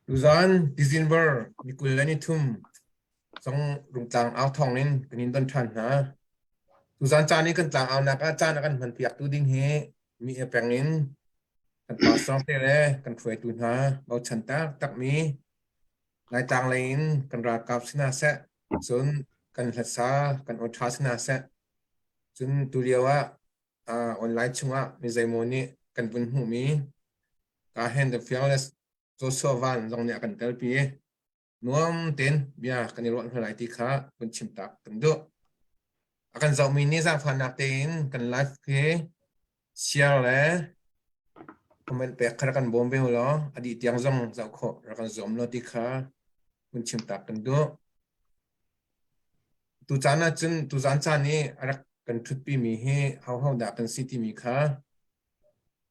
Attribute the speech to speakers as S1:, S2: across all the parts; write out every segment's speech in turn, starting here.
S1: Luzan December Nikulani Tum Song Rungtang Ao Thong Nin Kanin Don Chan ha Luzan Chan ni kan tang ao nak Chan kan man piak tu ding he mi e pengin kan pasang te le kan fue tu ha bao chan tak mi lai tang lain kan ra kap sina se sun kan hasa kan otha sina se sun tu liawa online chunga mi zaimoni kan bun hu mi ka hen the fearless so so van zong ne kan tel pi nuam ten bia kan ron halai ti kha bun chim tak kan do akan zau mi ni za phan nak ten kan live ke share le comment pe khara kan bombe ho lo adi tiang zong zau kho ra kan zom lo ti kha bun chim tak kan do tu chana chun tu zan cha ni arak kan thut pi mi he how da kan city mi kha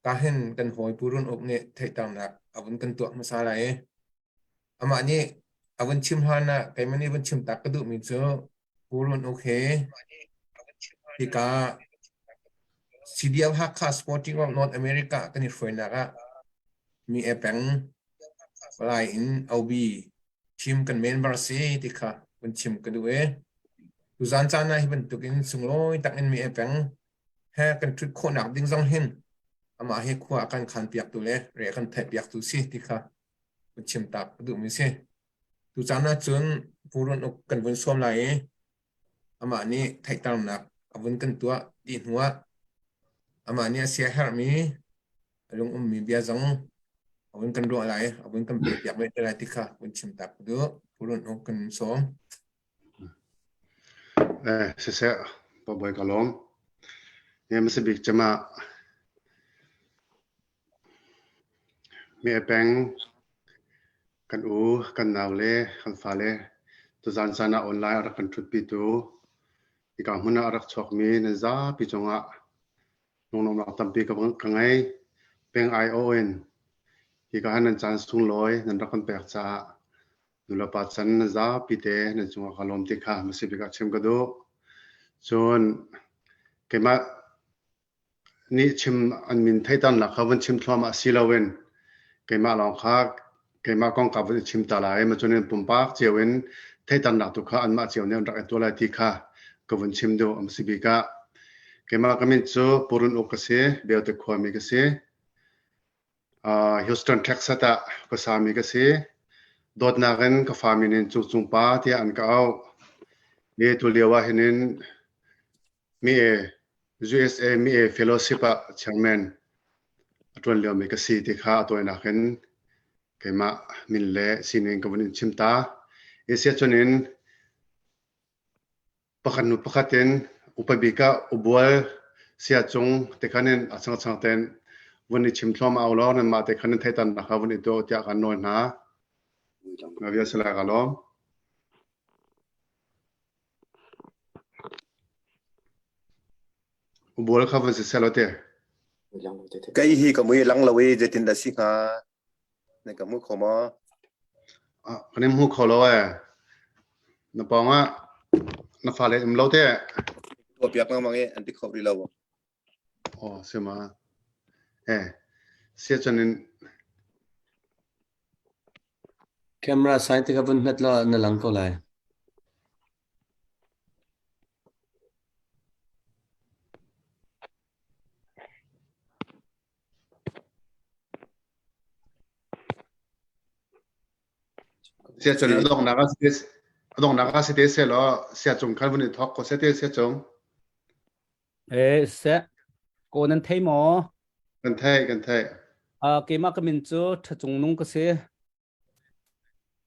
S1: ka hen kan hoi purun ok ne thai tam nak abun kan tu masala e ama ni abun chim hana kai mani bun chim tak ka du mi cho purun okay tika CDL Hakka Sporting of North America kan ni foi na ka mi e peng lai in OB team kan member si tika bun chim ka du e tu zan cha na hi ban tukin sungloi tak in mi e peng ha kan thut kho nak ding zong hin ama he khwa kan khan piak tu le re kan thai piak tu si tika bun chim tak du mi si tu chana chun purun ok kan bun som lai ama ni thai tam nak abun kan tua di hnuwa ama ni sia har mi alung mi bia zong abun kan ro lai abun kan pe piak me lai tika bun chim tak du purun ok kan som
S2: Sese Boy Kalom ye mesti big chama mi epeng kan kan nawle kan fale tu zan sana online ara kan thut pi tu ikam huna ara chok mi na za pi chonga nong nak tam pi ka ngai peng ION ika hanan chan sung loi nan ra kan pek cha nula pa chan na za pi te na chunga kalom ti kha mesti big chem ka do chon kema ni chim an min thaitan la khawan chim thlama silawen kema long kha kema kong ka wan chim ta lai ma chonen pumpak chewen thaitan na tu kha an ma chew ne rak to la ti kha ka wan chim do am sibika kema kamin chu purun okase be te khwami ka se Houston Texas ta ka sami ka se dot na gan ka faminin chu chung pa ti an ka au ne tu lewa hinin mi USA mi fellowship chairman atwan leo mi ka si ti kha to na khen kema min le sinin ka bunin chimta esia chonin pakhan nu pakhaten upabika ubwal sia chung te khanen achang chang ten woni chimthlom awlo nan ma te khanen thaitan na kha woni to tia kan no na ngavia sala galom ubwal kha won se selote
S3: cái hi ka mui lang lawi je tin da si kha ne ka mu khoma
S2: kanem hu kholo na pawnga na fale lo te
S3: to piak na mangi anti khobri lawo
S2: sema sia chonin
S4: camera side ka bun met la na lang ko lai
S2: sia chonin adong naga se te se lo sia chung khan buni thok ko se te sia chung
S5: sẽ cô nên thấy mò
S2: kan thai
S5: cái mà cái mình cho thật trung nung cái sẽ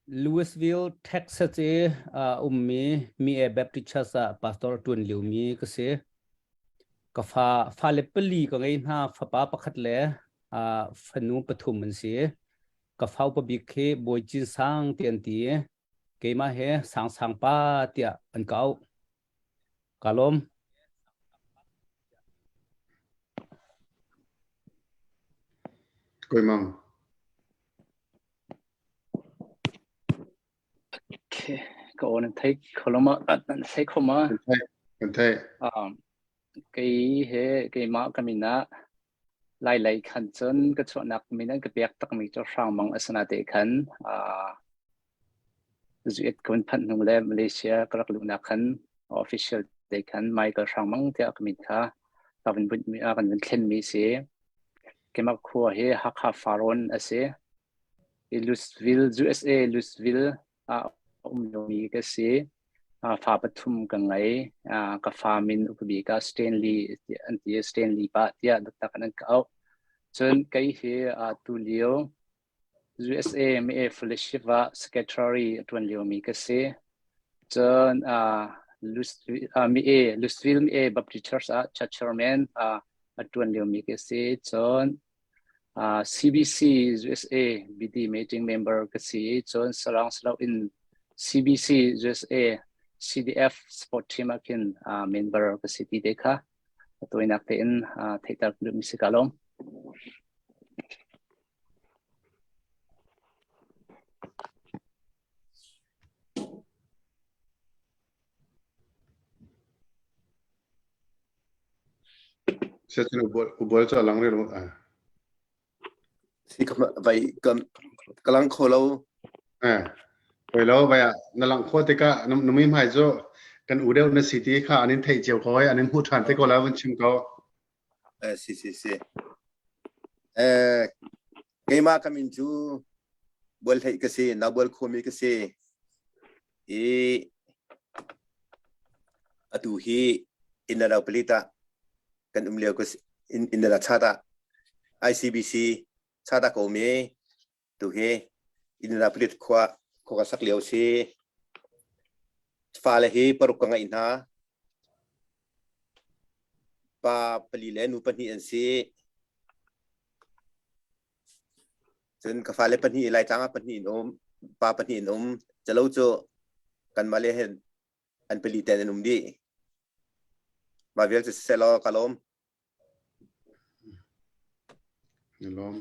S5: Louisville Texas ấy mi Baptist Church pastor tuần liu mi cái sẽ cái pha lệ peli cái ngày ha pha pa khát lệ phần nu pathum mình sẽ cái phao pa bị khi bồi chín sang tiền tí cái mà he sang pa tia anh cao kalom
S2: koi mang
S6: cậu nên thấy kholomo thấy khoma
S2: kan thai
S6: cái hệ cái mà cái mình á lai lai khan chun ka chuanak min an ka pek tak mi cho sang mang asana te khan zuet kun phan nung le Malaysia krak lu na khan official te khan mai ka sang mang te ak min kha ka bin bun mi kan bin thlen mi se kemak khua he hakha faron ase Louisville USA Louisville mi ka se fa pathum ka ngai ka famin ubi ka Stanley anti Stanley pa tia dakta kan ka au chun kai he tu leo USA MA Fellowship Secretary tuan leo mi ka se chun Louisville MA Baptist Church chairman tuan leo mi ka se chun CBC USA BD meeting member ka se chun sarang in CBC USA CDF sport team akin member ka city dekha toinak te in thaitar mi se kalom
S2: session ubol cha lang re lo
S3: si vai kalang kholo
S2: ไปแล้วไปนั่นหลังโคตรก็นุ่มหายจ้ะกันอุดรในสิทธิค่ะอันนี้ไทยเจียวคอยอันนี้พูดทันที่ก็แล้วมันชิมก็
S3: si kema kamin chu bol thai ka se na bol khomi ka se atu hi inara pelita kan umleo ko inara chata ICBC chata ko me tu he inara pelit khwa ko ka sak leo se fa le hi paruk ka ngai na pa pali le nu pani an se chen ka fa le pani lai changa pani nom pa pani nom chalo cho kan male hen an peli ten num di ma vel se lo kalom
S2: นี่ล้อม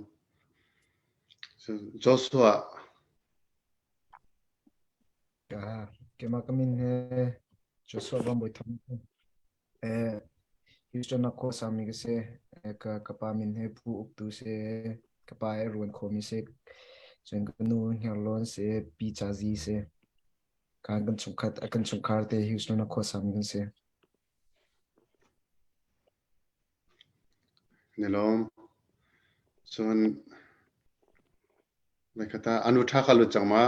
S2: Joshua
S7: kema kamin he Joshua bamboi tham Houston na ko sami ke se ka kapa min he pu uktu se kapa e ruan khomi se chen nu ngalon se pi chazi se kan chungkhat akan chungkhar te Houston na ko sami ke se
S2: นี่ล้อมส่วนในคตาอนุทาขลุจังมา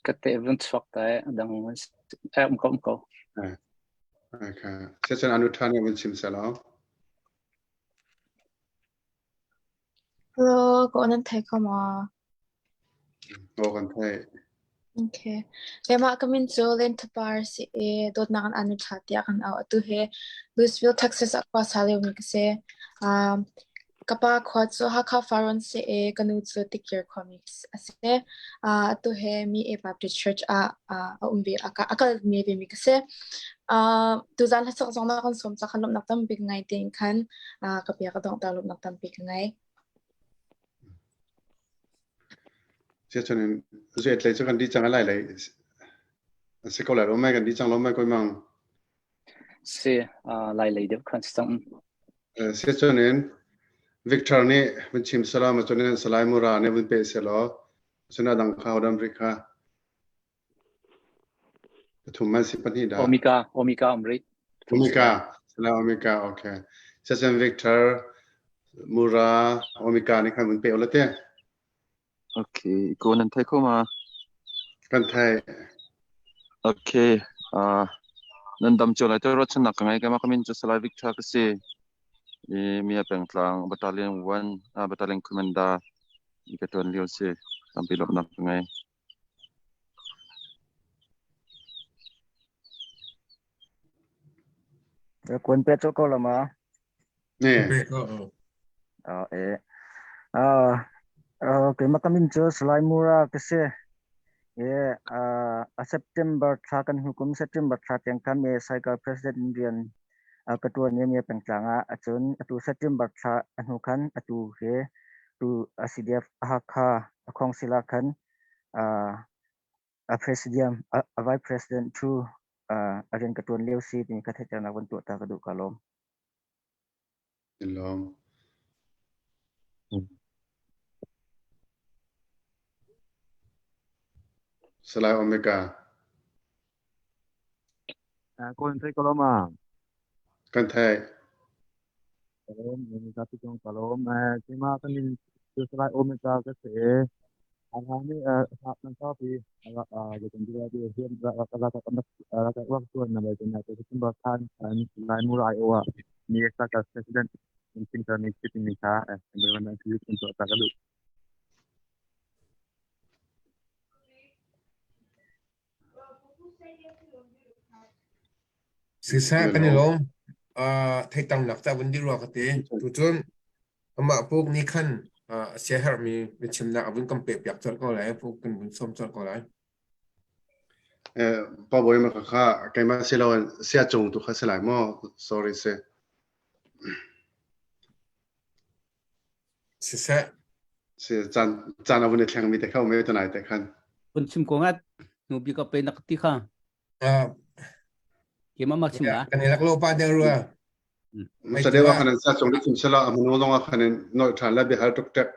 S6: kate event swak ta dang ko
S2: ค่ะเซสชันอนุทาเนี่ยมันชิมเสร็จแล้ว
S8: Hello, có nên thấy không ạ?
S2: โอกันไทย
S8: Okay. Kaya mga kami lên thập bar si dot na kan anu chat ya kan aw atu he Louisville Texas ako sali umi kasi kapa khot so haka faron si kanu so tikir comics ase atu he mi Baptist Church umbi akal mi mi kasi tuzan hasok zong na kan som sa kanlom naktam big ngai din kan kapya ka dong talom naktam big ngai
S2: เช่นนั้นจะเอ็ดเลยจะกันดีจังอะไรเลยสิเขาหลายรู้ไหมกันดีจังรู้ไหมก็มั่ง
S6: se lai lai de khan sang
S2: เช่นนั้นวิกตอร์นี่มันชิมสลามาจนนั้นสลายมูราเนี่ยมันเป็นเสล้อส่วนดังข่าวดำริกาถูกไหมสิปันนี่ได้
S6: omika amrit
S2: โอเมก้าสลายโอเมก้าโอเคเช่นวิกตอร์มูราโอเมก้านี่ค่ะมันเป็นอะไรเต้
S9: Okay, ikaw nantay ko ma.
S2: กันไทย
S9: Okay, nandam chola ito rotsan na kangay kama kami sa Slavic Track kasi miya pengtlang Battalion 1, Battalion Commander ikatuan liyo si tampilok na kangay.
S10: Kun Petro ko lama.
S2: นี่
S10: Okay, makamin jo Salai Mura kasi September trakan hukum September trak yang kami cycle President Indian ketua ni pengcanga acun atu September trak hukan atu he tu CDF hakha akong silakan President Vice President tu agen ketua Leo si ni kata jana bentuk tak keduk kalom
S2: in long Salai Omega
S9: Kon thấy có mà
S2: kan thai
S9: kalom ini tapi kong kalom cuma kan ini sesuai omega ke se ini saat nanti agak jadi juga di sini agak waktu namanya itu kesempatan lain mulai awal ni sekarang presiden mungkin kan itu ini bagaimana sih untuk agak dulu
S1: sisa kan ilom thay tăng nặc ta vấn đi ruột cái tu chun mà phúc ni khăn share mi chim na avun kam pe pyak chal ko lai phúc kan bun som chal ko lai
S2: pa boy ma kha kai ma se lawan sia chung tu kha salai mo sorry se
S1: sisa
S2: se chan avun thlang mi te khau me to nai te khan
S5: bun chim ko ngat nu bi ka pe nak ti kha ke ma mak chim na
S1: kan ilak lo pa de ruwa
S2: sa dewa khan sa chung lim sala amunu longa khan no than la bi har tok tek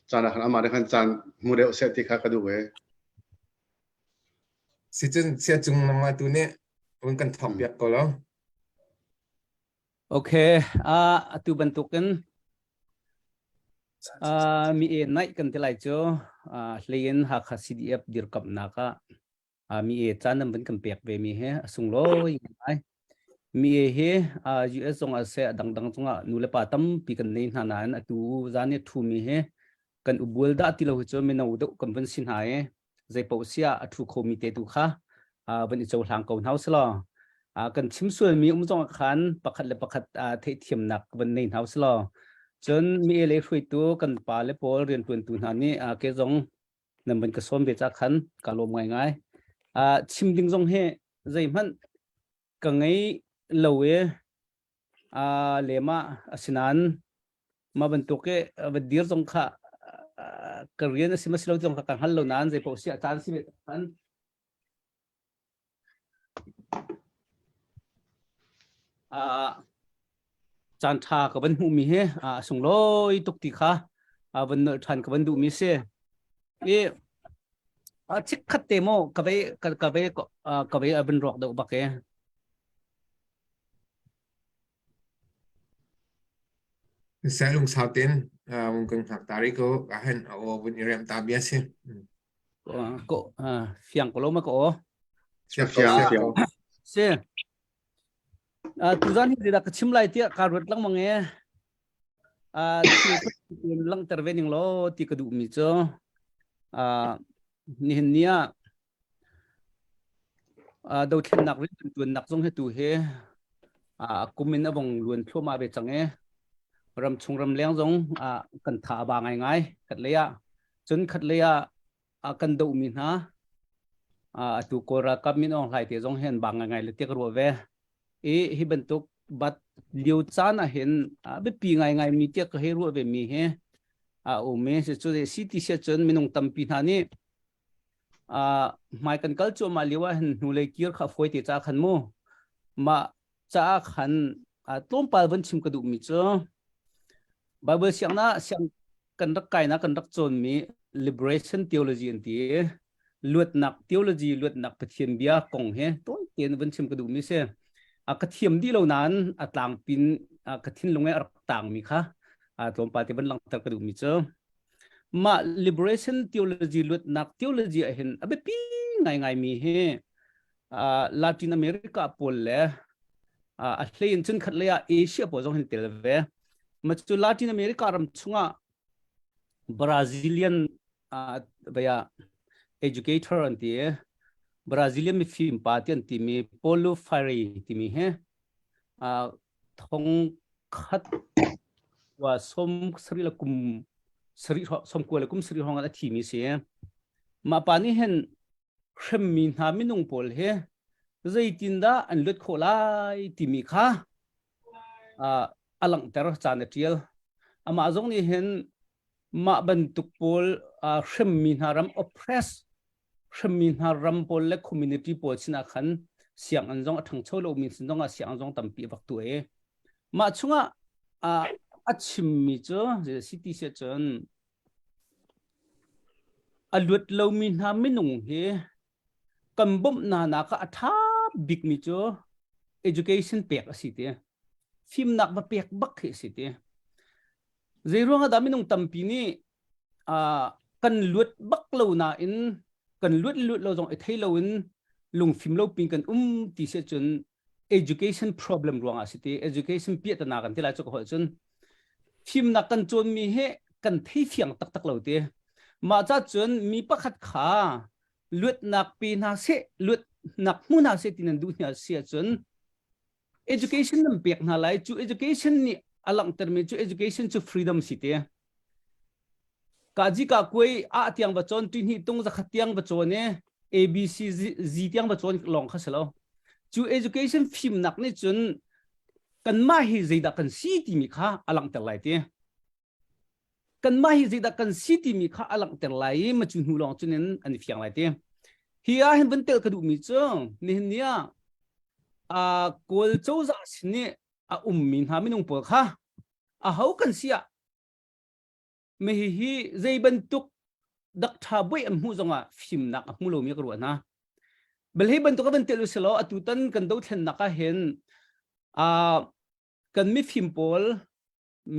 S2: chan khan amare khan chan mu de se ti kha ka du we
S1: si chun sia chung nama tu ne avun kan thok pyak ko lo
S5: okay tu bentukan mi e nai kan tilai cho lein ha kha CDF dir kap naka mi e chanam ban kan pek ve mi he sung lo ai mi e he US song ase dang dang chunga nule pa tam pi kan nei na nan atu zane thu mi he kan ubul da ti lo cho me no do kan ban sin hae zai po sia athu kho mi te tu kha ban i chou hlang ko house lo kan chim sual mi jong khan pakhat le pakhat thei thiam nak ban nei house lo chon mi ele hui tu kan pa le pol rian tun tu na ni ke jong nam ban ka som be cha khan ka lom ngai ngai chim ding jong he zai man ka ngai lowe lema asinan ma ban tu ke dir jong kha Korean si mas lo jong ka hal lo nan zai po sia tan si be khan chan tha ka ban hu mi he sung loi tuk ti kha ban no than ka ban du mi se e chik khat te mo ka be ban rok do ba ke
S1: sa lung sao tin mung kan hak tari ko kahen o bun irem ta biasa
S5: ko fiang ko lo ma ko
S1: siap
S5: se tu zan hi da ka chim lai ti ka rut lang mange lang tervening lo ti ka du mi cho ni nia do thlen nak rin tun nak jong he tu he kumin abong luan thlo ma be change ram chung ram leng jong kan tha ba ngai ngai khat leya chun khat leya kan do mi na tu ko ra kap min ong lai te jong hen ba ngai ngai le te ro ve hi bentuk bat liu chana hen be pi ngai ngai mi te ka he ro ve mi he o me se chu de city se chun minung tam pi na ni mai kan kal chu ma liwa hen nu le kir kha foi te cha khan mo ma cha khan tlom pal ban chim ka du mi cho Bible siang na siang kan rak kai na kan rak chon mi liberation theology an ti luat nak theology luat nak pathian bia kong he ton ten ban chim ka du mi se ka thiam di lo nan atlang pin ka thin lungai ar tang mi kha tlom pa te ban lang tar ka du mi cho ma liberation theology luat nak theology a hen abe pi ngai ngai mi he Latin America pol le a hlein chun khat le Asia po jong hin tel ve machu Latin America ram chunga Brazilian baya educator anti Brazilian mi film party anti mi Paulo Freire ti mi he thong khat wa som sri la kum sri som ko la kum sri hong a thi mi se ma pani hen khrem mi na mi nung pol he zai tinda an lut kholai ti mi kha alang ter chan trial ama jong ni hen ma ban tuk pol khrem mi haram oppress khrem mi haram pol le community pol china khan siang an jong athang cholo mi sin jong a siang jong tampi wak tu e ma chunga achim mi cho je city se chon alut lo min ha minung he kambom na ka atha big mi cho education pek asite film nak ba pek bak he site zero nga dami nung tampi ni kan luat bak lo na in kan luat lo jong ethai lo in lung film lo ping kan ti se chun education problem ruang asite education pia ta na kan tila chu ko chun film nak kan chon mi he kan thei fiang tak tak lo te ma cha chun mi pakhat kha luat nak pi na se luat nak mu na se tinan du nya se chun education nam pek na lai chu education ni alang termi chu education chu freedom site kaji ka koi a tiang ba chon tin hi tung za khatiang ba chone abc z tiang ba chon long kha selo chu education film nak ni chun kan ma hi zeida kan si ti mi kha alang ter lai te kan ma hi zeida kan si ti mi kha alang ter lai ma chu hu long chunen an fiang lai te hi a hen ban tel ka du mi chung ni nia kol chou za sini min ha minung por kha hau kan sia me hi zei ban tuk dak tha boi am hu zonga film nak mu lo mi ka ru na bel hi ban tuk ban telu selo atutan kan do thlen naka hen kan mi film pol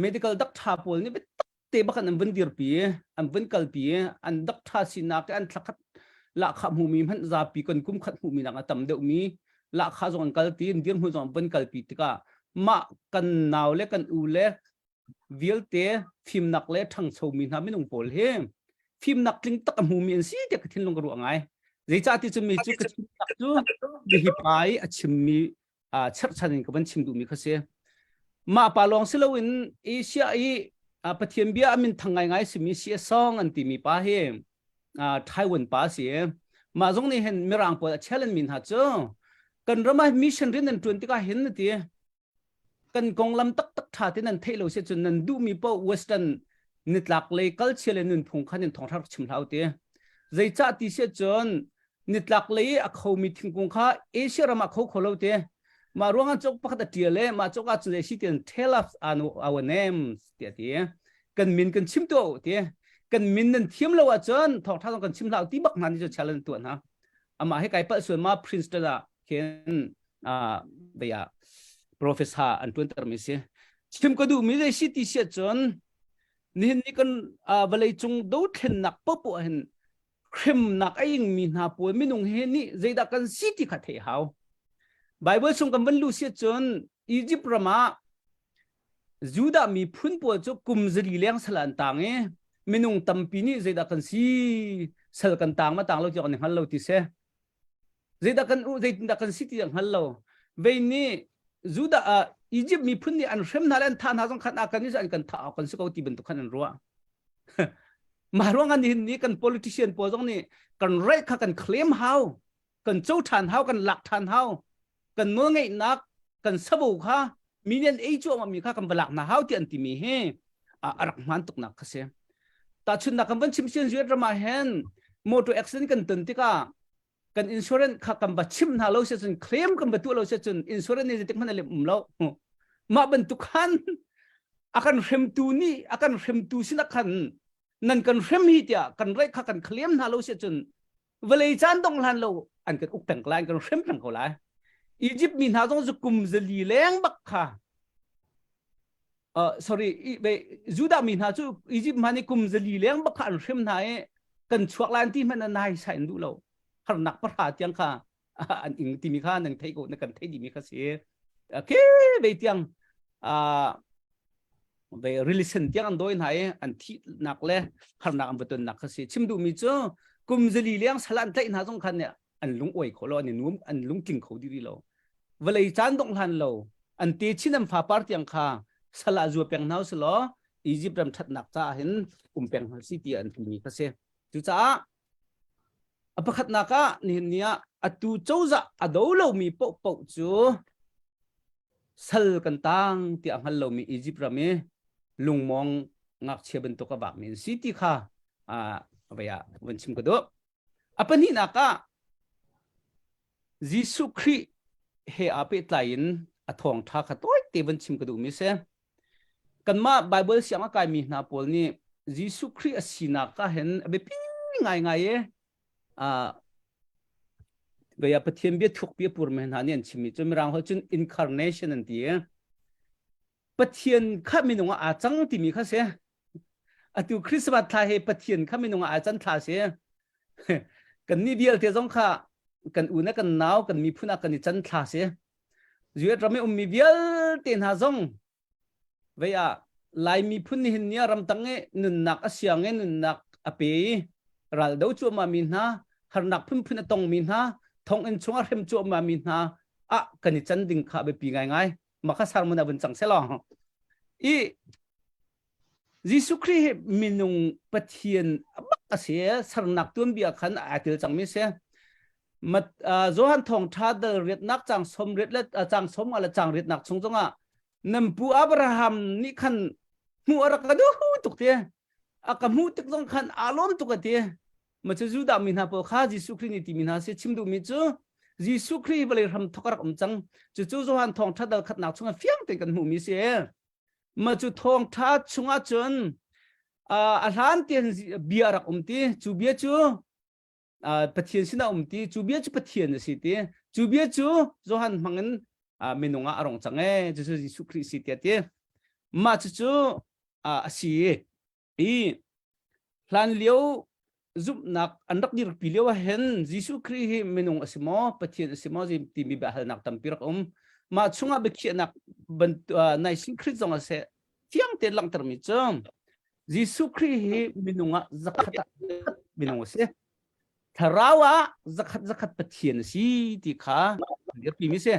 S5: medical dak tha pol ni bet te ba kan ban dir pi am ban kal pi an dak tha sina ka an thlakat la kha mu mi han za pi kan kum khat mu mi na tam de mi la kha zong kal tin dir hu zong ban kal pi tika ma kan naw le kan u le vialte film nak le thang chho mi na minung pol he film nak tling tak mu mi si te ka thin long ru angai zai cha ti chu mi chu ka tak chu bi hi pai a chim mi char chanin ka ban chim du mi kha se ma pa long silo in asia i pathiam bia amin thangai ngai simi si song an ti mi pa he Taiwan pa si ma zong ni hen mirang po challenge min ha chu kan rama mission rin an 20 ka hen ti kan kong lam tak tak tha tin an thailo se chun nan du mi po western nitlak le culture le nun phung khanin thong thar chim hlau te zai cha ti se chun nitlak le a kho mi thingkung kha asia rama kho kholo te ma ronga chok pakhat ti le ma chok a chu si ten tell us our names te ti kan min kan chim to te kan min nan thiam lo a chun thong thar kan chim hlau ti bak nan jo challenge tu na ama he kai pa sun ma prince da ken beya professor an tun ter mi se chim ko du mi le city se chon ni kan balai chung do thlen nak po po hen krim nak aing mi na po minung he ni zeida kan city kha the hau bible sung kan ban lu se chon egypt rama juda mi phun po chu kum zri leng salan tang e minung tampi ni zeida kan si sal kan tang ma tang lo jo kan hal lo ti se zeida kan city yang hal lo ve ni juda Egypt mi phun ni an rem na len than ha jong khat kan ni an kan tha kan su ko ti ben tu khan an ruwa ma ruang an ni kan politician po jong ni kan rai kha kan claim how kan chou than how kan lak than how kan no ngai nak kan sabu kha million e chu ma mi kha kan balak na how ti an ti mi he arak man tuk na kha se ta chun na kan ban chim chen juet rama hen motor accident kan tan ti ka kan insurance kha kan ba chim na lo se chun claim kan ba tu lo se chun insurance ni tik man le lo ma ban tu khan akan rem tu ni akan rem tu sina khan nan kan rem hi tia kan rai kha kan claim na lo se chun velei chan dong lan lo an kan uk peng lan kan rem peng ko lai Egypt min ha jong zu kum zali leng bak kha sorry be juda min ha chu Egypt mani kum zali leng bak kha rem na e kan chuak lan ti man nai sai du lo har nak pa ha tiang kha an ing ti mi kha nang thei ko na kan thei di mi kha se ke be tiang be relation tiang an doi nai an thi nak le har nak am beton nak kha se chim du mi chu kum zali leng salan thei na jong khan ne an lung oi kho lo ni num an lung king kho di lo velei chan dong han lo an te chinam fa par tiang kha sala zu peng nau se lo Egypt ram that nak cha hin peng si ti an mi kha se chu cha apakhat naka ni nia atu chouza adolo mi po po chu sal kan tang ti anghal lo mi Egypt rame lungmong ngak cheben to ka bak min city kha abaya wanchim ko do apani naka Jisu Christ he ape tlain athong tha kha toy te wanchim ko do mi se กันมาไบเบิลเสียงกายมีนาปอลนี่ยิสุคริสต์สินักก็เห็นเบปีง่ายเบียปะเทียนเบียทุกเบียปูร์เมนหานี่ชิมิจนมีรังเขาจน incarnation นั่นทีปะเทียนข้ามีนงอาจังที่มีข้าเสียตัวคริสต์มาสไทยปะเทียนข้ามีนงอาจังท่าเสียกันนี่เบียลเทจงข้ากันอุ่นกันหนาวกันมีพุ่นกันนี่จันท่าเสียจุดเราไม่มีเบียลเต็นหาจงเวียลายมีพุ่นหินเนี่ยรำตั้งเงินนักอาเซียงเงินนักอเปย์รัลดาวชัวมามินฮะหานักพุ่นตรงมินฮะทองเอ็นชงอาเรมชัวมามินฮะกันนี่จันดิ่งข้าไปปีง่ายมาข้าสารมันเอาเป็นจังเสลองยิสุคริสต์มีนุงปะเทียนบักเสียสารนักตัวเบียขันอาทิตย์จังมิเสียมัดโจฮันทองทัดเดเรียดนักจังสมเรียดเล็ดจังสมอะไรจังเรียดนักชงจงนำปูอับราฮัมนี่ขันหัวรักกันดูตุกเตียกับหูตึกจงขันอารมณ์ตุกเตียมันจะจูดามินฮาพอข้ายิสุคริสต์นี่ที่มินฮาเสียชิมดูมิจูยิสุคริสต์บริหารทกรักจังจู่โจฮันทองทัดเดขัดนักชงเฟียงเต็งกันหูมิเสียมาจู่ทองทัดชงจนอาหารเตียนเบียรักตีจูเบียจูปะเทียนสินะตีจูเบียจูปะเทียนสิตีจูเบียจูโจฮันมังเงินเมนูอารมณ์จังจู่ยิสุคริสต์ตีมาจู่สิหลังเลี้ยวจุบนักอันดักดิรปีเลี้ยวเห็นยิสุคริสต์เมนูสิมอปะเทียนสิมอจิตีมีแบบนักตั้มปีรักมาช่วงเบกเขียนักบรรในสิคริสต์จังเสียเที่ยงเตลังเตอร์มิจังยิสุคริสต์เมนูzakatเมนูเสียทาราวะzakatปะเทียนสิที่ข้าเดี๋ยวปีมิเสีย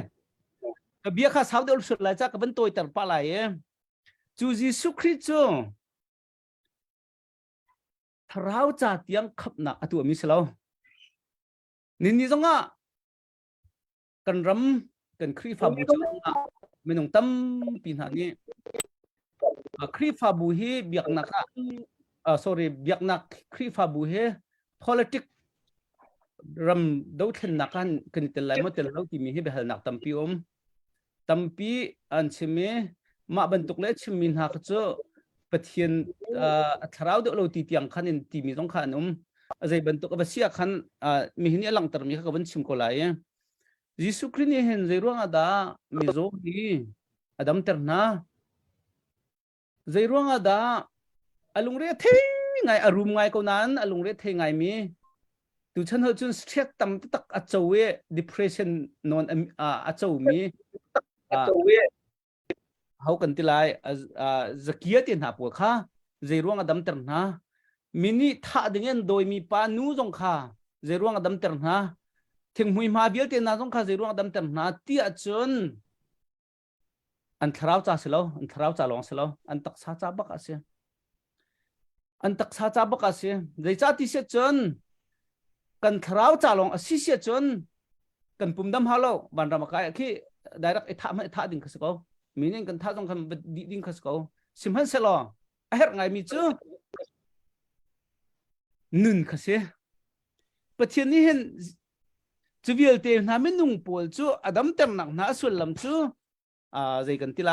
S5: กับเบียข้าสาวเดลสุดเลยจ้ากับเป็นตัวแต่ปลายจูยิสุคริสต์ทาราวจ้าเตียงขับหนักตัวมิเสลานี่จังกันรำกันครีฟาบูจังไม่ต้องตั้มปีนหานี่ครีฟาบูเฮเบียกนักsorry เบียกนักครีฟาบูเฮ politics รำดาวเทนนักกันเตลายมาเตลเราที่มีเฮเบลนักตั้มปีอันเชมมาบรรทุกเล็กชิมินหักเจอปะเทียนทาราวเดเราตีเตียงขันที่มีต้องขันอะไรบรรทุกกับเสียขันมีหินหลังตรมีเขาบันชิมโคลายยิสุคริสต์เห็นใจร่วงada mizo ni adam ternaใจร่วงada alung re thei ngai arum ngai ko nan alung re thei ngai mi tu chan ho chun stress tam tak achowe depression non achow mi hau kan tilai zakia tin ha pu khaใจร่วงadam terna mini tha dingen doi mi pa nu jong khaใจร่วงadam ternaถึงหุยมาเบียลเตน่าต้องข้าจะรู้ว่าดำเต็มหน้าที่อาจารย์อันทราวจ้าเสลาอันทราวจ้าลองเสลาอันตักซาจ้าบักอาเซียอันตักซาจ้าบักอาเซียใจจ้าที่เสียจนกันทราวจ้าลองอาเซียจนกันปุ่มดำฮาโลบันรำกายขี้ได้รักไอ้ท่าไม่ท่าดิ่งขัสกอมีเนี่ยกันท่าต้องคำดิ่งขัสกอสิมฮันเสลาไอ้เหรไงมีจูนุนขัสเซียประเทศนี้เห็นจูเวลเตนนามินุงปอลจูอดัมเต็มหนักน่าสุดลำจูใจกันที่ไร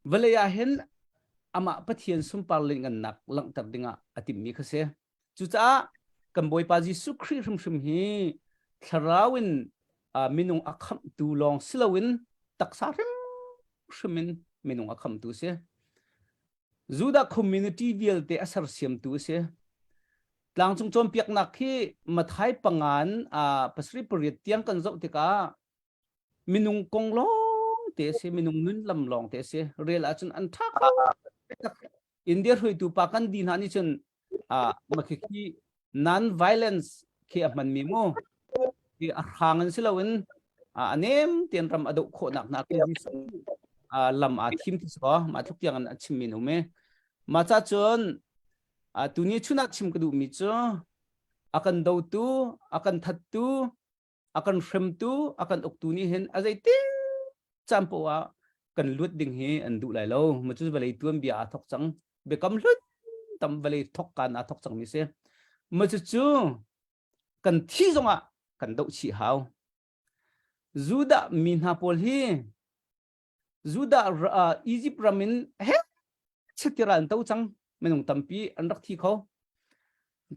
S5: เวลาเห็นอามาปะเทียนสุมปาลิงกันหนักหลังตัดดิ่งอติมีเขาเสียจูจ้ากันบอยปาจิสุครีชุมฮีทาราวินมินุงอักขมตูลองสิลาวินตักสาริมชุมินมินุงอักขมตูเสียจูดาคอมมูนิตี้เวลเตอสารเสียมตูเสียหลังจงโจมเปียกนักที่มาไทยปังงานปัสริปริตเตียงกันจะติกามินุงกงลองเตะเสมินุงนุนลำลองเตะเสเรียลอาจนอันทักอินเดียหุยตูปากันดีนานี่จนมาคิด non violence ที่มันมีมั้งที่ห่างกันสิละวันอันนี้เตียนรำอดุโคนักนักที่ลำทีมที่สก็มาทุกอย่างอันชิมมินุเมมาจากจนตัวนี้ชุนักชิมกระดูกมิจ้าakan daw tu akan that tu akan frem tu akan ok tu ni hen azai ting champo a kan lut ding he an du lai lo ma chu balai tuam bia thok chang be kam lut tam balai thok kan a thok chang mi se ma chu kan thi zonga kan dau chi hau zuda min ha pol hi juda Egypt ramin he chetiran tau chang menung tampi anrak thi kho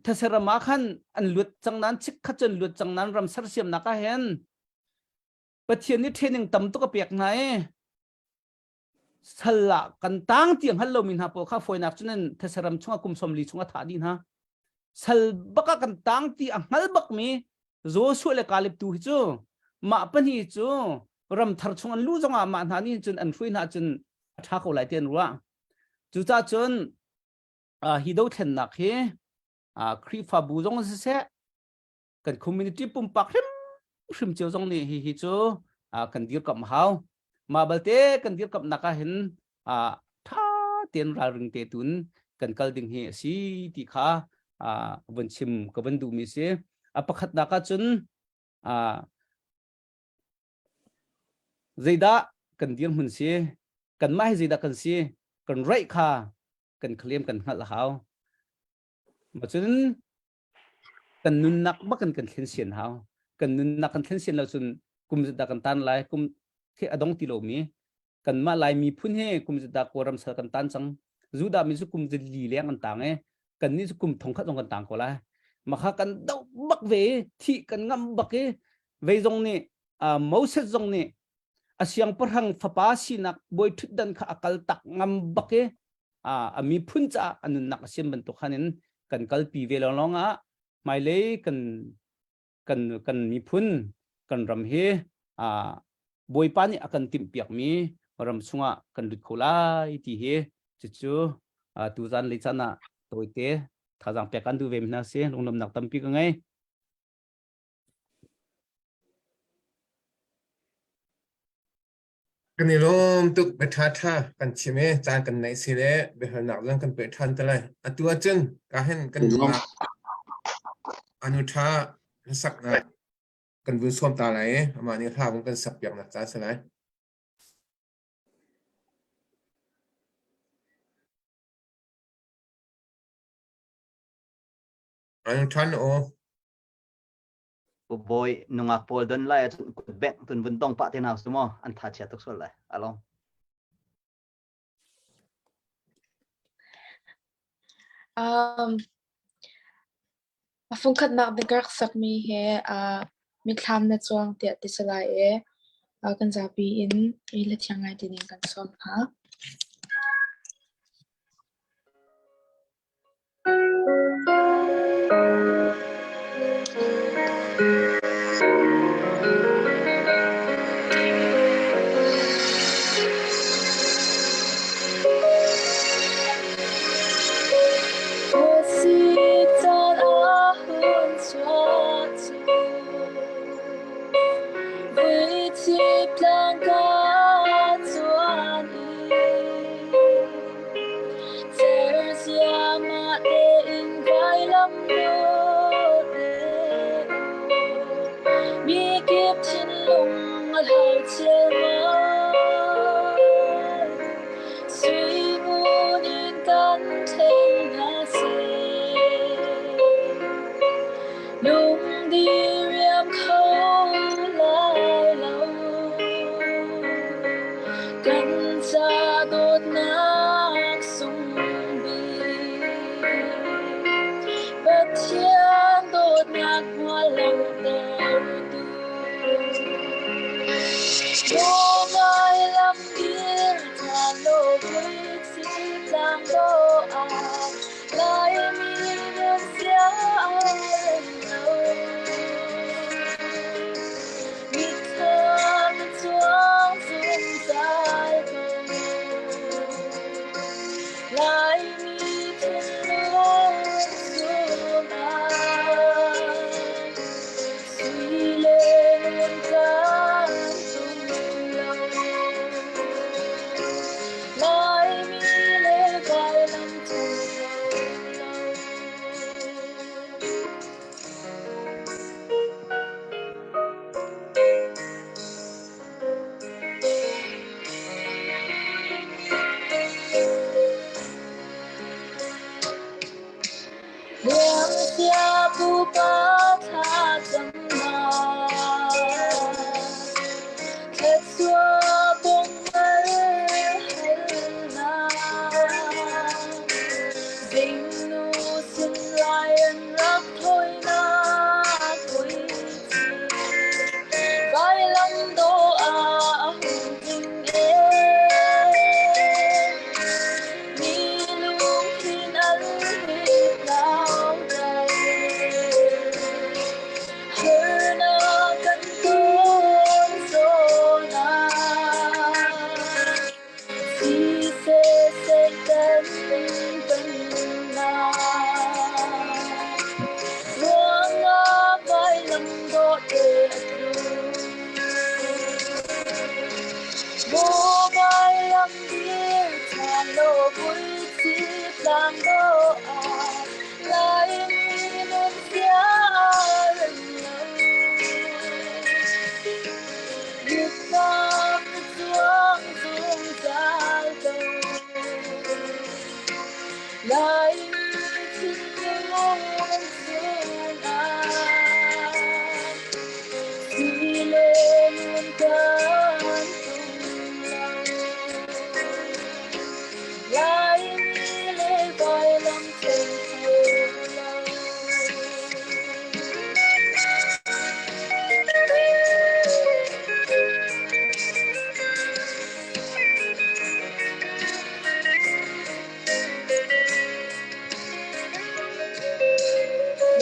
S5: thasera ma khan an lut changnan chik khachan lut changnan ram sarsiam naka hen pathian ni training tam to ka pek nai salla kan tang tiang hallo min ha po kha foinak chunen thasaram chunga kum somli chunga tha din ha sal baka kan tang ti angal bak mi zo su le kalip tu hi chu ma pan hi chu ram thar chunga lu zonga ma na ni chun an hrui na chun tha ko lai ten ruwa chu cha chun hi do then nak he khri fa bu zong se kan community pum pak hrim chiu zong ni hi chu kan dir kam hau ma balte kan dir kam naka hin tha ten ra ring te tun kan kal ding hi si ti kha ban chim ka ban du mi se apakhat naka chun zaida kan dir mun se kan mai zaida kan se kan rai kha kan claim kan hal hau ma chun kan nun nak ba kan thlen sian hau kan nun nak kan thlen sian la chun kum da kan tan lai kum the adong ti lo mi kan ma lai mi phun he kum da koram sa kan tan chang juda mi su kum li leng an tang e kan ni su kum thong khat jong kan tang ko la ma kha kan dau bak ve thi kan ngam bak e ve jong ni mo set jong ni asyang parhang phapa si nak boy thut dan kha akal tak ngam bak e ami phun cha anun nak sim ban to khanin kan kal pi ve long a mai le kan mi phun kan ram he boy pani akan tim piak mi ram sunga kan lut kholai ti he chu tu zan le chana toite thajang pe kan du ve na se longnom nak tampi ka ngai
S1: kan ni lom tuk betha tha kan chime chan kan nai si le be har nak lang kan pe than talai atua chen ka hen kan ma anu tha sak na kan bu som ta lai ama ni tha kan sak yak na cha salai anu than o
S11: boy nunga pol don lai bank tun vun dong pa ten house mo an tha cha tok sol lai along
S8: phung khat nak de gar sak mi he mi thlam na chuang te ti salai e kan za pi in e la thiang ai tin kan som ha vui chi tang do a lai mi nun sia ren lo Việt Nam chuông dung dal do lai mi tin luôn dung a si lên can tung lao lai mi lê vai lam chân lao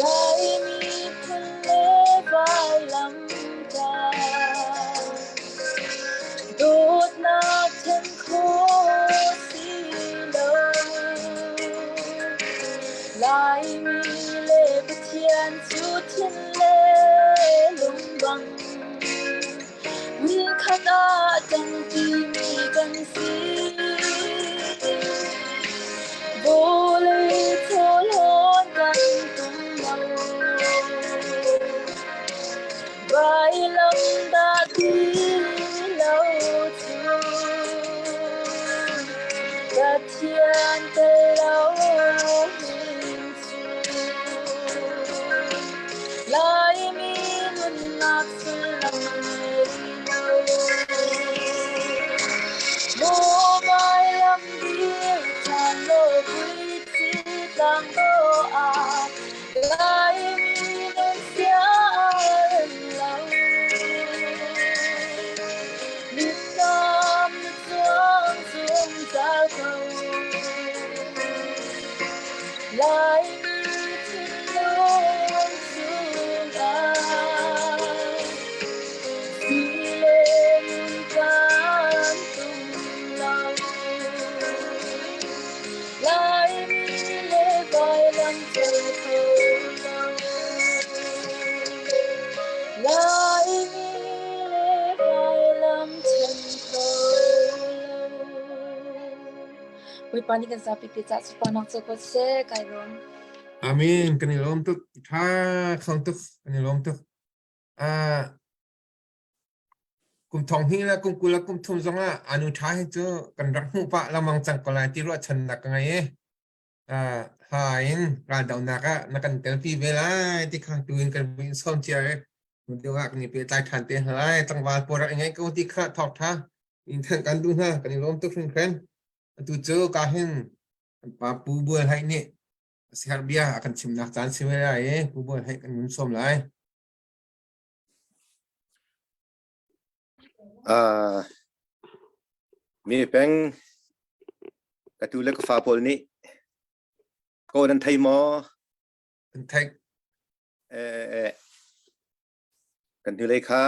S8: lai mi thân lê vai lam cha đốt nát chân khô xì lâu lai mi lê bất thiên chu thiên lê lung băng nguyên khát a chẳng ti mi gần xí vô lê thô lôn gần tung lâu vai lâm đã đi lâu chu đã thiên tê lâu hình chu lai mi nun nạc xuân lòng người lâu mô vai lâm điên tràn lô quý chi tang đô a lai mi nun sia ren lâu Việt Nam chuông dung dal cầu lai mi tin luôn dung a si lên can tung lao lai mi lê vai lam chân lao lai mi lê vai lam chân Ui pani kan sapi pizza sepanang cokot se kairon.
S1: Amin kanilom tuk tha khang tuk kanilom tuk kum thong hi la kum kula kum thum zonga anu tha hi chu kan rak hu pa lamang chang kolai ti ro chan nak ngai e hain ra dau na ka na kan tel pi vela ti khang tuin kan bin som chia e mu ak ni pe tai than te hai tang wal por ngai ko ti kha thok tha in than kan du na kanilom tuk fin kren tu chu ka hin pa pu bul hai ni Serbia akan simnak chan simela e pu bul hai kan mun som lai
S3: mi peng katulek fa pol ni ko dan thai mo
S1: thai
S3: kan tu lei kha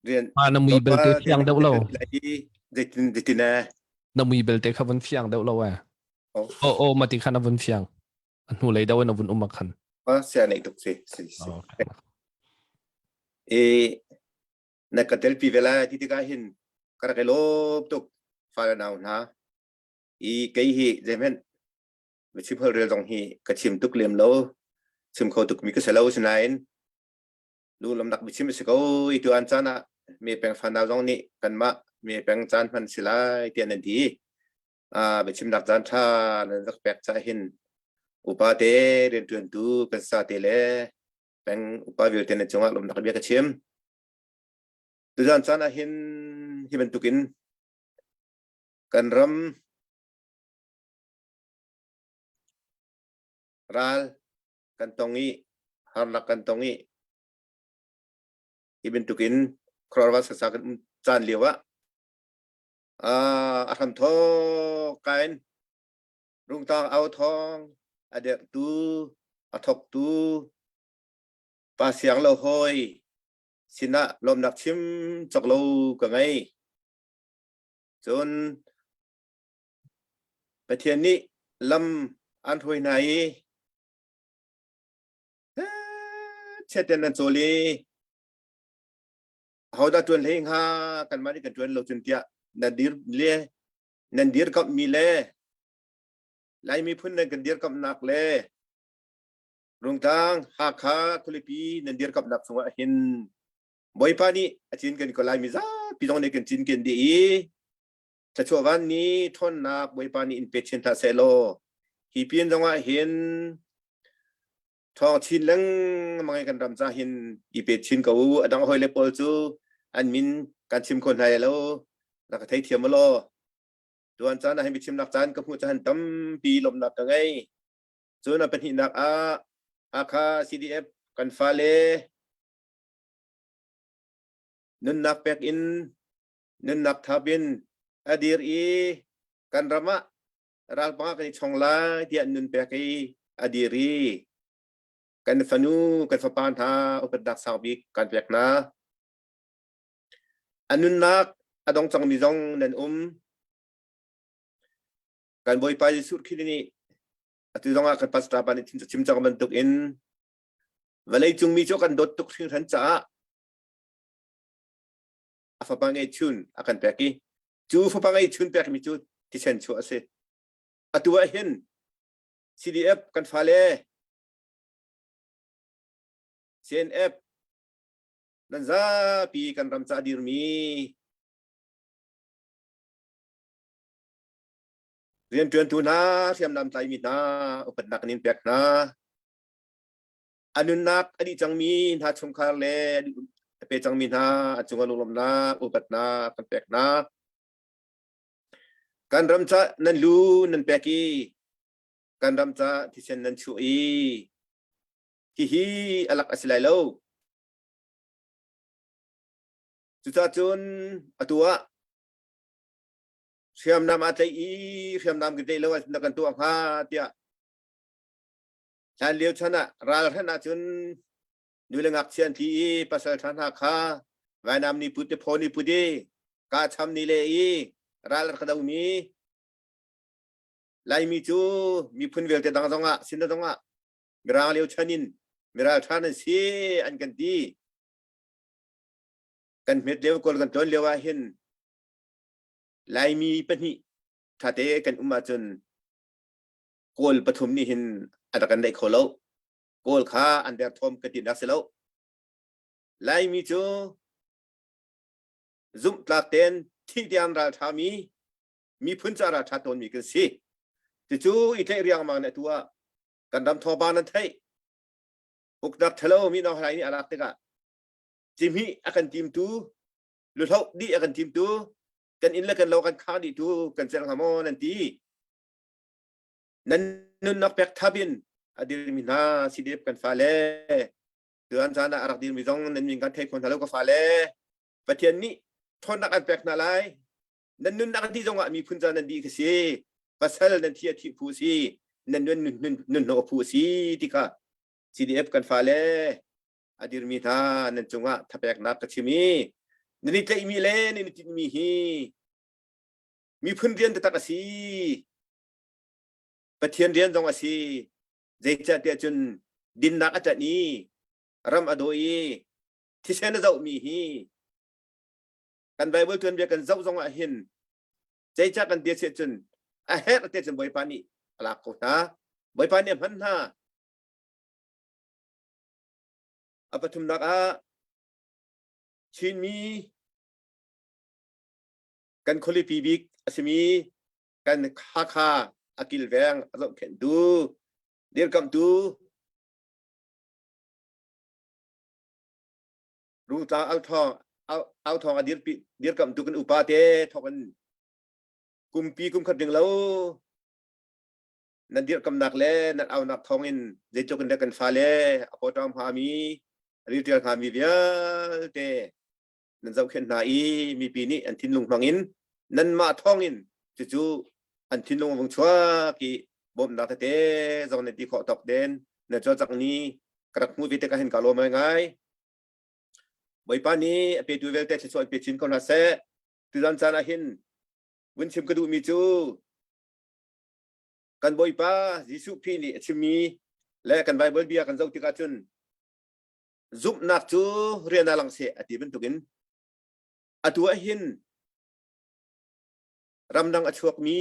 S3: rian
S12: namui belte fiang deuh lo
S3: detina
S12: namui belte khavan fiang deuh lo à o mati khana vun fiang an hu lei dawen avun umakhan
S3: sia nei tuk si na katel pi vela ti ka hin kara ke lop tuk fa naw na kai hi jemen be chim hol rel dong hi ka chim tuk lem lo chim kho tuk mi ka selo sinain lu lam dak bi chim se ko I tu an chana me peng fa naw dong ni kan ma me peng chan phan silai tian an di be chim dak jan tha na dak pek cha hin upa te ren tuan tu kan sa te le peng upa vi te na chunga lom dak bi ka chim tu jan chana hin hi ben tukin kan ram ral kan tongi harnak kan tongi hi ben tukin krorwas sa kan chan lewa akham tho kain rung tang au thong adek tu athok tu pa siang lo hoi sina lom nak chim chok lo ka ngai chon pathian ni lam an thoi nai cheten an choli hauda tuan leng ha kan mari kan tuan lo chun tia na dir le นันเดียร์กับมีเล่ไล่มีพุ่นนันกันเดียร์กับนักเล่รงทางหากขาคุลิปีนันเดียร์กับนักสงฆ์หินบ่อยปานี้อาจินกันก็ไล่มีจ้าพี่น้องในกันจินกันดีจะช่ววันนี้ทนนักบ่อยปานี้อินเปเชนทาเซโลฮีเปียนจังหวะเห็นทอชินลังมังกันรำจ้าเห็นอีเปชินก็อดังหอยเลปอลจูอันมินการชิมคนไทยแล้วนักไทยเทียมมาโลตัวนจานให้ไปชิมนักจานกับผู้จานตั้มปีลมนักกันไงส่วนเป็นหินนักอาคา CDF กันฟาเลนุนนักแปกอินนุนนักทับินอดีรีกันรำะรัลปังกันชงลาที่นุนแปกอดีรีกันฟนูกันฟปานทาอุปดักสาวบิกันแปกนาอันนุนนักอดงจังมิจงนันกันบ่อยไปสุดขึ้นนี่อัตยงกันปัสตาบันที่จะชิมจังมันตุกอินเวลาจุงมีโจกันดดตุกถึงทันจ้าอาฟปังไอชุนอากันแปกีจูฟปังไอชุนแปกมีจูที่เช่นชัวเสอัตัวเห็น CDF กันฟาเล CNF นั่นจ้าปีกันรำจ้าดีรมีเรียนเตือนตูนาเทียมนำใจมีนาอุปนักนินเปียกนาอนุนักอดีจังมีนาชงคาเลเปจังมีนาจงอนุลมนาอุปนากันเปียกนาการรำจ้านันลูนันเปียกีการรำจ้าที่เช่นนันช่วยที่ฮีอลักอสิไลโลจุดจุนอตัวเชื่อมนำอาใจเชื่อมนำกันได้แล้วนักกันตัวข้าเดียฉันเลี้ยวชนะราลท่านจุนดูแลงักเชียนที่ภาษาท่านหาข้าแวนำนิพุทธพนิพุทธิกาชำนิเลอีราลขดามีไลมีจูมีพุนเวลเตดังตงะสินตงะกราเลี้ยวชันินมีราท่านสีอันกันดีกันเม็ดเลี้ยวกอลกันต้นเลี้ยวเห็นไลมีปนิถ้าเตกันอุมาจนโกลปฐุมนี่เห็นอัตกันได้โคโลโกลข้าอันเดียร์ทอมกตินักเสลไลมีจูซุมตลาเตนที่เดียนราชามีพื้นจาราชาตนมีกันสิที่จูอีเทเรียงมาในตัวกันดำทอบานันไทยอุกดับเทโลมีน้องอะไรนี่อารักเตกะจิมีอากันทีมตูลุเท่าดีอากันทีมตูกันอินเล่กันเรากันข้าดีตูกันเซลฮามอนันทีนั้นนุนนักแปกทับินอดีตมินาซีดีเอฟกันฟาเลเตือนจานะอารักดีมิจงนั้นมีการเทคนทะเลก็ฟาเลประเทศนี้ทนนักอันแปกนาไลนั้นนุนนักที่จงว่ามีพื้นจานันดีก็สิภาษานันที่ผู้สินั้นนุนโนผู้สิที่ค่ะซีดีเอฟกันฟาเลอดีตมินานั้นจงว่าถ้าแปกนักก็ชิมีนี่ใจมีเลนี่จิตมีฮีมีพื้นเรียนแต่ตักสีประเทศเรียนตรงสีใจจะเดียจนดินนักอาจารย์นี้รำอโดยที่เช่นนั้นเรามีฮีกันไบเบิลเตือนเบียกันเจ้าตรงเห็นใจจะกันเดียจนอาเฮตเดียจนบ่อยปานีหลักกูนะบ่อยปานีพันห้าอปทุมนักชินมีกันคนลิปีบิกอสมีกันคาอากิลแวงเราเข็นดูเดี๋ยวกันดูรู้ตาเอาทองอดีตปีเดี๋ยวกันดูกันอุปาเตทอกันกุมปีกุมขัดดึงแล้วนั่นเดี๋ยวกำนักเล่นั่นเอานักทองอินเดี๋ยวกันเด็กกันฟ้าเล่อปอตามหามีรีเทียร์หามีเบียเตนั่นเจ้าเข็นหาอีมีปีนี้อันทิ้งลงมังอินนั่นมาทองอินจู่อันทิ้งลงวงชัวกี่บ่มนักเตะจงในที่ขอตอกเด่นในจอจากนี้กระมุดวิเตกันเห็นกาโลมาไงบ่อยปานี้เปิดดูเวลเตะช่วยเปิดชินคนละเซ่ตุลันจานาเห็นวินชิมกระดูมีจูกันบ่อยปาจิสุพี่นี่ชิมีและกันไบเบิลเบียกันเจ้าติกาจุนซุปนักจูเรียนอะไรเสียอธิบันตุกินอตัวเห็น รำดังอชวกมี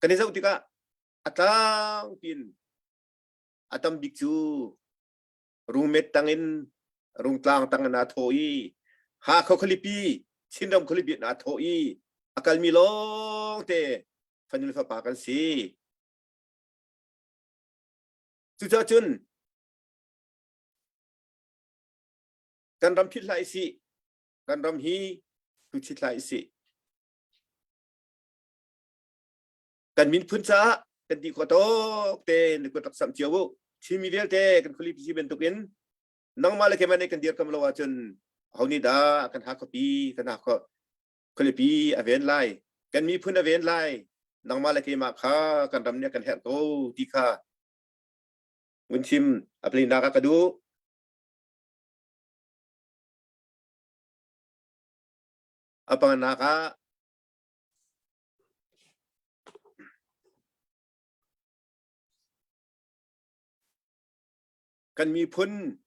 S3: กันนี้สักทีก็อัตลังปินอัตมบิกจูรูเมตตังอินรุงตลางตังนาโทอีหาเขาคลิปีชินดมคลิปีนาโทอีอากาลมีลงเตฟันยุลฟ้าปากันสิจุดจุนกันรำพิษไหลสิกันรำฮีทุชิตไหลสิกันมินพุนซากันดีกว่าโตเตนึกว่าตักสัมเจียวชิมิเดียเตกันคลิปสิเป็นตุกินน้องมาเลยแค่มันในกันเดียร์กำลังว่าจนเอานี่ดากันหาคปีกันหาคลิปีอเวนไลกันมีพุนอเวนไลน้องมาเลยแค่มาค้ากันรำเนี่ยกันแหกโตดีค่ะวันชิมอภินากากระดูapa naka kan mi pun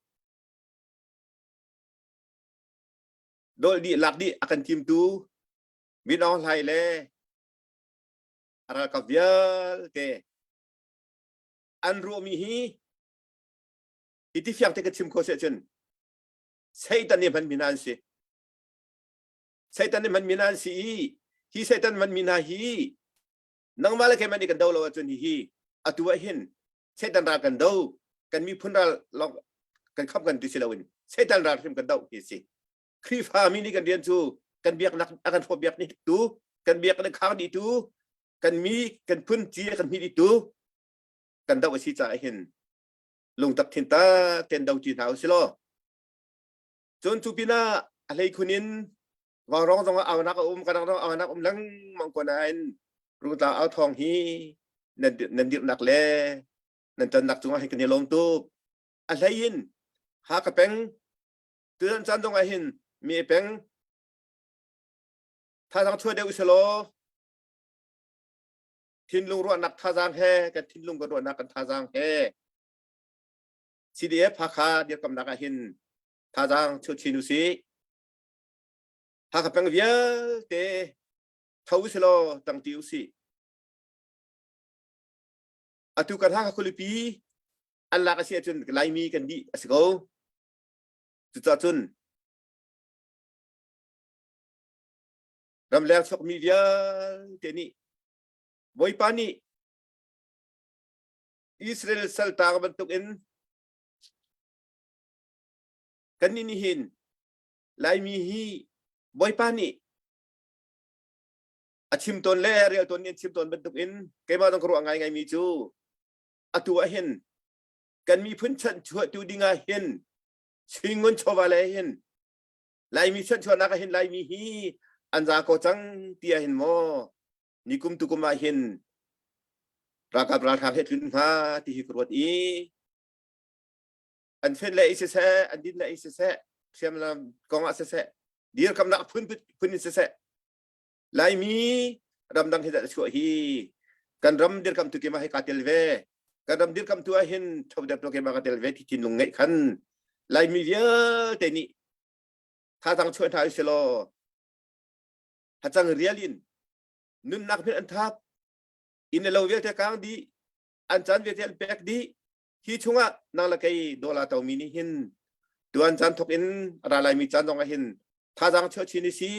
S3: dol di lak di akan tim tu bin on lai le ara ka vial te an ru mi hi iti fiak te ka tim ko se chen sai tan ni ban minan se Satan man minan si hi Satan man minahi nang malake man ikan daw lawa chun hi atuwa hin Satan ra kan daw kan mi phun ra lok kan khap kan tisilawin Satan ra sim kan daw hi si kri fa mi ni kan dian chu kan biak nak akan fo biak ni tu kan biak nak khang di tu kan mi kan phun chi kan mi di tu kan daw si cha hin lung tak thin ta ten daw chi thau silo chun chu pina alai khuninว่าร้องต้องเอานักกันต้องเอานักลังมังกรนายรู้ตาเอาทองฮีนั่นดิบหนักเลยนั่นจะหนักจงให้กันในลมตูบอะไรยินหากระเป็งเตือนจันต้องหินมีเป็งถ้าทางช่วยเดวิสโลทินลุงรัวนักท่าจางแห่กับทินลุงกระโดดนักกันท่าจางแห่CDF พาคาเดียวกับนักหินท่าจางชุดชินุสีหากเป็นวิเตทวิสโลตั้งติวสิอตุกันหากคุลิปีอันลักเสียจนไลมีกันดีสิโกจุดจุนรำแรงสกมีวิเตนี่บอยปานีอิสราเอลสัลตากบรรทุกอินกันนี่หินไลมีฮีบอยปานี่อาชิมตนเล่เรียลตนนี้ชิมตนบรรทุกอินเกมาต้องกลัวไงมีจูอตัวเห็นกันมีพื้นชั้นชั่วดูดีงาเห็นชิงเงินชาวาเลยเห็นไลมีชั้นชั่วนักเห็นไลมีฮีอันจากจังเตียเห็นโมนิคุมตุกุมาเห็นราคาประทานเหตุขึ้นมาที่ฮิกรวดอีอันเฟนเลยอิสเซอันดินเลยอิสเซเชื่อมลำกองอัสเซเดี๋ยวคำนักพื้นอิสเซไลมีรำดังเหตุชั่วฮีกันรำเดี๋ยวคำตุกิมาให้กาเตลเวกันรำเดี๋ยวคำตัวเห็นชาวเด็กตุกิมากาเตลเวที่ทินลงไงขันไลมีเยอะแต่นี่ถ้าทางช่วยทางอิสโลถ้าจังเรียลินนุนนักเป็นอันทับอินเราเวลเทกังดีอันจันเวลเทลแบกดีที่ช่วงนั่งละไกโดลาเตามินิหินตัวอันจันทกอินอะไรมีจันตรงหินถ้าจังเชื่อชินิซี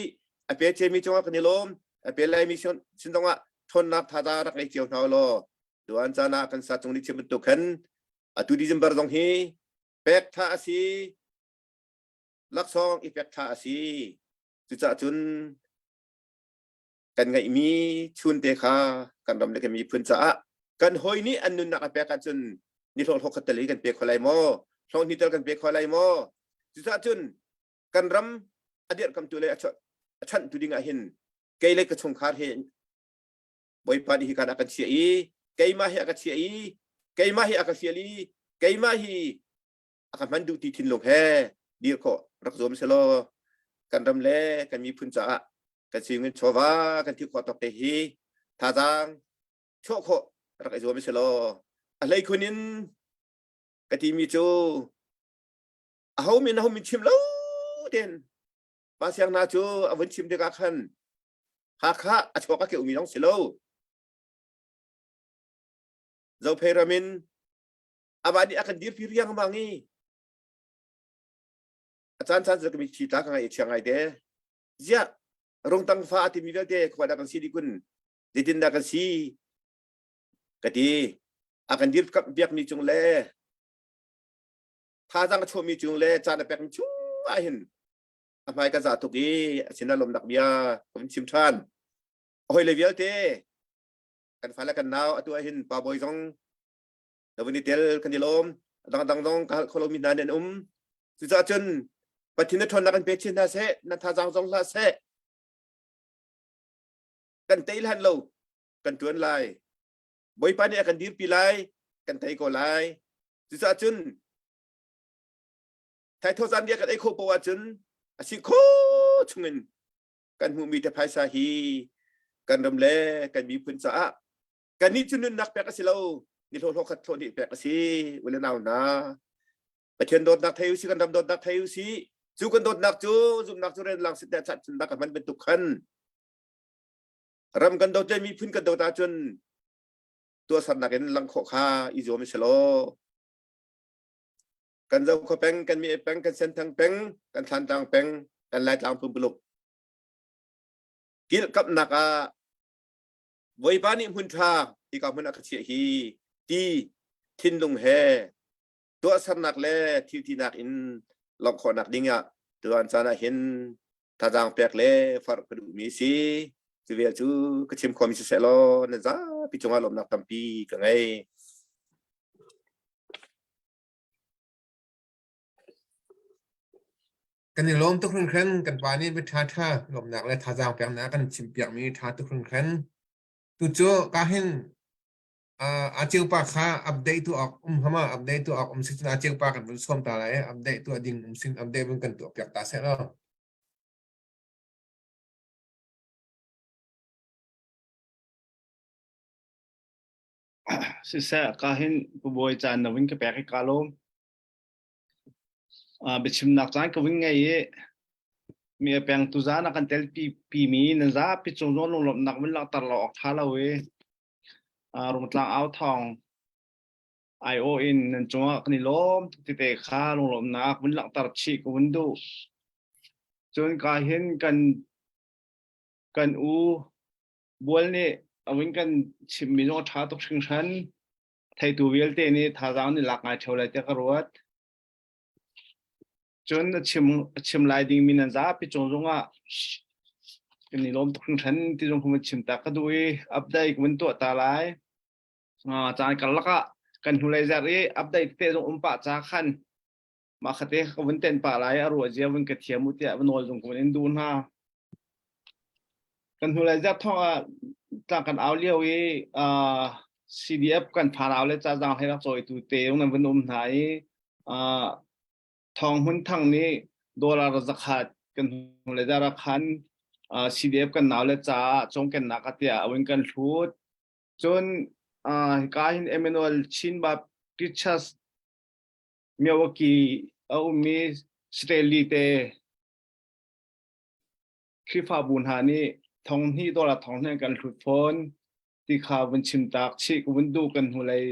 S3: อเปเจมีจังกันนิลมอเปลายมีชินตรงทนนับท่าจารักในเจียวเท้าโลตัวอันจันนักกันสัตว์ตรงนี้เชื่อมตุกันตุดิจิมบาร์ตรงฮีแบกท่าซีลักซองอีแบกท่าซีจุดจุนกันไงมีชุนเตคากันดำเด็กมีพื้นจ้ากันหอยนี้อันนุนนักเปกันจนนี่ทองทกตะลีกันเปกอะไรโมทองนี่เตลกันเปกอะไรโมจุดจุนกันรำอดีตคำตัวเลยฉันตุดิงอาหินเกยเล็กกระชงคาร์เฮนบอยปานีฮิกันอากันเสียอีเกยมาฮิอากันเสียอีเกยมาฮิอากันเสียลีเกยมาฮิอากันมันดูตีทินลงแห่เดียวก็รักษาไม่ใช่หรอกันรำเล่กันมีพื้นจ้ากันสิ่งเงินชัวร์กันที่ขอตกเตหีท่าจางโชคโครักไอ้โจไม่ใช่หรออะไรคนนี้กันที่มีโจเอามินชิมแล้วเด่น มาเสียงนาจูอวันชิมเด็กขันหากข้าอชกก็เกี่ยวมีน้องสิโลเจ้าเพรามินอาบาดีอากันดีพิเรียงบางนี้อาจารย์ท่านจะมีชีตากันไอเชียงไอเดเจ้ารงตังฟ้าที่มีเวลเดขวดกันซีดีกุนดิดินดักันซีกติอากันดีกับเบียกมีจงเล่ถ้าจังชมมีจงเล่จานเป็นชุ่มไอหินทำไมกันจะตุกี้สินาลมดักเบียผมชิมทานโอ้ยเลเวลเตกันฟ้าและกันนาวตัวหินปาบอยซองแล้ววันนี้เตลกันดีลมดังเขาลมีนานเดนสุดท้ายจนปฏิเนทนนักเป็นเชินนาเซนัทาจังซองลาเซกันเตยลันโลกันจวนไลบอยปานี่กันดีปีไลกันเตยก็ไลสุดท้ายจนไทยทศอันเดียกันไอโคปวาจนอาศิโคชงเงินกันหูมีแต่ภายสาฮีกันรำเล่กันมีพื้นสะกันนี่จุนนักแปลกสิเรานี่โทษขัดโทษนี่แปลกสิเวลาหนาวนะไปเทียนโดดนักไทยสิกันดำโดดนักไทยสิจูกันโดดนักจูจุ่มนักจูเรนหลังสิแต่ชัดจนนักมันเป็นตุกขันรำกันโดดได้มีพื้นกันโดดตาจนตัวสัตว์นักเอ็นหลังโคคาอิโซมิเชโลกันเจ้าข้อแปงกันมีแปงกันเส้นทางแปงกันทันทางแปงกันลายทางปุ่มปลุกกิลกับนักไว้ปานิมุนทาที่กับมันอักเสียฮีที่ทินลงแฮตัวสันนักเล่ที่นักอินลองขอนักดิ้งอ่ะตัวอันซานาเห็นท่าจางแปลกเล่ฟาร์กดูมีสิจะเวลจูก็ชิมความมิสเซโลนั่นจ้าพิจงอารมณ์นักตั้มปีกันไง
S1: กันนี่ลมทุกครั้งกันปานี่เป็นท่าลมหนักและท่าจางแปลงนะกันชิมเปียกมีท่าทุกครั้งตุโจก็เห็นอาเจียวปากค่ะอัปเดตตัวออกทำไมอัปเดตตัวออกสิ่งอาเจียวปากกันเป็นส่วนตาอะไรอัปเดตตัวดิ่งสิ่งอัปเดตมันกันตัวเปียกตาเสร็จแล้ว
S13: สิเสกก็เห็นผู้บริจาคนวิ่งกับแปลกให้กาลมไปชิมนักจานก็วิ่งไงมีแปลงตุจานักกันเตลปีมีนั่นจ้าพิจงลงหลบนักวิ่งหลักตลอดท่าเรารวมตลางเอาทอง ION นั่นจังหวะกันนี่ล้มติดเตะขาลงหลบนักวิ่งหลักตลอดชีกวิ่งดูจนก็เห็นกันบัวนี่วิ่งกันชิมมีน้องท้าตกชิงชันไทยตัวเวลเตนี่ท่าจางนี่หลักงานเชาวไรเตะกระวดจนชิมลายดิ่งมีนันจ้าพิจงอ่ะกันนี่ล้มตกชิงชันที่ตรงคุณชิมตากระดุยอัปเดตวันตัวตาลายจานกันละกันหุ่นไรจารีอัปเดตเตะตรงปะจ้าขันมาขัดเตะวันเต้นปะลายอรัวเจียวันกระเทียมมุติวันนอยตรงคุณเอ็นดูน่ากันหุ่นไรจาท่อต่างกันเอาเลี้ยวCDF กันผ่านเอาเลยจ้าจางให้รับสวยตัวเตะตรงนั้นวันนมไหนทองหุ้นทั้งนี้ดอลลาร์จะขาดกันหุ่นไรจาราคันCDF กันเอาเลยจ้าจงกันนักเตียวันกันชุดจนการเห็นเอเมนูเอลชินแบบริชัสมีวกีมีสเตลีเตคริฟาบุญหานี่ทองที่ตัวละทองเนี่ยกันทุกคนที่ข่าววันชิมตากชีกวันดูกันหัวเลย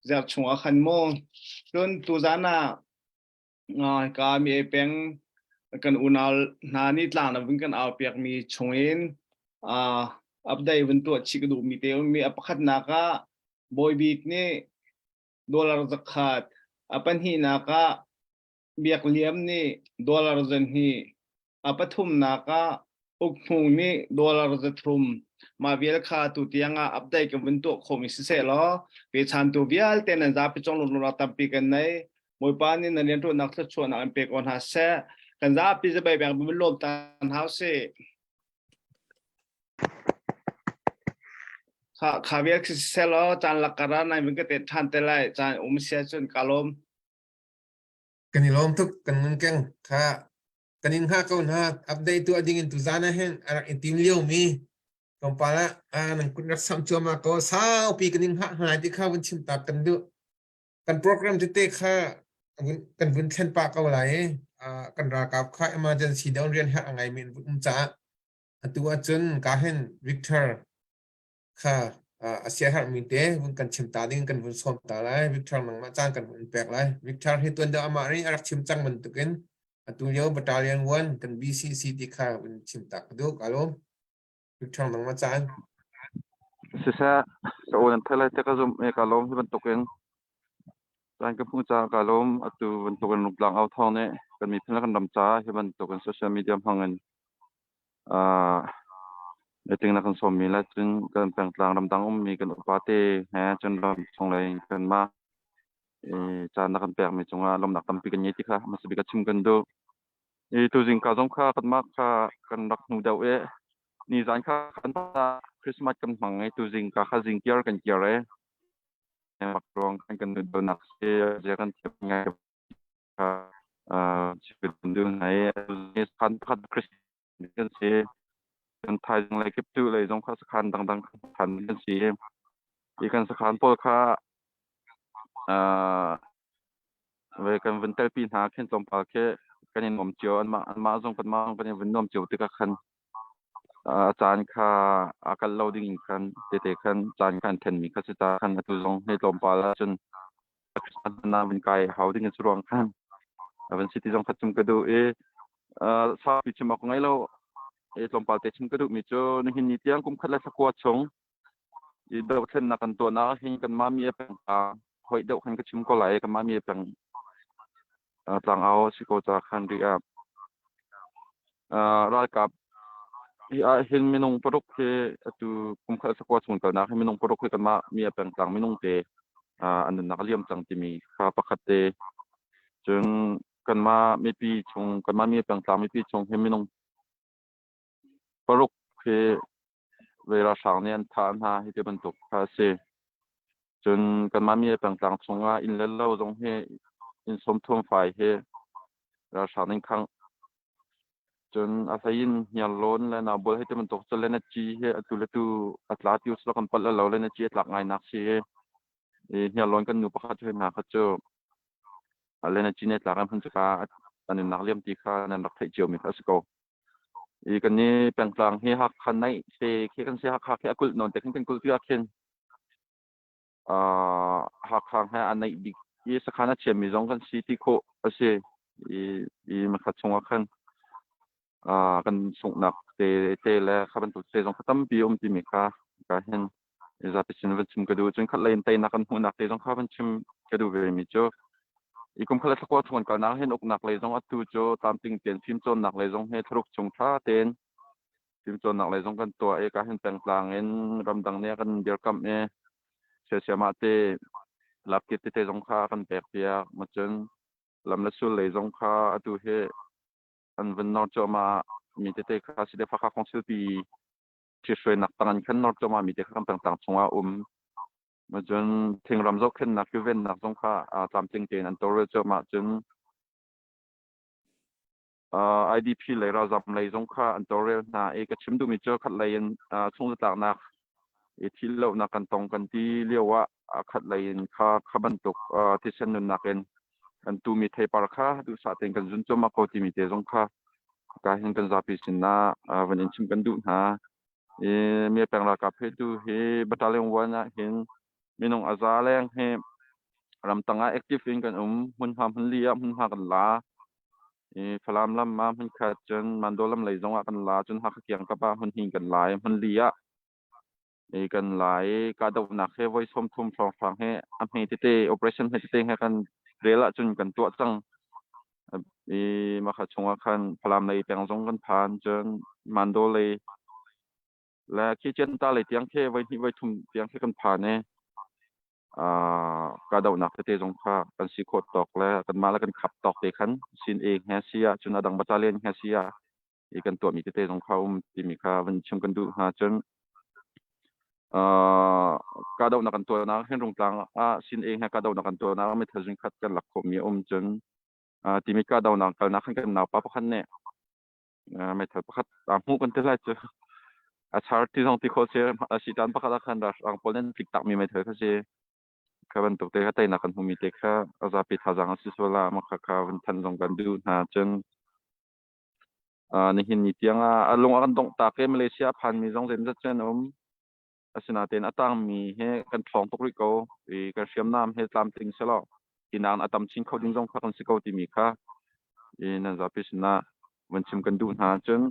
S13: จากช่วงขันโมงจนตัวจาน่ะการมีเป็นกันอุณานานี่ต่างนะวิ่งกันเอาเปียกมีช่วงเอ็นอัปเดตวันตัวชีกดูมีเตวมีอัปขัดนักะบอยบีกนี่ดอลลาร์จะขาดอัปนีนักะเบียกเลี้ยมนี่ดอลลาร์จะนี่อัปทุ่มนักะอุกมุงนี่ดอลลาร์จะทุ่มมาเวลค่าตัวเตียงอัปเดตกับวันตัวคอมิสเซลล์ไปชันตัวเวลเตนันจะไปจงลงรัตับปีกันในมวยปานี่นันเรียนตัวนักชวนอันเป็นคนหาเสกันจะไปจะไปแบ่งเป็นลมตันเฮาเซข้าเวลคือเซลล์จานหลักการในมันก็เต็มทันเตลัยจานเสียจนกาลม
S1: กันนี่ลมทุกกันนั่งแกงค่ะกันนี่ห้าคนห้าอัปเดตตัวดิ่งตุจานะเห็นอะไรทีมเลี้ยวมีตรงปาละนั่งคุณรักษาชัวมาก็สาวปีกันนี่ห้าหายที่ข้าวันชิมตากันดูกันโปรแกรมที่เตะข้ากันวันเทนปากเอาไหล กันรากาบค่า emergency ดาวเรียนหักไงมีจ้าตัวจนกาเห็นวิกเตอร์ค่ะอาเซียหักมีเต้วุ้นกันชิมตาดิ้งกันวุ้นสมตาไลวิกเตอร์นังมาจ้างกันวุ้นแปลกไลวิกเตอร์ให้ตัวเดียวอามารีรักชิมจังมันตุกินตัวเดียวบัตรเรียนวันกัน BCC ที่ค่ะวุ้นชิมตากดูกอารมณ์วิกเตอร์นังมาจ้าง
S9: Sisa sa unang tala teka zoom kalom hibantukin Saan ka pong sa kalom at hibantukin nublang out hone kan may pinakan damsa hibantukin social media hangan iting na kan somila chun kan pangtlang ramdang mi kan upate ha chun ram songlay kan ma chan na kan pek mi chunga lom nak tampi kan yeti kha masabi ka chim kan do tu jing ka jong kha kan ma kha kan rak nu daw ni zan kha kan ta Christmas kan mangai tu jing ka kha jing kiar kan kiare mak rong kan do nak se je kan ngai ka chipin du ngai ni kan kha Christmas kan se kan thai jong lai kip tu lai jong kha sakhan dang dang kan kan se i kan sakhan pol kha về kan vân tel pin ha khen som pa ke kan in nom chio an ma jong kan ma kan vân nom chio te ka khan chan kha akal loading kan te kan chan kan then mi kha ta kan tu jong he lom pa la chun na vin kai housing in surong kan avan city jong khachum ka do sa pi chima ko ngai lo lom pa te chim ka do mi cho ni hin ni tiang kum khala sa kwa chong i do then na kan to na hin kan ma mi pa hoi do kan ka chim ko lai kan ma mi pa tlang ao si ko ta khan ri ra kap hin minung produk ke tu kum kha sa kwa chung ka na hin minung produk ke kan ma mi pa tlang minung te an na kaliam chang ti mi kha pakhat te chung kan ma mi pi chung kan ma mi pa tlang mi pi chung hin minung produk keเวลาสางเนี่ยทานหาให้เป็นตุกภาษีจนกันมามีต่างๆชงว่าอินเล่าตรงให้อินสมทวมฝ่ายให้เราสางในครั้งจนอาศัยอินยันล้นและนาบุลให้เป็นตุกจะเล่นจีให้ตุเลตุอัตลาติอุสละกันปัลเราเล่นจีหลักไงนักสิยันล้นกันอยู่ประคัตช่วยมาเขาเจอเล่นจีเนี่ยหลักกันพันธุ์การอันนี้นักเลี้ยงตีข้านั่นนักไทยเจียวมีพัสโกอีกันนี้เป็นกลางให้หักขันในเสกให้กันเสียหักให้กุลนนแต่ขึ้นเป็นกุลที่หักเข็นหักขังให้อันในดิยี่สักขณะเชื่อมีจงกันสิที่โคเสียมันขัดชงกันกันส่งหนักเตแล้วขับเป็นตัวเตจงขัดตั้มปีที่มีค่าการเห็นจะเป็นสิ่งที่ชิมกระดูจนขัดเลยเตนักกันหัวหนักเตจงขับเป็นชิมกระดูเวมิโจอีกคนเขาเรียกว่าชวนกันนักเห็นอกหนักเลยจงอัตุโจตามติงเตียนฟิล์มจนหนักเลยจงให้ทุกจงท่าเตียนฟิล์มจนหนักเลยจงกันตัวการเห็นแปลงกลางเห็นรำดังเนี่ยกันเดียวกับเนี่ยเสียมาเตหลับกิจเตจงค่ากันแปลกเปียกมาจนลำละสุดเลยจงค่าอัตุเฮอันวันนอร์จมามีเตค่าสิเดฟ้าของศิลปีที่ช่วยนักตั้งขันนอร์จมามีเตค่าต่างๆชงว่ามาจนทิ้งรำจกขึ้นนักยูเวนนักสงฆ์ตามจริงๆอันตัวเรือจะมาจนIDP เลยเราจำเลยสงฆ์อันตัวเรือน่ะเอกชิมดูมีเจอขัดเลยช่วงต่างนักที่เรานักกันตรงกันที่เรียกว่าขัดเลยข้าบรรทุกที่เส้นนุนนักกันตูมีเทปาร์ค่าดูสาธิตกันจนจะมาโคติมีเตสงฆ์การเห็นกันจับพิสินนะวันนี้ชิมกันดูนะมีแปลงราคาเพชรดูให้บัตรเลี้ยงวันนะเห็นมีน้องอาซาแรงให้รำตั้งแอคทีฟกันมันทำมันเลี้ยมันหากันลาพลามลำมามันขัดจนมันโดนลำไหลจงว่ากันลาจนหักเกียงกับมันหิงกันหลายมันเลี้ยกันหลายการดหนักให้ไว้ชมทุ่มฟังให้ให้เตะ operation ให้เตะให้กันเรียละจนกันตัวจังมาขัดชงว่ากันพลามในแปลงจงกันผ่านจนมันโดนเลยและคิดเจนตาเลยเตียงแค่ไว้ทุ่มเตียงแค่กันผ่านเนี่ยการดหนักเตะจงค่ากันสีโคตรตอกแล้วกันมาแล้วกันขับตอกเตะขันสินเองแฮเซียจนอดังบัตรเลียนแฮเซียอีกันตัวมีเตะจงค่าที่มีค่าวันชมกันดูหาจนการดหนักกันตัวนักเห็นตรงกลางสินเองให้การดหนักกันตัวนักไม่ทันขัดกันหลักของมีจนที่มีการดหนักกันนักกันหนาวปั๊บขันเนี่ยไม่ทันขัดหูกันเท่าไรเจอชาร์ตที่ตรงที่เขาเสียสิตันปั๊บขัดกันรังโพลเลนติดตักมีไม่เถอะเขาเสีย ban tuk te ka tai na kan humi te kha azapi thajang asisola makha van than jong kan du na chen ni hin ni tianga along akan dong ta ke Malaysia phan mi jong zen chen asina ten atang mi he kan thong tok ri ko e ka siam nam he tlam ting selo kinan atam chin kho ding jong kha kan siko ti mi kha e nan zapi sina van chim kan du na chen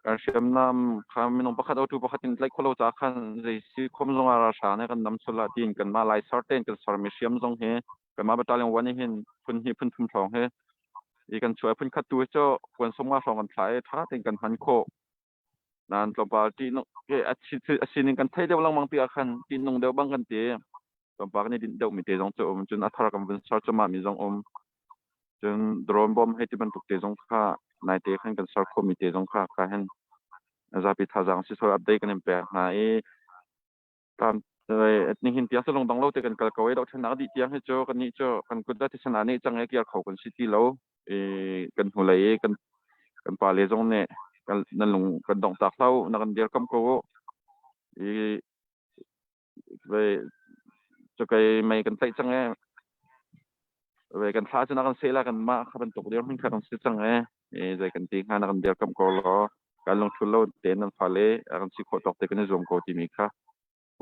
S9: ka siam nam kha minong pakhat autu pakhatin like kholo cha khan jei si khom jong ara sha ne kan nam chula tin kan ma lai certain kan sar mi siam jong he kan ma bataleng wani hin phun hi phun thum thong he e kan chua phun khat tu cho kwan somga song kan thlai tha ten kan han kho nan tlompa ti no ke asin kan thai deuh lang mang pi akhan tin nong deuh bang kan te tlompa ni din deuh mi te jong cho chun athar kam bun sar chama mi jong chun drone bomb he ti ban tuk te jong kha nai te khan kan sar kho mi te jong kha ka hen azapi thajang si so update kan pe na e tam ni hin tia salong dong lo te kan kal ko e dok thana di tiang he cho kan ni cho kan kut da ti sana ni chang e kia khau kan city lo e kan hulai kan pa le jong ne kan nan lung kan dong tak lau na kan der kam ko e ve cho kai mai kan tai chang e ve kan tha chana kan sela kan ma kha ban tok der min kha kan si chang e zai kan ti khana kan der kam ko lo kan long thulo te nan pha le kan si kho tok te kan zom ko ti mi kha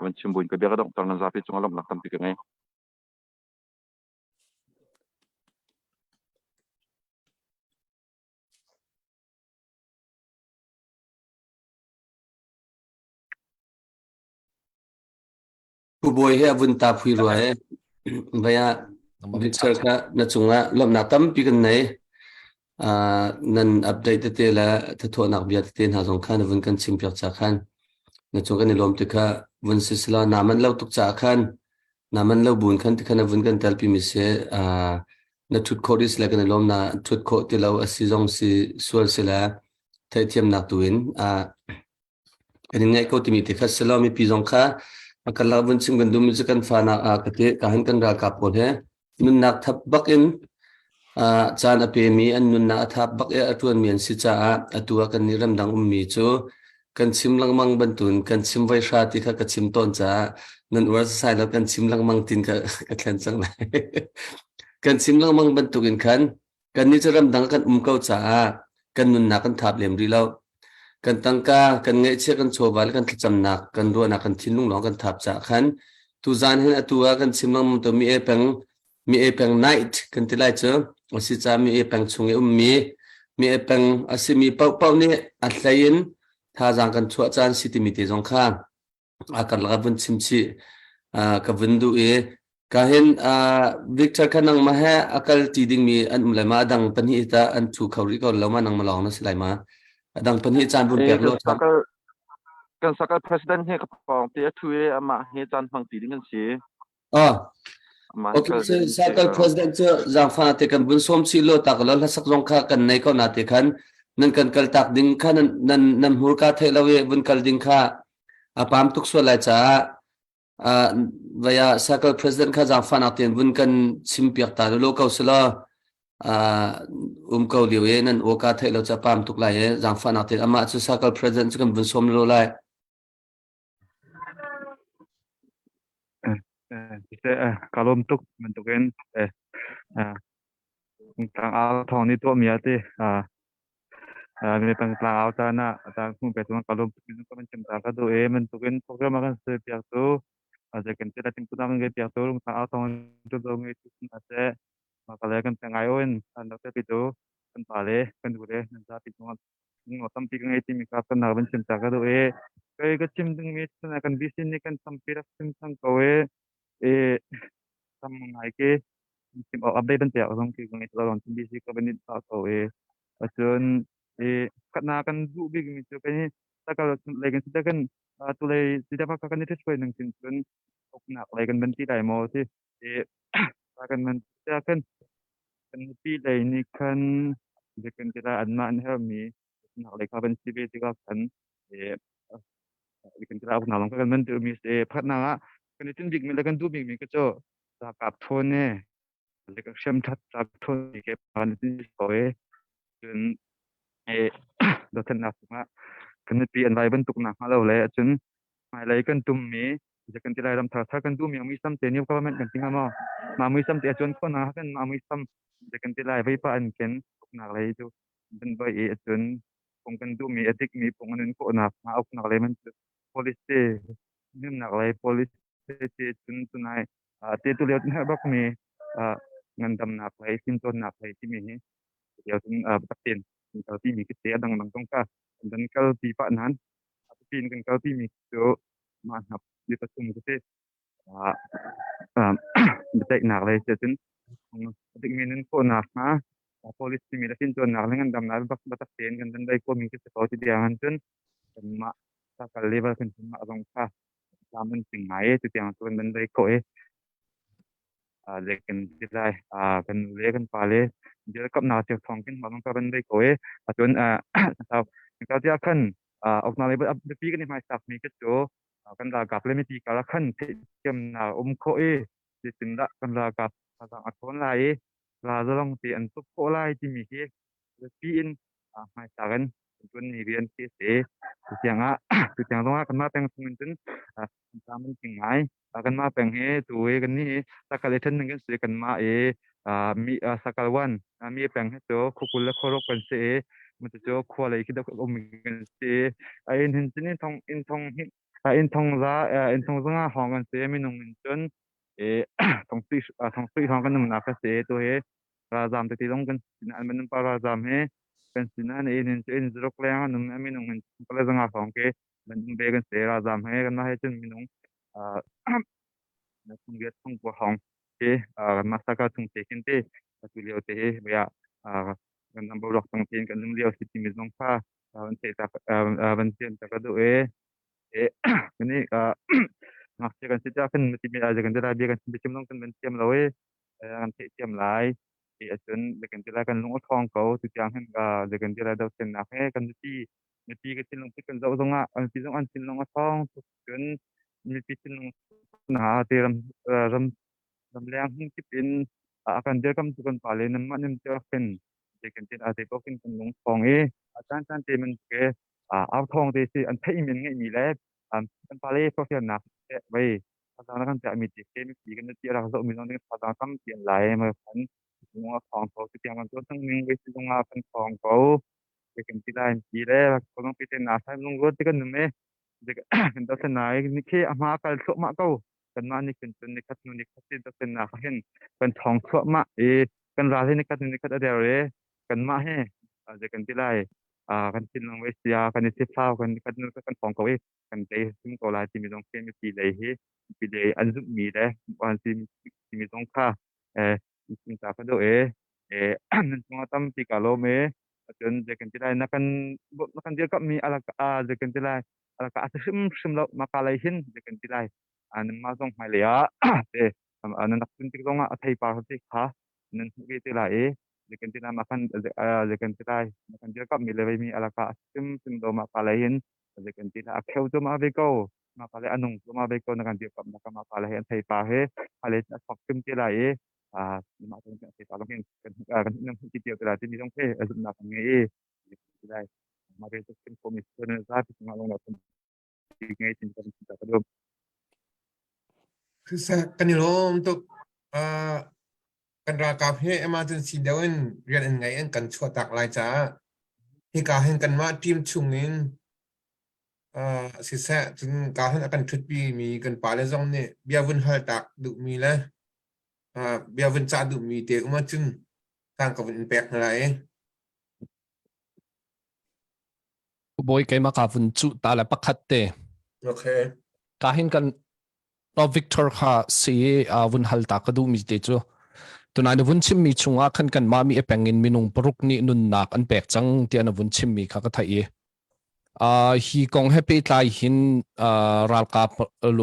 S9: wan chim bun ka ber dong tar nan zapi chung lam nak tam pi ka ngai
S4: ผู้บอยเฮอวุนตาพุยรวยบายวิชาค่ะนัดจงอ่ะลมนักตั้มปีกันไหนนันอัปเดตเตละทัศนักบิดเตนหาสงขันวุนกันชิมพิจารณานัดจงกันในลมติค่ะวุนสิสลานามันเล่าตุกจากขันนามันเล่าบุญขันที่ขันวุนกันตัลปีมิเสนัดทุดโคดิสละกันในลมนาทุดโคที่เราสิจงสิสวลสิละไทยเทียมนักตุวินอันนี้ไงก็ที่มีติค่ะสลามีปีจงค่ะakan lawan sim gandum misalkan fana kate kahan kan ra kapon he nun nak thap bakin chan apemi an nun na thap bak e atuan mian si cha atua kan niram dang ummi chu kan sim langmang bantun kan sim vai sha ti kha ka sim ton cha nan war sai la kan sim langmang tin ka thlan chang lai kan sim langmang bantukin khan kan ni charam dang kan kau cha kan nun na kan thap lem ri lau kan tangka kan ngai che kan chobal kan thacham nak kan do na kan thinung long kan thap cha khan tu zan hen atua kan simlang to mi e peng night kan tilai che osi cha mi e peng chunge mi e peng asimi pau ni athlain tha jang kan chua chan city mi te jong kha akar la bun chimchi ka vundu e ka hen Victor kanang ma ha akal ti ding mi an ulama dang pani ta an thu khauri ko lama nang malong na silai ma adang pani chan bun pek lo
S9: kan sakal president he ka pong te thu e ama he chan phang ti ding kan si
S4: okay so sakal president cho jang fa te kan bun som chi lo tak lo la sak jong kha kan nei ko na te khan nan kan kal tak ding khan nan hur ka the lo we bun kal ding kha apam tuk so la cha vaya sakal president kha jang fa na ten bun kan sim piak ta lo ko sela kau liu nan oka thai lo cha pam tuk lai jang fa na te ama chu sakal president chu kan bun som lo lai
S14: kalom tuk mentukin tang al thong ni to mi ate me tang tang al ta na tang khung pe tang kalom tuk ni ko men chim ta ka do e mentukin program akan se piak tu aja kan te ting tu nang nge piak tu tang al thong tu do nge tu ase makale kan tangai oin an ta pi tu kan pale kan du le nan ta pi tu ngo tam pi nge ti mi ka kan na ben chim ta ka do e kai ga chim ding mi na kan bisin ni kan sam pi rak sim sang ko e sam ngai ke sim update ben pek dong ki ngai to lon bc ka ben ta ko achun kana kan du bi mi chu kan ta ka le kan ta kan tu le ti da pa kan ni tes ko nang tin chun ok na le kan ben ti dai mo si ta kan man ta kan pi le ni kan je kan ti da an ma an ha mi na le ka ben si be ti ka kan kan ti da ok na long kan ben tu mi se phat na kan tin big mi le kan du big mi ka cho ta kap thon ne le ka shem that ta thon ni ke pan tin ko chun do tan na ma kan pi an vai ben tuk na ha lo le chun mai le kan tum mi จะกันที่ไรรำถ้ากันดูมีมีซ้ำเตียนิวก็มันกันจริงมั้งมามีซ้ำเตียจนคนนะกันมามีซ้ำจะกันที่ไรไปป่านเข็นหนักเลยดูเป็นใบจนคงกันดูมีเอติกมีปงนั้นก็หนักมาเอาหนักเลยมัน police นี่หนักเลย police จนนายเตตุเลียวเนี่ยบักมีเงินดำหนักเลยสิ้นต้นหนักเลยที่มีเดี๋ยวถึงตัดเตียนkalauที่มีกิจเสียดังตรงก็dan kalau di Pak Nan tapi kan kalauที่มีitu maaf diประชุมก็คือbetek nakเลยจนถึงมีนั้นก็นักนะ polisที่มีสิ้นต้นนักเลยงั้นดำนักบักตัดเตียนกันdanได้ก็มีกิจเขาที่เดียวกันจนมาถ้าการเลเวลขึ้นมาตรงก็ตามมันสิ่งไหนที่เดียวกันdanได้ก็lekin tilai kan le kan pale je kap na che thong kin ma ka ban dei koe atun ta ka dia khan okna le ab pi kan mai sak mi ke cho kan la gap le mi ti ka la khan kem na ko ti tin da kan la gap ta athon lai la zalong ti an tu ko lai ti mi ke pi in mai sa kan tun ni rian ke se tiang tong kan ma peng sung tun ta man ting mai kan ma peng he tu kan ni sakal le than kan se kan ma mi sakal wan mi peng he to khukul le khorok kan seมันจะควาเลยคิดว่าอมกันเสียอินเห็นจริงทองอินทองละอินทองจะง่าห้องกันเสียไม่นุ่งจนทองซุยห้องกันนุ่งนักเสียตัวเฮราจามแต่ที่ต้องกันสินะมันนุ่งปาราจามเฮเป็นสินะอินเห็นอินจะรกแรงนุ่งไม่นุ่งก็เลยจะง่าห้องเกมันเบกันเสียราจามเฮกันมาให้จนไม่นุ่งนักท่องเที่ยวท่องบัวห้องเกมาสักการทุ่งเตกินเตตุเลียวเตเบียกันนำบล็อกต่างเตียนกันนุ่มเลี้ยวสิที่มีน้องฟ้าวันเสาร์วันเสาร์จะกระโดดกันนี่นักเตะกันสิจะขึ้นที่มีอะไรกันจะได้เบียกันไปชิมน้องกันเป็นเทียมเรากันเทียมหลายจนเด็กกันจะได้กันลงทองเขาทุกอย่างให้เด็กกันจะได้ดาวเส้นหนักให้กันที่กันที่ลงที่กันเราตรงที่ตรงที่ลงทองจนมีที่ลงหาเตะรำแรงที่เป็นakan dia kam tukan pale nan ma nim te ken de ken tin ate ko ken lung thong tan te men ke aw thong te si an thei men ngai mi le kan pale ko fian nak te bai ta na kan ta mi ti ke mi ti kan ti ra zo mi non ne ta kam tian lai ma kan lung thong ko ti yang to tang ning bai si lung a kan thong ko de ken ti lai ti le ko long pi te na sa lung ro ti kan me de kan ta sa nai ni ke ama kal so ma ko kan ma ni kan tun ni khat nu ni khat ti ta sen na hen kan thong so ma kan ra ni khat ade re kan ma he je kan ti lai kan tin long we sia kan ni se phao kan nu kan thong ko kan te sim ko lai ti mi dong ke mi ti le he pi le an zu mi le wan ti mi dong kha sin ta ka do nan tong tam ti ka lo me jun je kan ti lai na kan dia ka mi ala je kan ti lai ala ka sim lo ma ka lai hin je kan ti lai an ma song mai le an nak tin ti long a thai pa ti kha nan ge ti lai je kan ti na ma kan je kan ti lai ma kan dia ka mi le mi ala ka sim do ma ka lai hin je kan ti na kheu to ma ve ko ma ka lai anung to ma ve ko na kan dia ka ma ka lai an thai pa he ale phok sim ti lai ma kan ti pa long hin kan nan ti ti ti la ti mi long he azum na kan nge ti lai ma ge to sim ko mi so na za ti ma long na ti nge ti kan ti ta do
S1: คือกันนี่ล้untukกันรากาเพemergencyเดี๋ยวเรียนยังไงกันชั่วตักลายจ้าที่การเห็นกันว่าทีมชุงนี้สิแสจึงการเห็นกันชุดปีมีกันป่าและซ่องเนี่ยเบียวันหัลตักดุมีแล้วเบียวันจ่าดุมีเตะมาจึงทางกับอิมแพคอะไร
S12: บอยไกมากับวันจุตาและปักขัดเต
S1: โอเค
S12: การเห็นกันเราวิกตอร์ค่ะเสียวันฮัลตากระดูมีเดจูตัวนายวันชิมมีช่วงขันกันมามีเอเปงินมีนุงปรุกนี่นุนนักอันแปลกจังที่อันวันชิมมีข้าก็ไทยฮีกงเฮปีไลหินรัลกาโล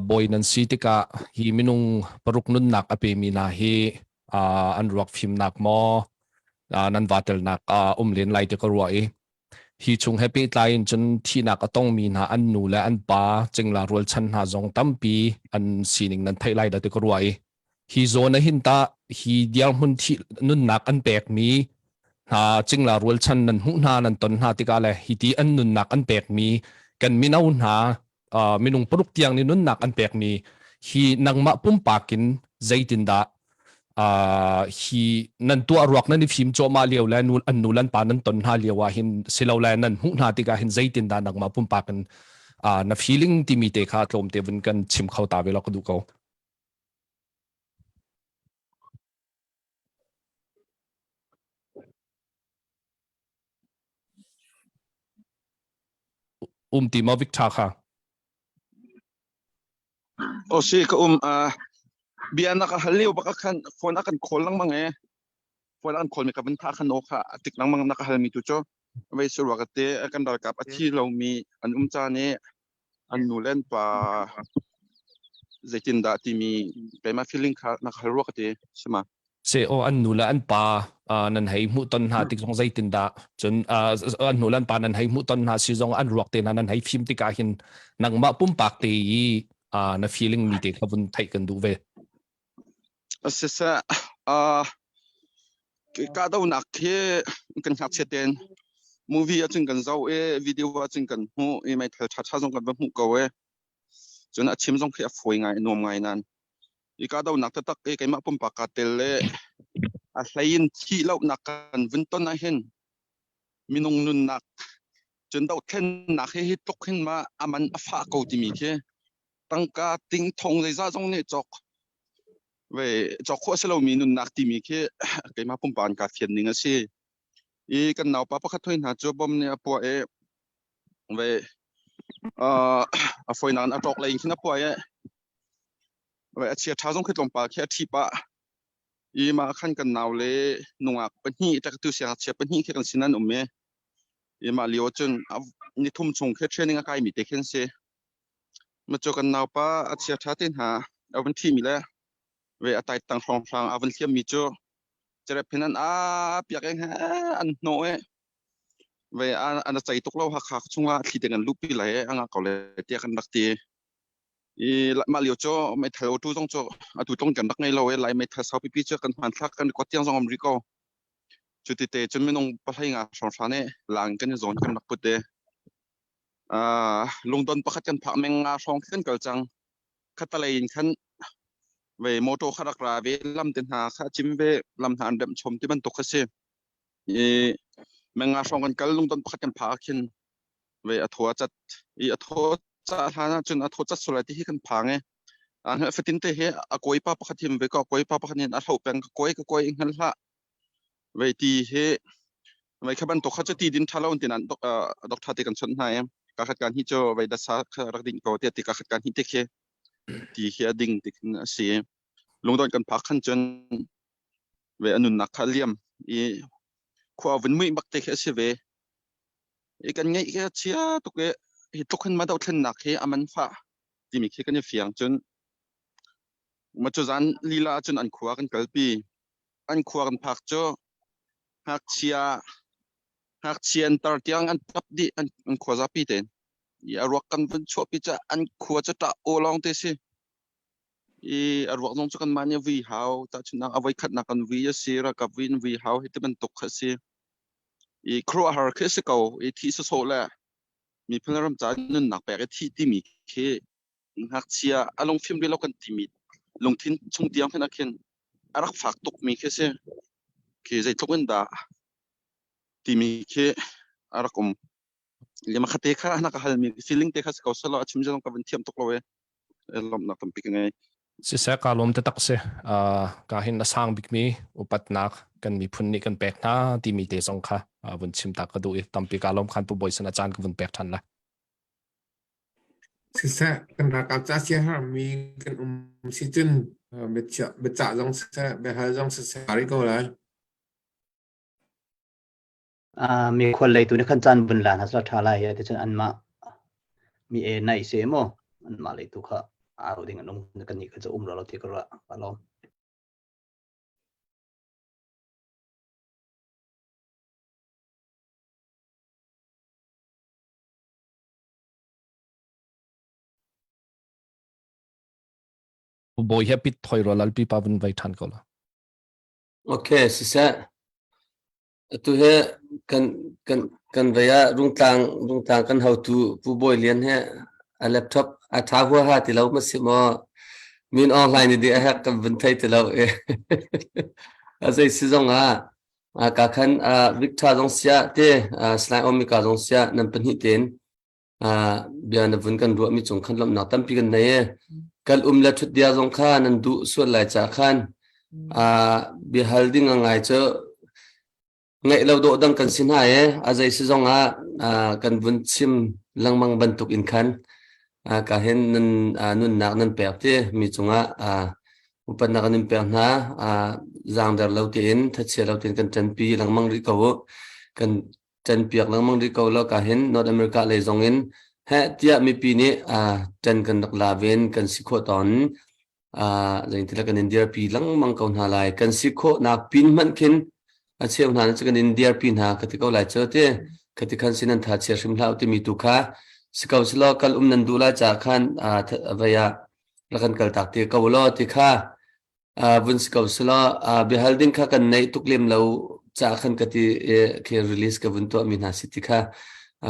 S12: บอยนันซีติกาฮีมีนุงปรุกนุนนักอเปมีนาฮีอันรักฟิมนักมอนันวัตเตลนักเลียนไลติกรวยฮีชงเฮปีไลน์จนที่นักต้องมีนาอันนูและอันป้าจึงลารวลชันหาจงตั้มปีอันสีนิงนั้นไทยไลดัติกรวยฮีโซนหินตาฮีเดียงหุ่นที่นุนนักอันแปลกมีจึงลารวลชันนั้นหุ่นหานั้นตนหาติกาเลยฮีที่อันนุนนักอันแปลกมีกันมีน่าหุ่นหา minung puruk tiang ni nun nak an pek mi hi nangma pum pakin zaitinda hi nan tu arwak na ni phim cho ma liau la nul an nulan panan ton ha liawa hin silau la nan hu na ti ka hin zaitinda nangma pum pakan na feeling ti mi te kha tlom te vun kan chim khau ta vela du ko ti ma Victor kha
S9: o si ka bian na ka haliw baka kan phone akan call lang mga phone akan call mi ka banta kan o kha atik lang mga nakahal mi tu cho vai sur wakate akan dal kap achi lo mi an cha ne an nulen pa zaitin da ti mi pe ma feeling kha nakahal wakate sima
S12: se o an nula an pa nan hai mu ton ha tik jong zaitin da chun an nulan pa nan hai mu ton ha si jong an ruak te nan hai phim ti ka hin nangma pum pak te na feeling mi te khavun thai kan du ve
S9: asesa ka do nak ke kan khat cheten movie a chung kan zau video a chung kan hu mai thal tha jong kan ba hu ko chun a chim jong khia foi ngai nom ngai nan I ka do nak ta tak kai ma pum pa ka tel le a hlain thi lo nak kan vun ton na hen minung nun nak chun do then nak he hi tok hen ma aman afa ko ti mi ke tangka ting thong le za jong ne chok ve chok kho se lo mi nun nak ti mi ke kai ma pum pan ka thian ning a si I kan naw pa pakhat thoin ha cho bom ne apo ve a foi nan a tok le in khina po ve a chia tha jong khit lom pa khe thi pa I ma khan kan naw le nungak pa ni ta tu sia chia pa ni khe kan sinan me I ma lio chun ni thum chung khe training a kai mi te khen se ma cho kan naw pa a chia tha tin ha a van thi mi la ve a tai tang phong sang a van thiam mi cho chere phinan piak eng ha an no ve an chai tok lo ha kha chunga thi te kan lupi la anga ko le te kan dak ti I ma liu cho mai thalo tu jong cho a tu tong kan dak ngai lo lai mai tha sau pi cho kan han thak kan ko tiang jong am ri ko chu ti te chun minong pa hai nga song sa ne lang kan zon kan dak pu te lungdon pakhat kan pha meng nga song kan kal chang khatalein khan ve moto kharak ra ve lam ten ha kha chim ve lam han dam chom ti ban to khase menga song kan kal lungdon pakhat kan pha khin ve athwa chat athwa cha hana chun athwa chat solati hi kan pha nge an fatin te he a koi pa pakhat him ve ko koi pa pakhat nin a thau peng koi inghal ha ve ti he ve khaban to kha ti din thalo tin an dok tha te kan chon na ka khat kan hi cho ve da sa rak din ko te ka khat kan hi te khe ti hi ding tik si lungdon kan phak khan chon ve anun nak khaliam I khwa vun mui mak te khe se ve I kan ngai khe chia to ke hi tok khan ma do thlen nak he aman fa ti mi khe kan fiang chon ma cho zan lila chon an khwa kan kalpi an khwa kan phak cho hak chian tar tiang an tap di an khwa za pi ten ya rok kan vun cho pi cha an khwa cha ta o long te si I arwak nong cho kan manya vi hau ta chuna avai khat na kan vi si ra ka vin vi hau hit ban tok khasi I kro har khe se ko I thi so la mi phalaram cha nun nak pe ke thi ti mi khe hak chia along film ri lo kan ti mi long thin chung tiang phena khen arak phak tok mi khe se ke zai tok da ti mi khe arakom lema khate kha na ka hal mi feeling te kha se ko salo achim jong ka ban thiam tok lo lom na tam pik ngai
S12: si sa kalom te tak se ka hin na sang bik mi upat nak kan mi phun ni kan pek na ti mi te song kha bun chim tak ka du tampi kalom khan pu boy sana chan ka bun pek than la
S1: si sa kan ra ka cha sia ha mi kan si chun becha jong sa be ha jong sa ri ko la
S11: มีคนเลยตัวนี้ขั้นจันบนหลานฮัสระทาลายแต่ฉันอันมามีในเสมออันมาเลยตัวข้าเราดิ้งน้องกันนี่ก็จะเราที่ก็ละปะล้อม
S12: บอยเฮปิดถอยรอลัลปีปาวันไว้ทันก็ละ
S4: โอเคสิซะตัวเฮกันเวียรุ่งต่างกัน how to ผู้บอยเรียนเฮ laptop tha hua ha ti lo ma si mo min online ni di a hak kan vun thai ti lo azai si zong ka khan Victor zong sia te slide omika zong sia nam pan hi ten bian na vun kan ru mi chung khan lam na tam pi kan nei kal la thut dia zong kha nan du su lai cha khan bi halding angai cho ngai lo do dang kan sin ha azai si zong kan vun chim langmang bantuk in khan ka hen nun nak nan pek te mi chunga upan na kanin pek na zang dar lo tin thatche lo tin kan chan pi langmang ri ko kan chan piak langmang ri ko lo ka hen North America le zong in ha tia mi pi ni chan kan nak la ven kan sikho ton zain tila kan India pi langmang kaun ha lai kan sikho nak pin man kin cheu na kan India pin ha ka ti ko lai chote ka ti khan sinan tha che sim lau ti mi tu kha sikau silo kal nan du la cha khan vaya lakan kal tak ti ko lo ti kha vun sikau silo bi halding kha kan nei tuklim lo cha khan ka ti ke release ka vun to mi na si ti kha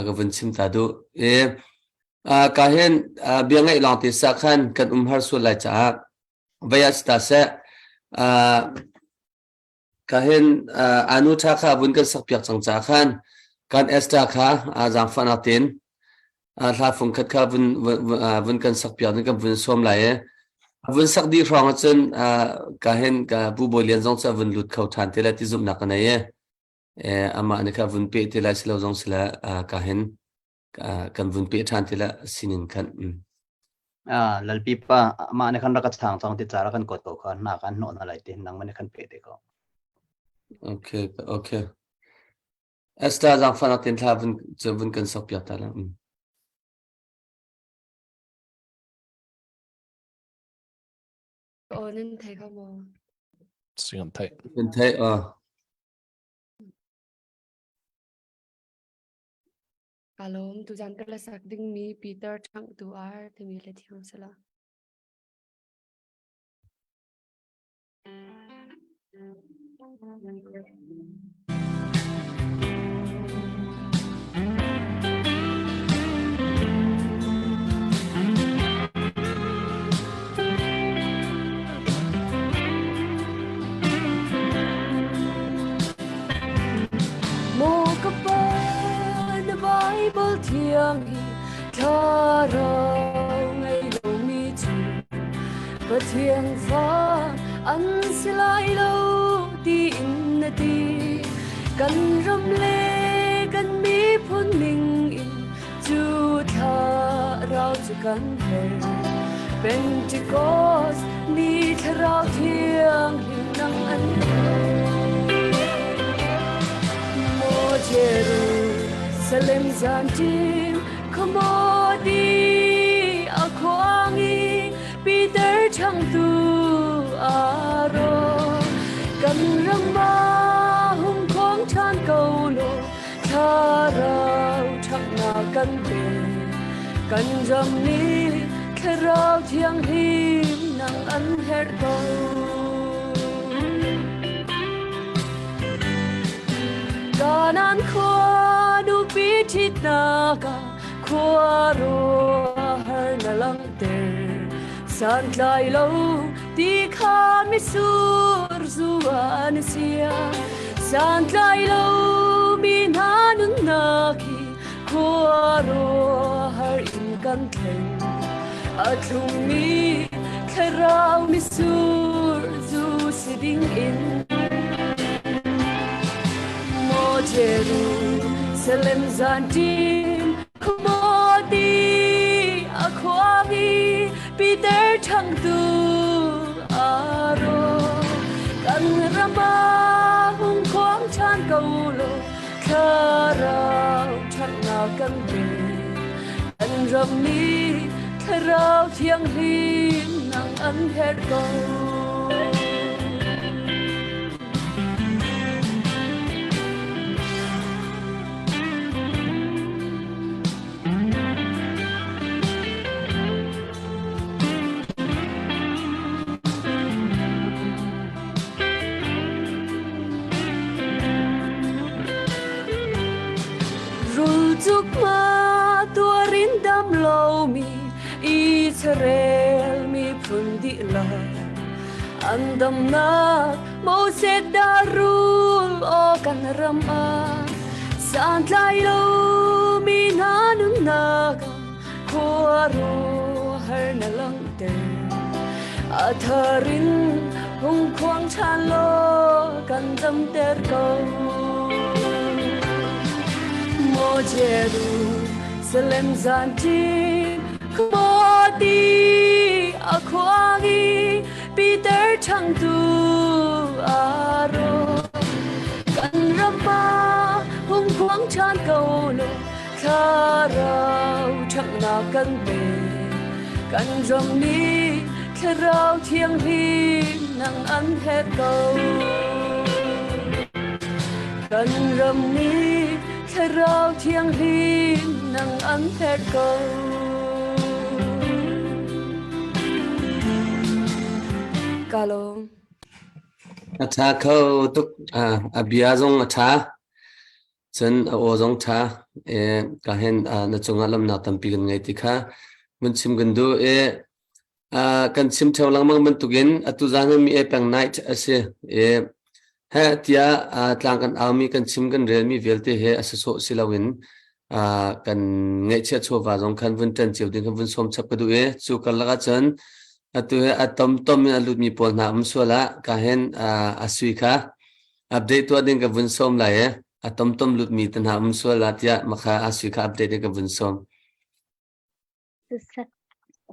S4: ga vun sim ta du ka hen bi ngai long ti sa khan kan har su la cha vaya sta se ka hen anu tha kha vun kan sak piak chang cha khan kan extra kha jang fana tin la phung khat kha vun kan sak piak ni kan vun som lai vun sak di rong chen ka hen ka bu bolian zong cha vun lut khau than te la ti zum na ka nei ama ni kha vun pe te la silo zong sila ka hen kan vun pe than te la sinin khan
S11: lalpi pa ma ne khan ra ka thang chang ti chara kan ko to khan na kan no na lai te nang ma ne khan pe te ko
S4: okay esta jang fana tin tha vun kan sak piak ta la
S15: nên thấy không ạ?
S12: Xin thấy.
S4: Mình thấy
S15: Alo, tu jangan kalau sakding mi Peter chang tu thì mi leti ham sala. Bible thiang hi tharo ngay lo mi chu và thiang pha an silai lo ti in na ti kan ram le kan mi phun ning in chu tha rao chu kan he Pentecost ni tharao thiang hi nang an mo Jerusalem zantim komodi akwangi Peter chang tu aro kan ramba hum khong chan câu lo tharau thak na kan pe kan jam ni kharau thiang him nang an her ko kanan khua du pi thit na ka khua ro har na lang te san lai lo ti kha mi sur zuan sia san lai lo mi na nun na ki khua ro har in kan thlen atlum mi kharau mi sur zu siding in Jerusalem zantim komodi akwangi Peter chang tu aro kan ramba hung khom chan câu lo kharau thak na kan pe kan ram ni kharau thiang him nang an her ko Chúc ma tua rin đam lâu mi Israel mi pundi la andam na mo se darul o kan rama sant lai lo mi nanun naga kuaro har na lang te atharin hung kwang chan lo kan dam ter ko mo Jerusalem zanti kodi akwagi Peter chang tu aro kan rama hung kwang chan ko lo kharau chang na kan be kan ram ni kharau thiang hi nang an het ko kan ram ni kharau thiang hi nang an het ko Kalom
S4: Atha khâu tuk abia zong atha chen o zong tha ka hen na chunga lam na tampi gan ngai tikha mun sim gandu kan sim theu lang mang man tugin atu jang mi pang night ase ha tia tlang kan army kan sim kan rel mi velte he asaso silawin kan ngai che chowa zong khan vun tan chiu din kan vun som chap kadu chu kal laga chan atu he atom tom alut mi pol na umsola ka hen asui kha update to din ka vun som la atom tom lut mi tan ha umsola tia makha asui kha update ka vun som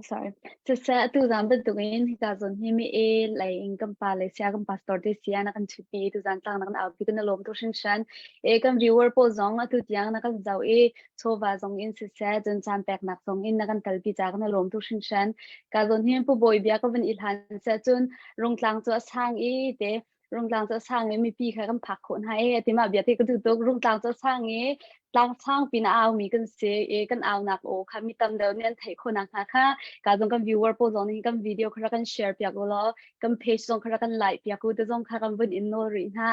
S16: sorry to sa tu zam ben tu in ka zon hi mi e lai in kam pa le sia kam pastor de sia na kan chupi tu zan tang na kan au bi kan lom to shin shan e kam viewer po zong atu tiang na kan zau e chowa zong in se sa jon chan pek nak zong in na kan tal pi cha kan lom to shin shan ka zon hi po boy bia ka ban ilhan sa chun rong tlang cho sang e te rong tlang cho sang e mi pi kha kan phak khon hai e ti ma bia te ka tu to rong tlang cho sang e tlang sang pin aw mi kan se e kan aw nak o kha mi tam de nen thai khon nak kha ka zong kan viewer po zong ni kan video khara kan share pya go lo kan page zong khara kan like pya ko te zong kha kan bun in no ri ha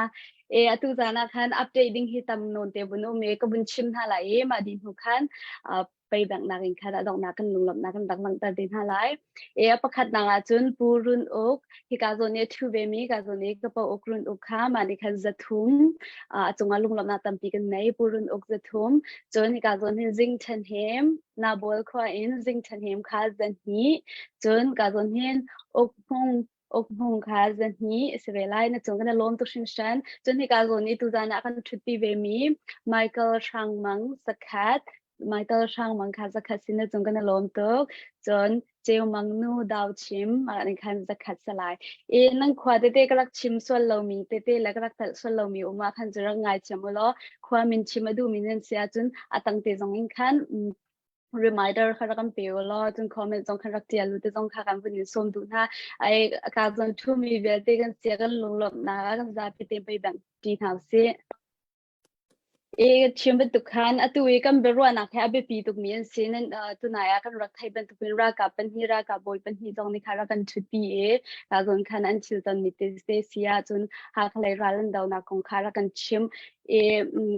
S16: e atu jana khan updating hi tam non te bun me ka bun chim ha lai e ma din hu khanไปแบ่งนักอินคาดอกนักกันลุงหลับนักกันดังตัดดินหาไลประคัดนังอาจุนปูรุนอกที่กาโซเนทูเวมีกาโซเนกระเป๋าอกรุนอกข้ามาในคันจะทุ่มจงอาลุงหลับนักตั้มปีกันในปูรุนอกจะทุ่มจนที่กาโซเนซิงทันเฮมนาบอลควาอินซิงทันเฮมคาจันฮีจนกาโซเนอกพงคาจันฮีเสวไลนะจงกันล้มตุชินชันจนที่กาโซเนตุจานะกันชุดปีเวมีไมเคิลชังมังสกัดmai tơ sang mang kha za khat sin chung kan lom tok chon cheu mang nu daw chim ma ni khan za khat salai e nang khwa te te kalak chim sol lo mi te te la kalak tal sol lo mi uma khan jara ngai chamolo khwa min chim adu min sia chun atang te jong in khan reminder khara kan pe lo chun comment jong khan rak tia lu te jong kha kan bun som du na ai ka zon thu mi ve te kan sia kan lung lop na kan za pe te pe dang ti thau se chim ben tu khan atu e kam berwa na kha be pi tu mi an sin tu na ya kan rak thai ben tu pin ra ka pen hi ra ka boy pen hi jong ni khara kan chuti e ka gon khan an chil ton mi te se sia chun ha khalai ralan daw na kong khara kan chim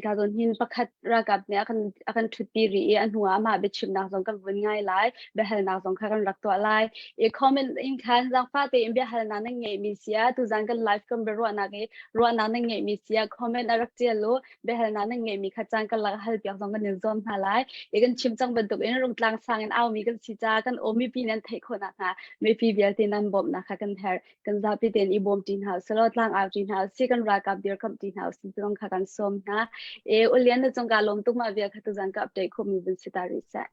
S16: ka gon hin pakhat ra ka ne akan chuti ri an huwa ma be chim na jong kan bun ngai lai be hal na jong kha kan rak to lai comment in khan jang fa te in be hal na nang nge mi sia tu jang kan live kan berwa na ge ro na nang nge mi sia comment arak che lo be hal na nang mi kha chang kan la hal piak jong kan zom ha lai e kan chim chang ban tuk en rong tlang sang en aw mi kan si cha kan o mi pi nan thai khona ha me pi bial tin nan bom na kha kan her kan za pi ten i bom tin house lo tlang aw tin house si kan ra kap dir kam tin house jong kha kan som na e ulian na jong ka lom tuk ma bia kha tu jang ka update ko mi bin sitari sa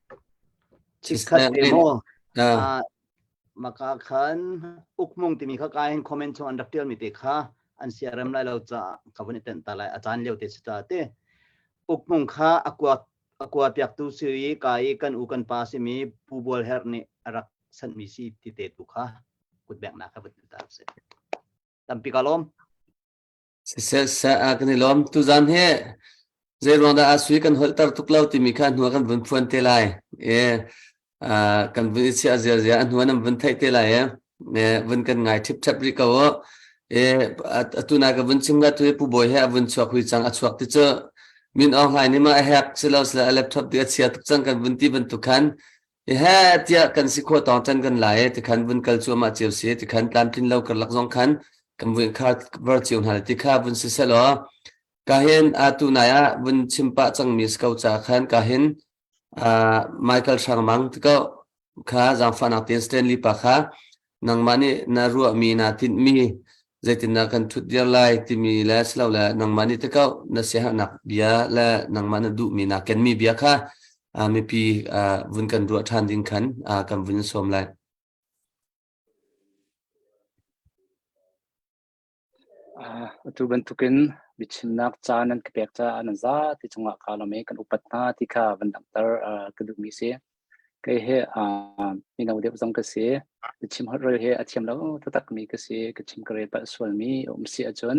S11: chikhat demo maka khan ukmong ti mi kha ka hen comment so undertel mi te kha an crm lai lo cha kabani ten ta lai achan leu te sta te ukmong kha akwa piak tu sui kai kan u kan pa si mi pubol her ni arak san mi si ti te tu kha kut bek na kha bat ta se tampi kalom
S4: sa akni lom tu zan he zero da asui kan holtar tuklau ti mi khan huwa kan bun phun te lai kan bun si azia an huwa nam bun thai te lai bun kan ngai thip thap ri ka wo atuna ka bun chimga tu pu boy he bun chwa khui chang achwak ti cho min ong hai ni ma hack selo laptop ti achia tuk chang kan bun ti ban tu khan ฮะเจ้ากันสิโคตองจันกันหลายที่ขันบุญกัลชัวมาเจียวเสียที่ขันตามทินเล่ากันหลักสองขันกันบุญคาร์เวอร์จิวหันที่ข้าบุญสิเสลอกาเห็นอาตุนายะบุญชิมปะจังมิสเกาจากขันกาเห็นไมเคิลช่างมังที่ก็ข้าจังฟันอักเตนสเตนลีปะข้านังมันนี่นารัวมีนาทินมีใจตินนักกันทุดเดียร์ไลที่มีแล้วสลาวแล้วนังมันนี่ที่ก็นัเสียหนักเบียและนังมันดูมีนักกันมีเบียข้ามีปีวุ้นกันรัวทันดิ้งขันกันวุ้นสมไล
S6: tu bentukin bichinak chanan kepek cha ananza ti chunga kalame kan upatna ti kha vandamtar kadumi se ke he minau de jong ka se bichim har ro he athiam lo tatak mi ka se kachim kare pa swalmi si achon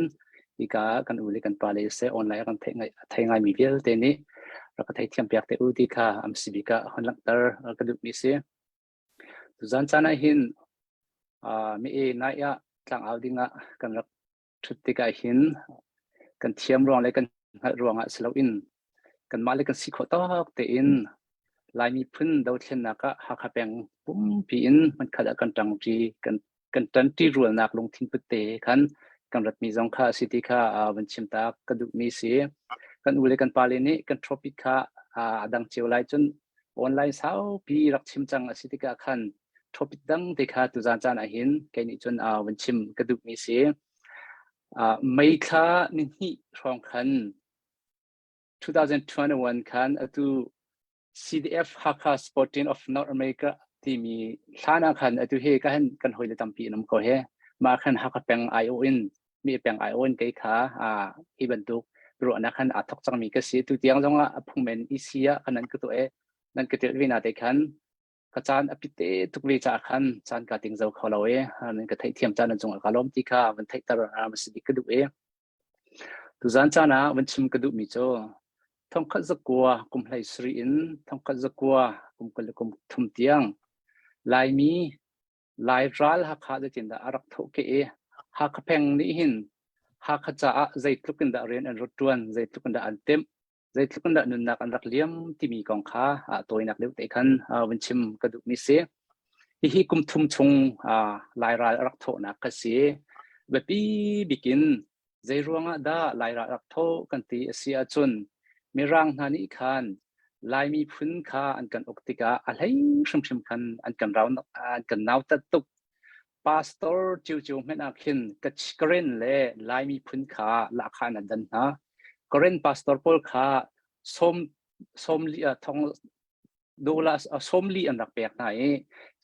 S6: ika kan uli kan pale se online kan thengai mi vel te ni ka thai thiam pek te u ti kha am sibika honlaktar kadumi se tu zan chana hin mi e na ya tlang audinga kanชุดที่หินกันเทียมรองเลยกันรองสลาวินกันมาเลยกันสิขอตอกเตอินลายมีพื้นดาวเทียนนักหักแปงปุ่มปีนมันขัดกันจังจีกันจันทีรัวนักลงทิ้งปุตเตขันกันรัฐมีจงค่าสิทธิค่าวันชิมตากระดูกมีเสียกันอุเลกันปาเลนี้กันทรอปิค่าดังเจียวไลจนออนไลน์สาวปีรักชิมจังสิทธิค่าขันทรอปิดังที่ค่าตุจานจานหินแกนี่จนวันชิมกระดูกมีเสียไม่ค่านี่ที่รองคัน2021คันตัว CDF Hakka Sporting of North America ที่มีฐานะคันตัวเฮกันหอยเลยตั้งปีน้ำก็เฮมาคันฮักแปง ION มีแปง IONกี่ขาอีบันทุกรู้นะคันอัดทักจังมีก็เสียตัวเดียงจังว่าพุ่งเมนอีเซียคันนั้นก็ตัวนั่นก็ตัววินาทีคันกระจานอภิเตทุกเวจากขันจานการติงเจ้าเขาเรานั่นก็ไทยเทียมจานนั้นจงอารมณ์ที่ข้ามันไทยตระหนักมันสิกระดูตุจานจานะมันชิมกระดูมิโจทองขัดจักวัวกุมไหลสรีอินทองขัดจักวัวกุมทุ่มเตียงลายมีลายรัลฮักขาดจินดาอารักทุกเอฮักแพงนี้หินฮักขจ้าใจทุกันดาเรียนอันรถจวนใจทุกันดาอันเต็มใจทุกันดาหนุนนักอันรักเลี้ยมที่มีกองค้าตัวนักเลี้ยงแต่ขันวันชิมกระดูกมิเสที่กุมทุ่มชงลายรักโทนักกษีแบบปีบิกินใจรวงดาลายรักโทกันตีเสียจนมีร่างนานิคันลายมีพื้นค้าอันกันอกติกาอะไรชิมคันอันกันเราอันกันนาวตัดตุกพาสตอร์จิวไม่น่าขินกัจกรีนเล่ลายมีพื้นค้าราคานันดันนะกรีนพาสตอร์พอลค้าส้มลีทองดูแลส้มลีอันรักแปลกไหน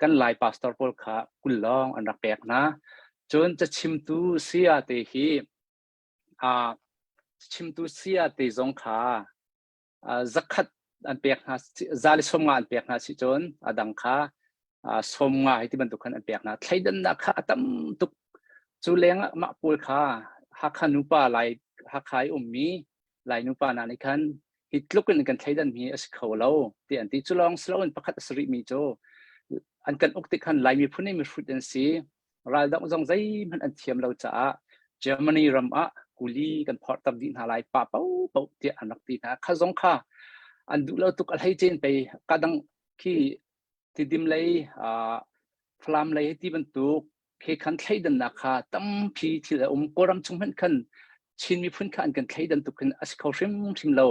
S6: กันลายพาสตอร์พอลค้ากุลลองอันรักแปลกนะจนจะชิมตูเสียเตหีชิมตูเสียเตจงค้าจักขัดอันเปียกนะจาริสมงานเปียกนะสิจนดังค้าสมงานที่บรรทุกขันอันเปียกนะไทยดันนักค้าตั้มตุกจูเลี้ยงมาปูลค้าฮักขันุปาลายฮักขายมีลายนุปานานิคันฮิตลุกกันไทยดันมีอสเขาเราที่อันที่จุลองสลาวนประคัตสริมีโจอันกันอุกติคันลายมีพุ่นมีฟุตเดนซีรายดังจงใจมันอันเทียมเราจะเยอรมนีรำกุลีกันพอตับดินหาลายป่าเป้าเตียอันนักตีนะข้าจงข้าอันดูเราตุกอะไรเจนไปกระดังที่ดิมเลยฟลามเลยที่บรรทุกเหตุการณ์ไทยดันนะคะตั้มพีที่เรากรำชงหันขันชินมีพื้นขันกันไทยดันตุกันอสเขาชิมเรา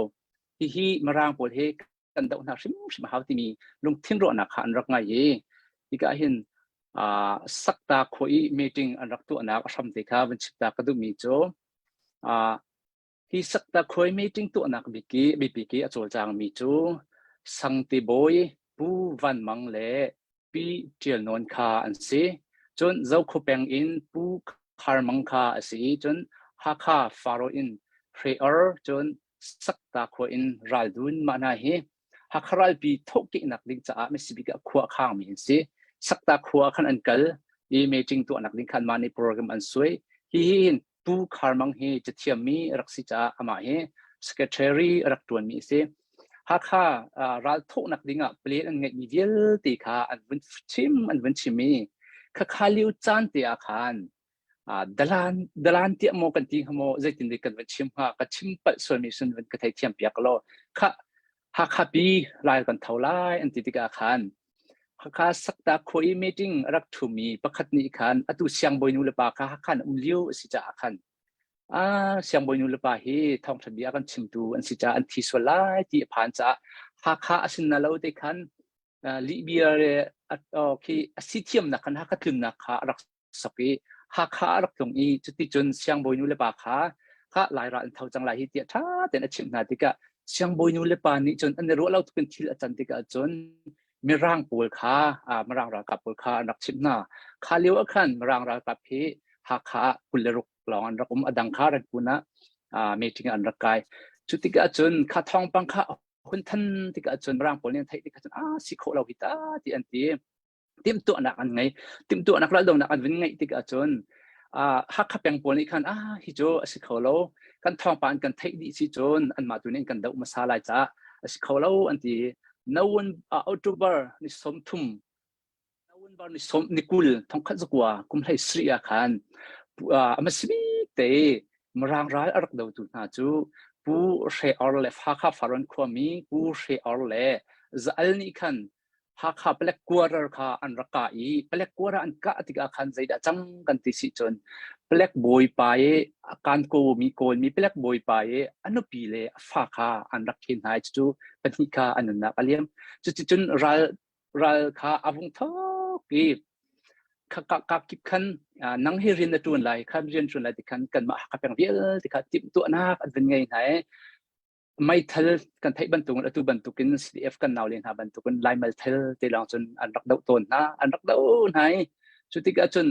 S6: ที่มารางปวดเหตุกันดาวนาชิมหาที่มีลงทิ้งรอนะคะอันรักไงที่ก็เห็นสักตาคุยมีติ้งอันรักตัวนักสมเด็จข้าวันชิตากระดูมีโจที่สักตาคุยมีติ้งตัวนักบิกิอโจจางมีโจสังติบอยปูวันมังเล่ปีเจียนนคาอันซีจนเจ้าคุเปงอินปูคาร์มังคาอันซีจนฮักคาฟาโรอินเพรเออร์จนสักตาคุยอินรัลดุนมานาเฮฮักรัลปีทุกินักดิ้งจ้าไม่สิบิกขวข้างมีอันซีสักตาขวขันอันกัลอีเมจิงตัวนักดิ้งขันมาในโปรแกรมอันสวยฮิฮินปูคาร์มังเฮจะเทียมมีรักสิจ้าอามาเฮสเกตเทอรี่รักตัวมีซีฮักข้ารัลทุนักดิ้งเปลี่ยนเงินมีเดียลตีข้าอันวันชิมีข้าลิวจานตีอาคารดลานที่โมกันตีขโมใจตินดีกันวันชิมข้าก็ชิมปัดส่วนมีส่วนวันก็ไทยเทียมเปียกโลข้าฮักข้าปีลายกันเท่าไรอันตีติกอาคาร ข้าสักตาคุยมีติ้งรักทุมีประคัดนี้ขันอตุเสียงบอยนูเลปาข้าขันเลี้ยวสิจ่าขันเสียงบอยนูเลปาเฮทองทะเบียกันชิมตูอันสิจ่าอันที่สวลายที่ผ่านจ่าข้าสินนาเลวเด็กขันลิเบียที่สิเทียมนักขันข้าถึงนักข้ารักสักข้ารักตรงนี้จุดที่จนเสียงบอยนูเลปาข้าหลายร้านเท่าจังหลายที่ท่าแต่ในชิมนาติกะเสียงบอยนูเลปานี้จนอันนี้รู้เราทุกคนที่อาจารย์ติกะจนมีร่างปูลขามาร่างรากับปูลขานักชิมนาข้าเลี้ยวขันมาร่างรากับพี่ข้ากุลรุกหลอนรักอัดังขารันปูนะมีทิ้งอันรักกายจุดติกะจนข้าทองปังข้าคนท่านติกะจนร่างปูลเนี่ยไทยติกะจนสิโคเราหิตาที่อันที่ติมตัวนักอันไงติมตัวนักละดงนักอันเป็นไงติกะจนฮักขับยังปูนี่ขันฮิโจสิเขาเรากันทองปานกันเทคดีสิจนอันมาตัวนี้กันเดามาซาลายจ้าสิเขาเราอันที่นวันอัลตูเบอร์นิสมทุ่มนวันบาร์นิสมนิกุลทองขัดสกัวกุมให้สรีอาขันมาสบีเตมรางร้ายรักเดาตุนาจูปูเชอร์เลฮักขับฟารันขวามีปูเชอร์เลจัลนี่ขันฮักขับเปลกกัวร์ข้าอันรักกายเปลกกัวร์อันกะติกาขันใจดัจังกันติสิจนเปลกบอยไปการโกมีโกนมีเปลกบอยไปอันนู้ปีเลฟ้าข้าอันรักเห็นหายจูปนิกาอันนั้นนักเลี้ยงจนรัลข้าอาวุธทอกข้ากิบขันนังเฮรินตัวไหนข้าเรียนตัวไหนที่ขันกันมาข้าเป็นเวียลที่ข้าติดตัวนักอันเป็นไงไหนไม่ทันกันไทยบรรทุกอันตัวบรรทุกิน CDF กันนาวเลียนหาบรรทุกกันไล่มาทันที่ลองจนอันรักเดาต้นนะอันรักเดาไหนจุดที่ก็จน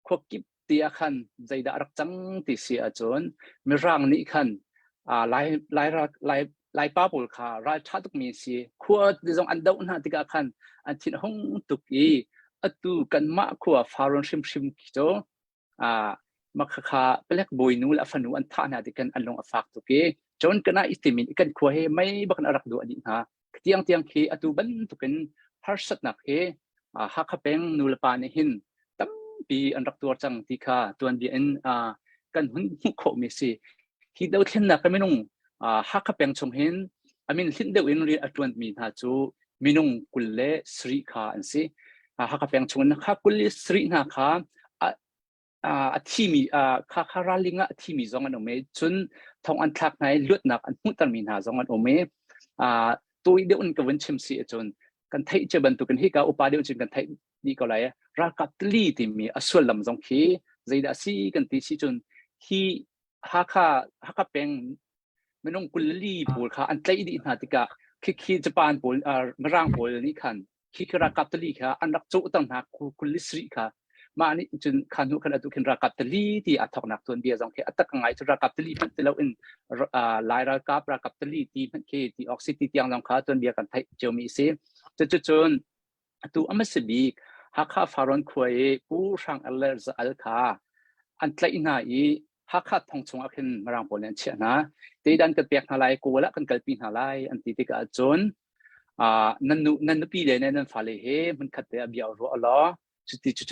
S6: ควบกิบตีอาคันใจดารักจังที่เสียจนมีร่างนี้คันไล่ป้าปุลขาไล่ชาตุกมีเสียขั้วที่จงอันเดาหน้าที่ก็คันอันที่ห้องตุกีอันตัวกันมาขั้วฟาร์นชิมกิโตมาข้าเปล็กบอยนูและฟันูอันท่านาที่กันอันลงอัฟากตุกีจนกันน่าอิสติมินกันขั้วเฮไม่บักนรักดูอันนี้นะเตียงเฮอันตัวบันตุกันฮาร์สัตนักเฮฮักขเป็งนูเลปาเนหินปีอันรักตัวจังที่ข้าตัวอันเดียนกันหุ่นโคมิสิที่เดาเทียนนักไม่นุ่งฮักขเป็งชงเห็นอามินทิ้งเดาเอ็นเรียนตัวอันมีท่าจูไม่นุ่งกุลเล่สรีข้าอันสิฮักขเป็งชงนักกุลเล่สรีนักข้าที่มีข้าราลิงะที่มีจงอันโอเมจนทองอันทักในเลือดนักอันหุ่นตันมีท่าจงอันโอเมตัวเดียวอันกับวันเชมซีจนกันไทยจะบรรทุกกันให้กับอุปาเดียวจนกันไทยดีก็เลยรักกับลีที่มีอส่วนลำจงคีใจดาซีกันที่สิจนที่ฮักเป็นไม่ต้องกุลลีปูค่ะอันใจดีนาติกะคีญี่ปุ่นปูมร่างปูนี่คันคีรักกับลีค่ะอันรักโจตั้งหากกุลลิสรีค่ะมาอันนี้จนขันหุกันตุกินรักกับลีที่อัตถกนักตัวเดียจงคีอัตตะกังไงจะรักกับลีมันจะเล่าอินลายรักกับลีที่มันคีที่ออกซิตี้ที่ยังจงค่ะตัวเดียกันไทยเจอมีเสียจนตัวอเมริบีฮักข้าฟารันคุยผู้ช่างอัลเลอร์อัลข้าอันใกล้หน้าอีฮักข้าทองชงอักเห็นมารางโปเลนเชียนะที่ดันกันเปียกหาไลกูละกันกลปีหาไลอันที่ติกาจนนั่นปีเลยนั่นฟาเลเฮมันขัดเดียบยาวรัวล้อจุด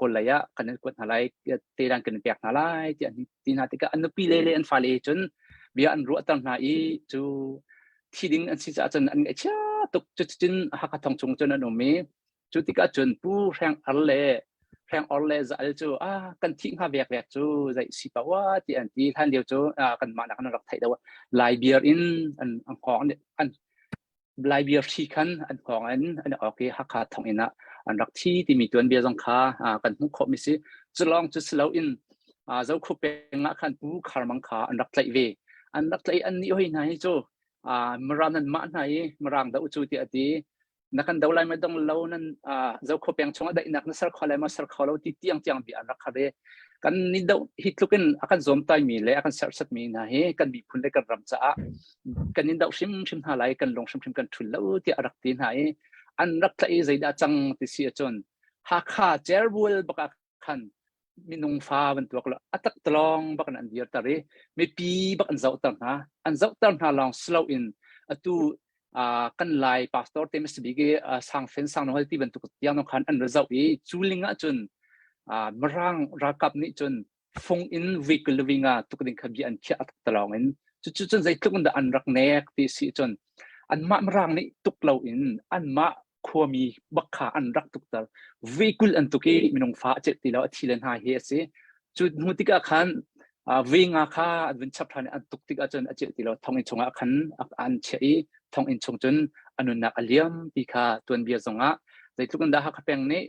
S6: คนเลยะกันกดหาไลที่ดันกันเปียกหาไลที่นาติกาอันปีเลยอันฟาเลจนเบียอันรัวตั้งหน้าอีจูที่ดิ้งอันสิจะจนอันเช่ตุกจนฮักข้าทองชงจนอันโอเมจุดที่ก็จนผู้แรงอัลเล่จะอัลจูกันทิ้งหาเวียกจูใจสิบว่าที่อันที่ท่านเดียวจูกันมานักรักไทยแต่ว่าไลเบียร์อินอันของอันไลเบียร์ที่คันอันของอันโอเคฮักขาทองอินะอันรักที่มีตัวเบียร์จงค่ากันมุขมิสิจะลองจะสลาวอินเจ้าคู่เป็นนักขันผู้คาร์มังค่าอันรักไทยเวอันรักไทยอันนี้โอ้ยนายจูมารามนั้นมาไหนมารามดาวจูที่อดีนักการดาวไลไม่ต้องเล่านั้นเจ้าขบยังชงได้นักนักสักข้อเลยมาสักข้อเราที่เตียงบีอันรักเขาเลยกันนี่ดาวฮิตลุกันอาการโจมตีมีเลยอาการเสียสัตมีนะเฮกันบีพุ่นเลยกันรำจ้ากันนี่ดาวชิมหาไลกันลงชิมกันทุนแล้วที่รักตีนหายอันรักใจใจดาจังที่เสียจนฮักข้าเจอร์บูลบักขันมีนุ่งฟ้าบรรทุกละอัตักตลองบักนันเดียร์ตารีไม่ปีบักอันเจ้าตั้งนะอันเจ้าตั้งหาลองสโลว์อินตัวกันไล่พาสตอร์เต็มสบีเกสังเฟนสังนวัตที่บรรทุกยังน้องขันอันเจ้าอีจูลิงะจนมรังรักกับนี่จนฟงอินวิกลวิงะตุกดิ่งขบีอันเขียอัตักตลองอินจนใจทุกคนอันรักเนกที่สิจนอันมะรังนี่ตุกเราอินอันมะ ขัวมีบักขาอันรักตุกตาวิกุลอันตุกีมินงฟ้าเจ็ดตีแล้วทีเลนหายเฮสิจุดมุติกาขันวิ่งอาคาอันวินชับทันอันตุกติกาจนเจ็ดตีแล้วทองอินชงอาขันอันเชยทองอินชงจนอนุนักอเลียมปีคาตัวนเบียร์สงะในทุกคนได้ฮักแปงนี้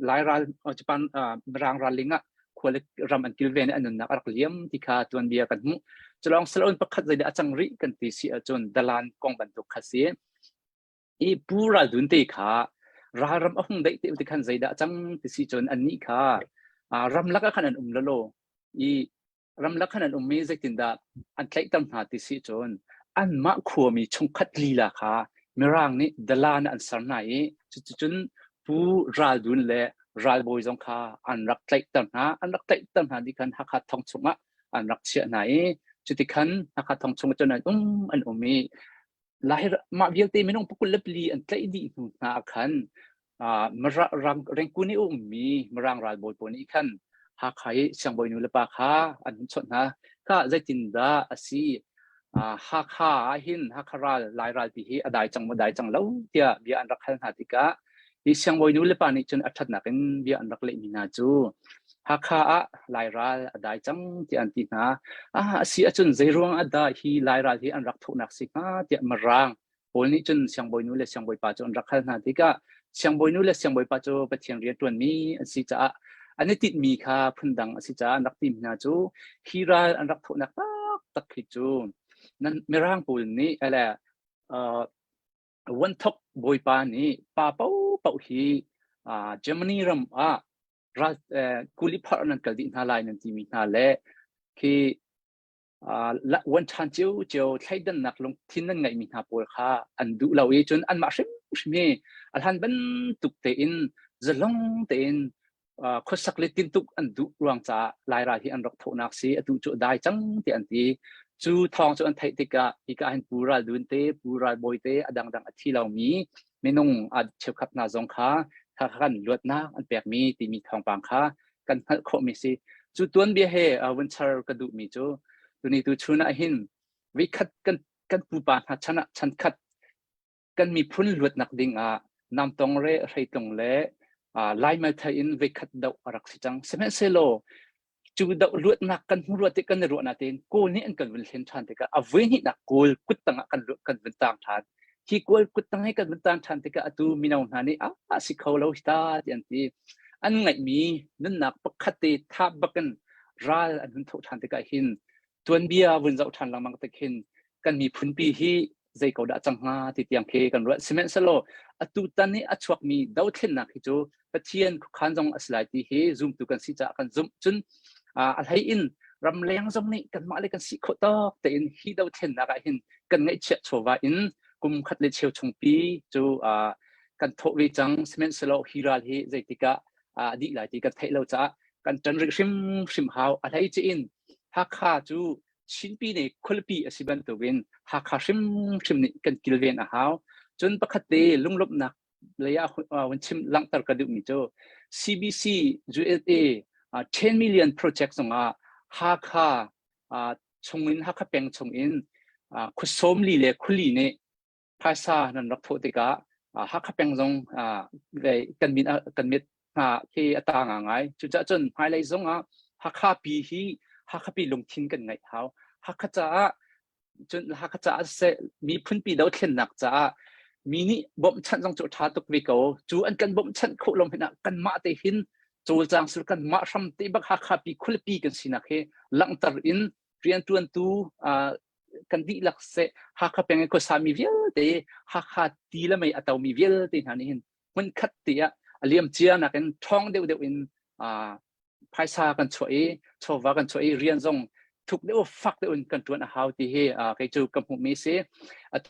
S6: หลายรัลญี่ปุ่นรางรัลลิงะควรรำอันกิลเวนอนุนักอักเลียมปีคาตัวนเบียร์กันมุจะลองสลอนประคัดใจได้จังริกันตีเสียจนดลานกองบรรทุกขัดเสียอีปูราดุนเตขารารำองได้เตอุติขันใจได้จังตีเสียจนอันนี้ขารำลักขนาดละโลอีรำลักขนาดมีใจตินดาอันใกล้ตั้งหาตีเสียจนอันมะขัวมีชงคัดลีลาขามีร่างนี้ดลานอันสารไหนจนปูราดุนเละราบอยจงขาอันรักใกล้ตั้งหาอันรักใกล้ตั้งหาที่ขันหักขัดทองชงะอันรักเชื่อไหนจุดที่ขันหักขัดทองชงจนอันอันมีหลายมาเวียลเตไม่น้องปุกลับลีอันใกล้ดีหนุนาขันมรังเร่งกุนีมีมรังราบอยปนีขันหากใครเชียงบอยนูเลปาขาอันชนนะก็ใจจินดาสีหากขาหินหากราลายราที่อดายจังมาได้จังแล้วเดียเบียอันรักขันหาติกาที่เชียงบอยนูเลปานี่จนอัฐนักเบียอันรักเลมินาจูหากขาลายราอดายจังที่อันตินาสีจนใจรวงอดาฮีลายราที่อันรักทุนักสิกาที่มรังโอนี้จนเชียงบอยนูเลเชียงบอยปาจนรักขันหาติกาเชียงบอยนูเลเชียงบอยปาจไปเทียงเรียนตัวนี้สิจ้าอันนี้ติดมีค่าพันดังสิจ้านักติมนาจูฮีราอันรักทุนักตักขิจูนั่นไม่ร่างปูนนี้อะไรวันทกบอยปานี้ป้าเป้าฮีเยอรมนีรำรัฐกุลิพาร์นันกัลดินาลายนันทีมีนาเล่คือวันชันเจียวใช้ดันนักลงที่นั่นไงมีนาปวยค่ะอันดูเราเอจนอันมาชิมอันหันบันตุกเตอินจะลงเตอินคนสักเล็กตินตุกอันดูรวงจ่าลายราที่อันรักโทนักสีดูจุดได้จังที่อันที่จูทองจูอันไทยติกาอีกอันปูราดุนเตปูราบอยเตอดังที่เรามีไม่นงอัดเชื่อขับนาจงค่ะถ้ากันลวดน้าอันแปลกมีที่มีทองบางค่ะกันโคมิสิจูตัวนเบียเฮวันชาร์กระดูมีจูตัวนี้ตัวชูน่าหินวิคัดกันปูปานหัดชนะชันคัดกันมีพุ่นลวดนักดิ่งนำตรงเร่ไรตรงเล่ไล่มาไทยอินวิคัดดาวรักสิจังเซเมเซโลจูดาวลวดนักกันหัวติกันรัวนาเตนกูนี่อันกันวิลเซนชันติกาอเวนินักกูกุดตั้งกันวินตางทานที่กูกุดตั้งให้กันวินตางชันติกาตูมินาวนานี่สิเขาเราสตาร์ยันทีอันไงมีนั่นนักปกติทับบักันราอันวินทุชันติกาหินจวนเบียวินเจ้าชันลังมังตะหินกันมีพุ่นปีฮีใจเขาด่าจังหาที่เตียงเคกันรัวเซเมนสโลตูตันนี่ชวกมีดาวเทนนักฮิจูปะเทียนขันจงสไลด์ที่เฮซูมตุกันสิจ้ากันซูมจนอะไรอินรำเลียงจงนี่กันมาเลยกันสิโคตอกแต่อินฮีดาวเทนนักหินกันไงเชื่อชัวว่าอินกุมขัดเลเชียวชงปีจูกันทวีจังเซเมนสโลฮิราลเฮใจติกาดีหลายที่กันเทเลจ้ากันจันริชิมฮาวอะไรจีอินฮักข้าจูชิ้นปีนี้คุลปีอสิบันตัวเวนหากขาชิมนี่กันกิลเวนอาหาวจนปกติลุงลบนักระยะวันชิมลังตระกระดุมิโจ CBC USA 10 million project ส่งหากขาชงอินหากขาเป็นชงอินคุสมลีเล่คุลีเนี่ยภาษานั้นรักโทติกาหากขาเป็นส่งเลยกันมิดที่อัตรางง่ายจุดจนไฮไลท์ส่งหากขาปีฮีหากปีลงทิ้งกันไงเขาหากจะจนหากจะเสมีพื้นปีดาวเทียนหนักจะมีนี่บ่มชันจงจุดท้าตุกวิโกจูอันกันบ่มชันโคลมเห็นกันมาเตหินจูจางสุดกันมาทำตีบักหากปีคุลปีกันสินะเฮหลังตรอินเรียนตัวตูกันดีหลักเสหากเป็นไงก็สามีเวลเตหากตีละไม่อัตเอามีเวลเตหันนี่มันคัดเตียเลียมเจียนักกันท้องเดียวอินภายซากันช่วยชาวกันช่วยเรียนจงทุกเดือนฟักเดือนกันตัวน่ะhowที่ใครจูกับผมมีเสีย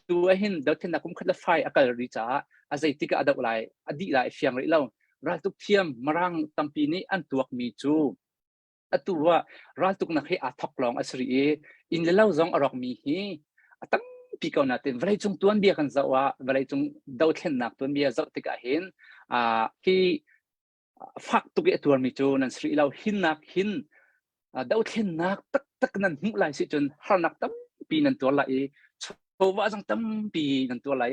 S6: ตัวเห็นเดี๋ยวที่นักคุ้มขัดไฟอากาศริจ้าอาศัยที่ก็อดีตหลายเฟียงเลยเรารัฐทุกเทียมมรังตั้งปีนี้อันตัวมีจูตัวรัฐทุกนักให้ทักลองอัศรีอินเล่าจงอรอกมีฮีตั้งปีก่อนนั่นเวลาจงตัวเบียกันจะว่าเวลาจงดาวเทียนนักตัวเบียจะติกาเห็นที่ฟักตุกตัวมีจูนั่นสิเราหินนักหินดาวเทียนนักตักนั่นหุ่นไหลสิจนหานักตั้มปีนั่นตัวไหลโชว์ว่าจังตั้มปีนั่นตัวไหล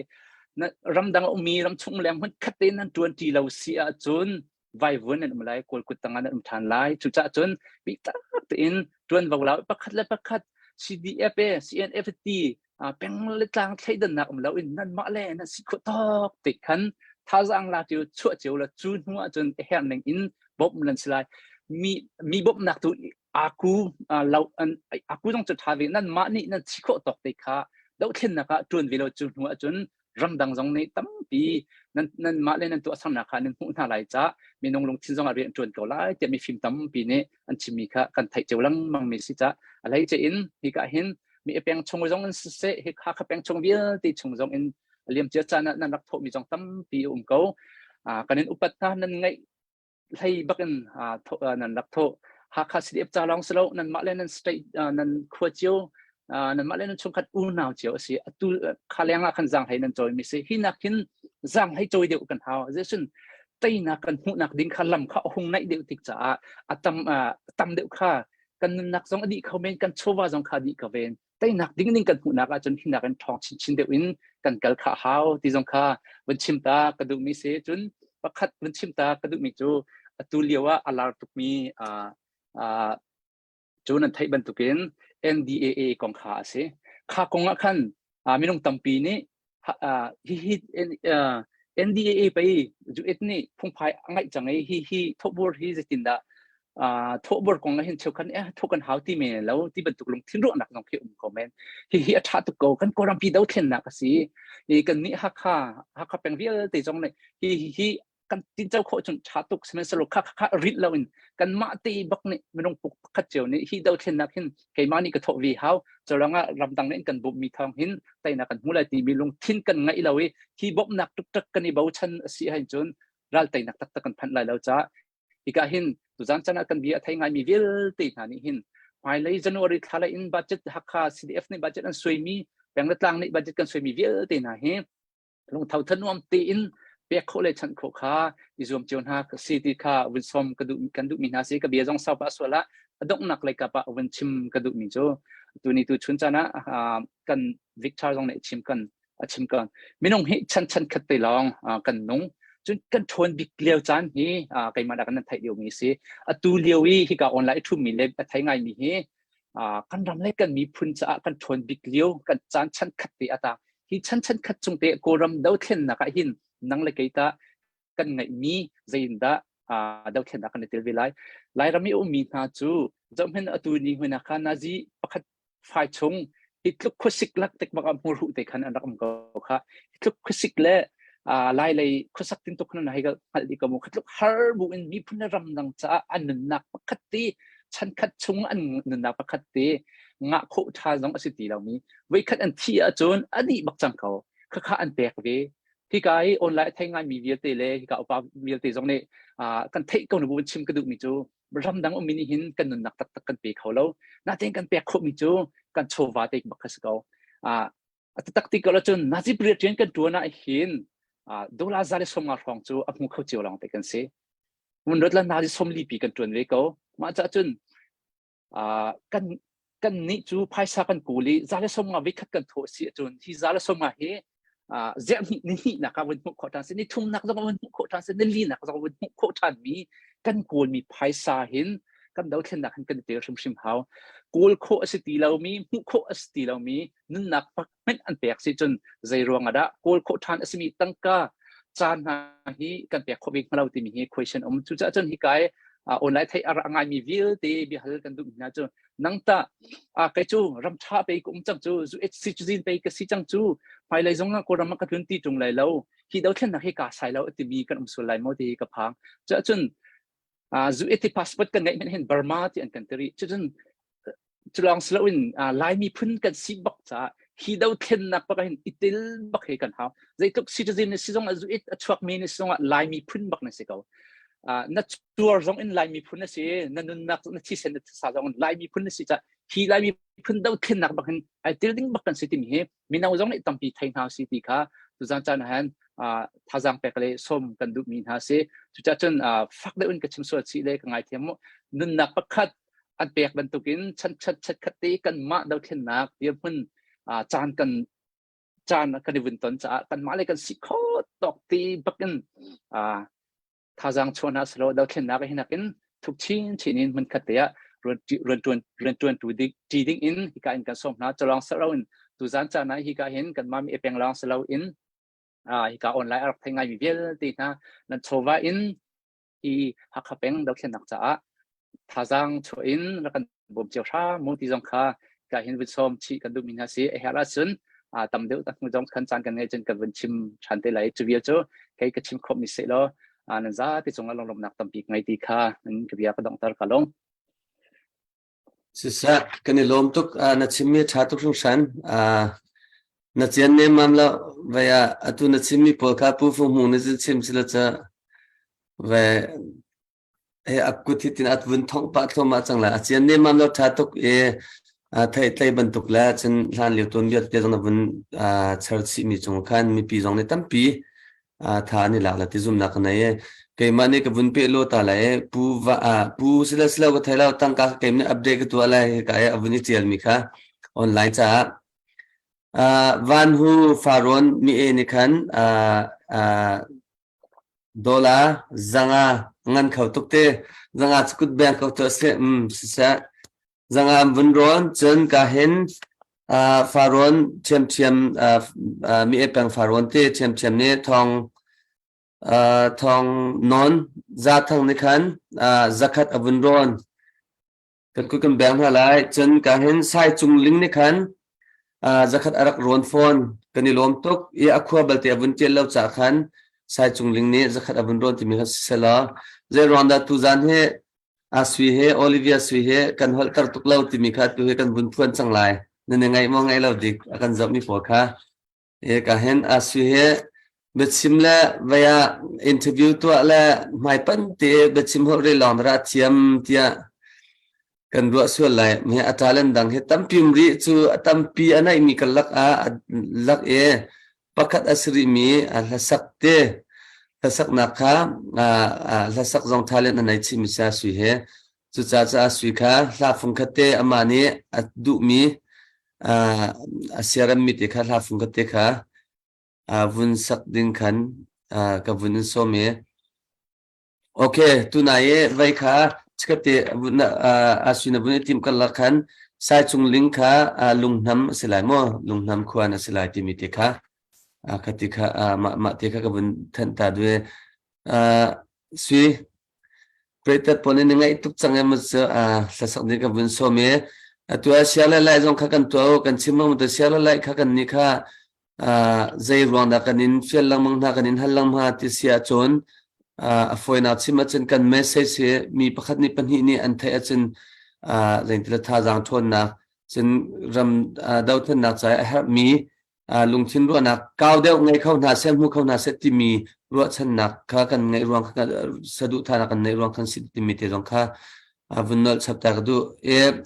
S6: นะรำดังมีรำชงแรงมันคัดเต้นนั่นจวนที่เราเสียจนไว้วนนั่นมาไล่กอลกุตังนั้นทานไล่จุดจ้าจนปีตักเต้นจวนบอกเราประคัดและประคัด CDF CNFT เป็นเรื่องต่างใช้ดันนักมาแล้วนั่นมาแล้วนั่นสิขตอกติดขันท้าจังลาจิวชั่วจิวละจูนหัวจนแห่งหนึ่งอินบบนั่นสิไลมีบบนักตัวอากูเราอากูต้องจุดท้ายนั่นมานี่นั่นสิขตอกติดขาแล้วเช่นนะคะจวนเวลาจูนหัวจนรำดังจงในตั้มปีนั่นมาเลยนั่นตัวสังนักนั่นหุ่นท่าไรจ้ามีน้องลงทิ้งจงอะไรจวนเก่าไล่จะมีฟิล์มตั้มปีนี้อันชิมีค่ะกันไทยเจ้าลังมังมีสิจ้าอะไรจะอินที่ก็เห็นมีเพียงชงจงอินเสกข้าเพียงชงเบียติชงจงอินเลี้ยมเจ้าจ้านั่นรักโทมีจงตั้มปีเก่ากันนั้นอุปทานนั่นไงให้บักนั่นรักโทหากข้าสิเดียบจ้าลองสโลนั่นมาเลยนั่นสเตนั่นขวดเจียวนั่นมาเล่นชงขัดอุ่นหนาวเจียวสิตูข้าเลี้ยงขันจังให้นั่นจอยมิสิหินักหินจังให้จอยเดียวกันเฮาเจสันตีนักกันหูนักดิ้งข้าลำข้าหงในเดียวติดจ้าตั้มเดียวข้ากันนักสองอดีตเขาเมนกันโชว์ว่าสองข้าดีเขาเวนตีนักดิ้งกันหูนักจนหินักกันทองชินเดียวอินกันกัลข้าเฮาที่สองข้าวันชิมตากระดูกมิสิจนประคัดวันชิมตากระดูกมิจูตูเลียวว่าอลาตุกมีจูนันไทยบรรทุกินNDAA ของข้าสิข้ากงละขันมีน้องตั้มปีนี้NDAA ไปจุดนี้พุ่งพายง่ายจังไงทบวอร์จะตินดาทบวอร์ของเราเห็นเช่ากันทุกกันหาที่เมนแล้วที่บรรทุกลงทิ้งรุ่นหนักน้องเขียวคอมเมนต์อัฐตุกโกกันกรำปีดาวเทนนักสิกันนี้ฮักข้าเป็นวิธีที่จงเลยกันตินเจ้าโคจนชาตุกสมัยสโลข้าริดเราอินกันมาตีบักนี่ไม่ต้องปุกขัดเจียวนี่ดาวเทนนักหินไก่มานี่ก็ทวีเฮาจะลองรำดังนี่กันบุบมีทองหินแต่นักกันหูเลยตีมีลงทิ้งกันไงเราบุบนักตุกตักกันนี่บ่าวชันสีให้จนรัลแต่นักตักกันพันไหลเราจ้าอีกหินตุจันจันกันเบียไทยไงมีวิลตีนานี่หินภายในจันวารีทาเลอินบัจเจตฮักข้า CDF นี่บัจเจตอันสวยมีแบ่งละต่างนี่บัจเจตกันสวยมีวิลตีนาหินลงเท่าทนวมตีอินเปียกโคเลชันโคข้าอิจวมจวนฮักซีติข้าวิสมกระดูมินาซีกับเบียจงสาวบ้าสวละดงนักเลยกับวันชิมกระดูมิโจตัวนี้ตัวชุนจานะกันวิกตอร์จงเนี่ยชิมกันไม่น้องฮิชันขัดไปลองกันน้องจนกันทวนบิกเลี้ยวจานฮีไกมาดักนั้นไทยเดียวมีสิตัวเลี้ยวฮีกับออนไลน์ทุ่มมีเล็บไทยไงมีฮีกันรำเล็กกันมีพุ่นจะกันทวนบิกเลี้ยวกันจานชันขัดไปตาฮีชันขัดจงเตะโกรำดาวเทนนักหินนังเลยกิตากันไงมีใจอินดาดาวเทนนักกันเตลวิไลรำมีมีนาจูจำเป็นตัวนี้หัวนักนาจีประคัดไฟชงฮิตลุกคุสิกลักเต็กบักมูรุเต็กขันอันรักมก็ค่ะฮิตลุกคุสิกเล่ไล่เลยคุสักตินตุกนั้นให้ก็ฮัลดีก็มุขลุกฮาร์บุอินมีพุ่นรำดังจ้าอันนั้นนักประคัดตีฉันคัดชงอันนั้นนักประคัดตีงะโคทาจงอสิติเรามีไว้คัดอันที่อาจนอันนี้บักจังเขาข้าอันแตกเวที่กายออนไลน์ไทยงานมีวิเตเลยที่กายเอาไปวิเตจงเนี่ยกันเทก็หนูบุญชิมกระดูกมิจูรำดังอมินิหินกันนุนนักตักกันเปกเขาแล้วน่าเต็งกันเปกขมิจูกันโชว์วาเตกบักสกเอาตักติกก็แล้วจนน่าจะเปลี่ยนเทรนกันตัวน่าหินดูแลซาเลสมาฟองจูอัพมุขเขาเจียวลองเตกันเสียมันรถละน่าจะสมลีปีกันตัวนี้ก็มาจากจนกันนี่จูภายสากันกูลีซาเลสมาวิคัดกันโถเสียจนที่ซาเลสมาเฮเจ้านี่นะครับวันมุขทานเส้นนี่ทุ่งนักจะวันมุขทานเส้นนี่ลีนักจะวันมุขทานมีกันกูมีภายสาหินกันดาวเทียนนักกันเตะชิมเฮากูลโคสติเรามีมุขสติเรามีนั่นนักปักเป็นอันเปียกสิจนใจรวงอะดะกูลโคทานสมีตั้งก้าจานฮีกันเปียกโควิดมาเราที่มีquestion จุดจนฮิกายออนไลน์ไทยอะไรง่ายมีวิลเตบิฮัลกันดูนะจูนังตาใครจูรำชาไปกุมจังจูซิจูซินไปก็ซิจังจูภายในจงนั้นก็รำมากันที่ตรงไหนแล้วที่ดาวเทียนนักให้กาใส่แล้วที่มีกันสุดไหลโมดีกับพังจะจนจูที่พาสปอร์ตกันไงมันเห็นบาร์มาที่อันกันตรีจะจนจะลองสละวินไลน์มีพื้นกันสิบักจ้าที่ดาวเทียนนักปะกันอิติลบักให้กันเขาใจทุกซิจูซินในสิจงจูช่วงมีในสิจงไลน์มีพื้นบักในสิเขานัดตัวจงอินไลน์มีพุ่นสินั่นนักนัดที่เซนต์สาจงไลน์มีพุ่นสิจ้ะที่ไลน์มีพุ่นดาวเทียนนักบักเห็นไอติลดิ้งบักกันสิที่มีมีนาวจงอิตั้มปีไทยนาสิที่ค่ะตุจันจันหันท่าจังเปกเลยสมกันดูมีนาสิตุจันฟักได้อุ่นกับชิมสวดสิเลยกันไงเทียมนั่นนักประคัดอันเปียกบรรทุกินชัดคัดตีกันมาดาวเทียนนักเดี๋ยวพุ่นจานกัน จานกันดิวินตันจ้ากันมาเลยกันสิโคตกตีบักกันท่าจังชวนฮัสโลดาวเข็นนักเห็นนักอินทุกชิ้นนี้มันขัดเดียเรื่องจวนตัวดีดิ้งอินฮิกาอินกันส่งนะจะลองสลาวอินตุจันจานะฮิกาเห็นกันมามีเอเปงลองสลาวอินฮิกาออนไลน์อักเทงไงวิเวลตีนะนั่นโชว์ว่าอินฮีฮักขับเองดาวเข็นนักจ้าท่าจังชวนอินแล้วกันบ่มเจ้าชามุติจงค่ะกาเห็นวิชมชีกันดูมินาซีเอฮาราซุนตำเดียวตั้งจงขันจานกันไงจนกับวันชิมชันเตลัยจูเวียโจใครก็ชิมครบมิเสร็จแล้วนั่นจ้าที่จงลงนักตำปีกไงดีค่ะนั่นก็เบียก็ต้องตระลง
S4: สิษะกันนี่ลมตุกนัดชิมีชาตุกสงสันนัดเจนเนมัมละวายอตุนัดชิมีพอคาปูฟุมุนนิจิมสิละจ้าวายอักกุติตินอัตวันทองปัตโตมาจังละเจนเนมัมละชาตุกไทยบรรทุกแล้วฉันหลานเหลียวตัวนี้จะต้องวันเชิดสิมีจงขันมีปีจงในตั้มปีท่านี่หลักละที่ซุ่มนักไหนเกี่ยมันนี่กับวันเปิดโลตาเลยปูสิลาก็ไทยเราตั้งการเกี่ยมันอัปเดตตัวอะไรก็ไอ้วันนี้เจอมีค่ะออนไลน์จ้าวันหูฟาโรนมีนี่คันดอลลาร์จังงันเขาตุกเตจังสกุลแบงก์เขาตัวเสียสิษะจังวันร้อนจนก็เห็นฟาโรนเชียมมีเอเป็งฟาโรนที่เชียมเนี่ยทองนอนจาทางนี้คันzakatวันร้อนกันคุยกันแบ่งอะไรจนก็เห็นสายจุงลิงนี่คันzakatอารักร้อนฟอนกันนี่ลมตกอีอักขวาบัลเตียวันเจลเลวจากคันสายจุงลิงนี่zakatวันร้อนที่มีฮัสเซลาเจรอนดาตุจันเฮสวีเฮโอลิเวียสวีเฮกันฮัลตร์ตุกเลวที่มีคัดตัวเฮกันบุญพวนจังไรนั่นยังไงมองไงเราดิกันจะมีพอค่ะก็เห็นสวีเฮบัดซิมละวายอินเทอร์วิวตัวละไม่ปันเตบัดซิมเขาเรียลองรัฐเทียมเทียกันรัวส่วนไรมีอัตราเล่นดังเฮตัมพิมรีจูตัมปีอันไหนมีกันลักปักอัสริมีละสักเตละสักนักค่ะละสักจงทาเลนอันไหนที่มีสาสุยเฮจุดจ้าสุยค่ะลาฟุงคเตอามานีดูมีเสียรมิติค่ะลาฟุงคเตค่ะวุนสักดินขันกับวุนโซเมโอเคตัวนายไว้ค่ะสกัดเตวุนสุยนวุนทีมกันละขันสายจุงลิงค่ะลุงน้ำสลายมั่วลุงน้ำควานสลายที่มีเตค่ะคติค่ะมาเตค่ะกับวุนทันตาด้วยสุยเปรตปนนี่ไงทุกจังมันจะสักดินกับวุนโซเมตัวเสียละลายจงขักันตัวกันชิมมันตัวเสียละลายขักันนี่ค่ะใจร้อนนักนินเฟลลังมังนักนินฮัลลังมาติเสียจนฟอยนัดซิมาจนกันเมสเซจมีประคัดนี้ปัญหานี้อันเทอจนเรื่องที่ท่าจังทนนักจนรำดาวทันนักใจมีลุงชินรัวนักก้าวเดียวไงเขาหน้าเส้นหูเขาหน้าเส้นที่มีรัวชันนักข้ากันไงรวงข้าสะดุดท่านักกันในรวงคันสิทธิมิตรของข้าวันนั้นสัปดาห์ก็ดู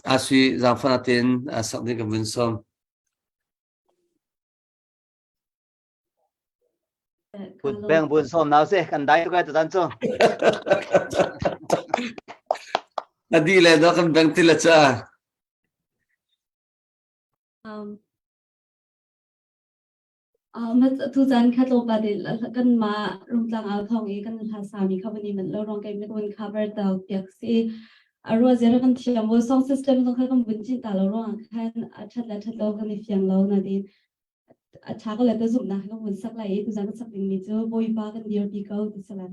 S4: อาศัยจังฟังเต็นสักเดือนกับวันสอง
S11: บุญแบ่งบุญส้มนาวเสกันได้ก็จะตันโซ
S4: อดีเลยดอกกันแบ่งทีละจ้า
S17: มาทุกท่านคัดลงประเด็นแล้วกันมาลงจังเอาทองเอกันภาษามีคำวันนี้มันเราลองกันไม่ควร cover ดาวเปียกซีรัวเจอกันเทียมว่า sound system ต้องเข้ากันบุญจินตาเราลองกันชัดและชัดเรากันในเสียงเรานะดิช้าก็เลยตัวสุดนะก็เหมือนสักไหลตัวจังก็สักหนึ่งมีเจอโบยบ้ากันเดียวดีก็ติดสลัด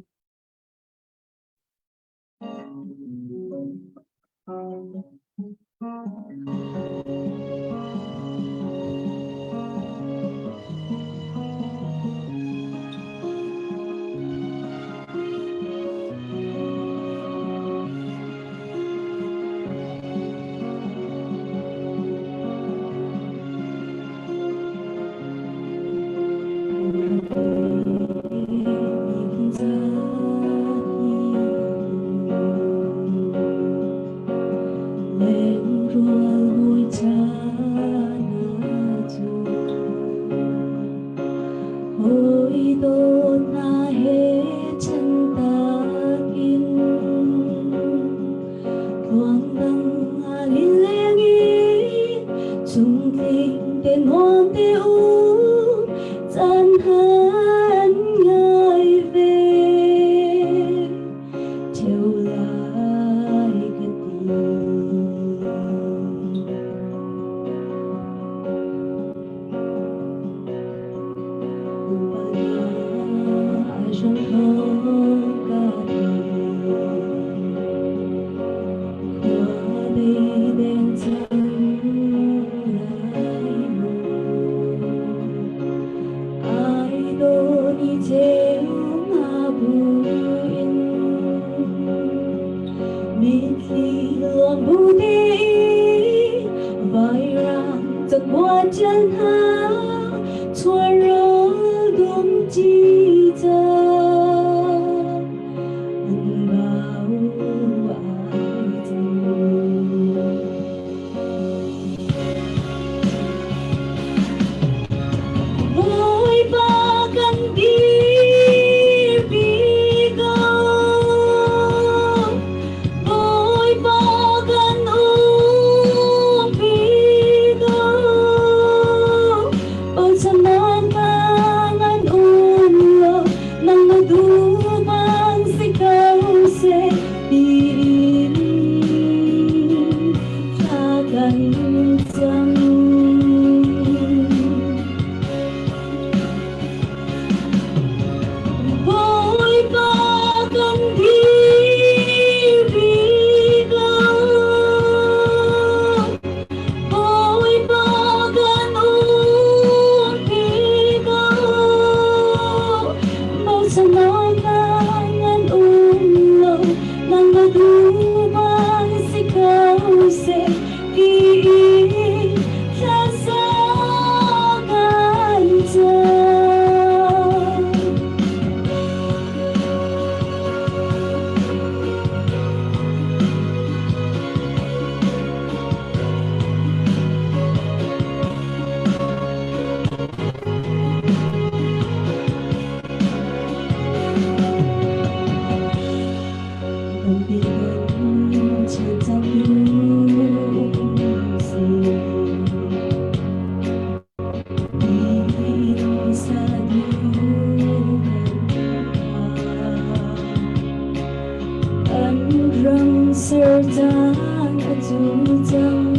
S15: răng sơ tan atu jang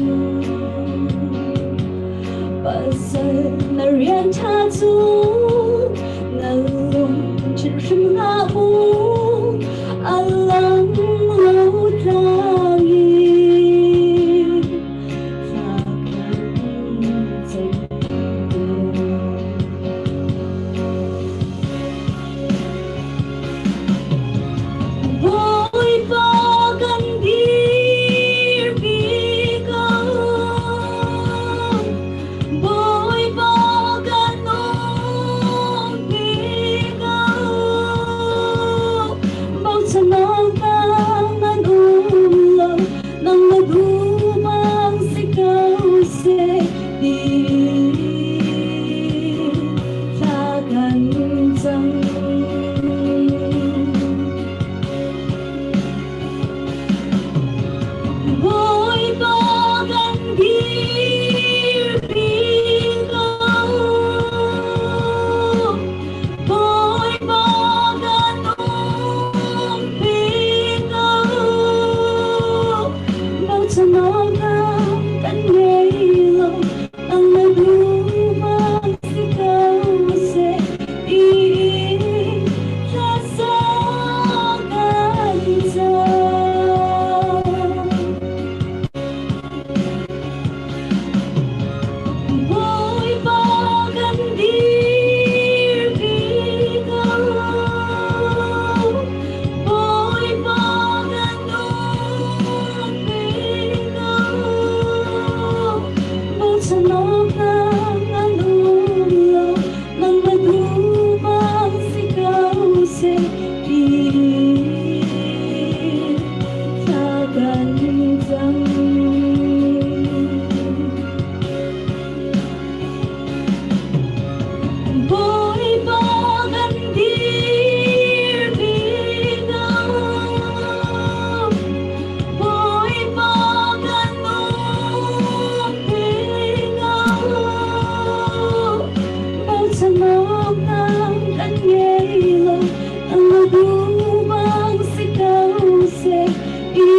S15: pasal narian tatu nalung chirshim na u alang lo tangi Boy bagan bir biga Boy bagan nong biga Bao sanang tangan ulo Nang nagumang sigaw se di Lagan jang Boy bagan bir biga Boy bagan nong biga Bao sanang kan ngaylo Ang nagumang sigaw se di rasakan Boy bagan bir biga Boy bagan nong biga Bao sanang ang ulo Nang nagumang sigaw se di Lagan jang Boy bagan bir biga Boy bagan nong biga Bao sanang kan ngaylo Ang nagumang sigaw se di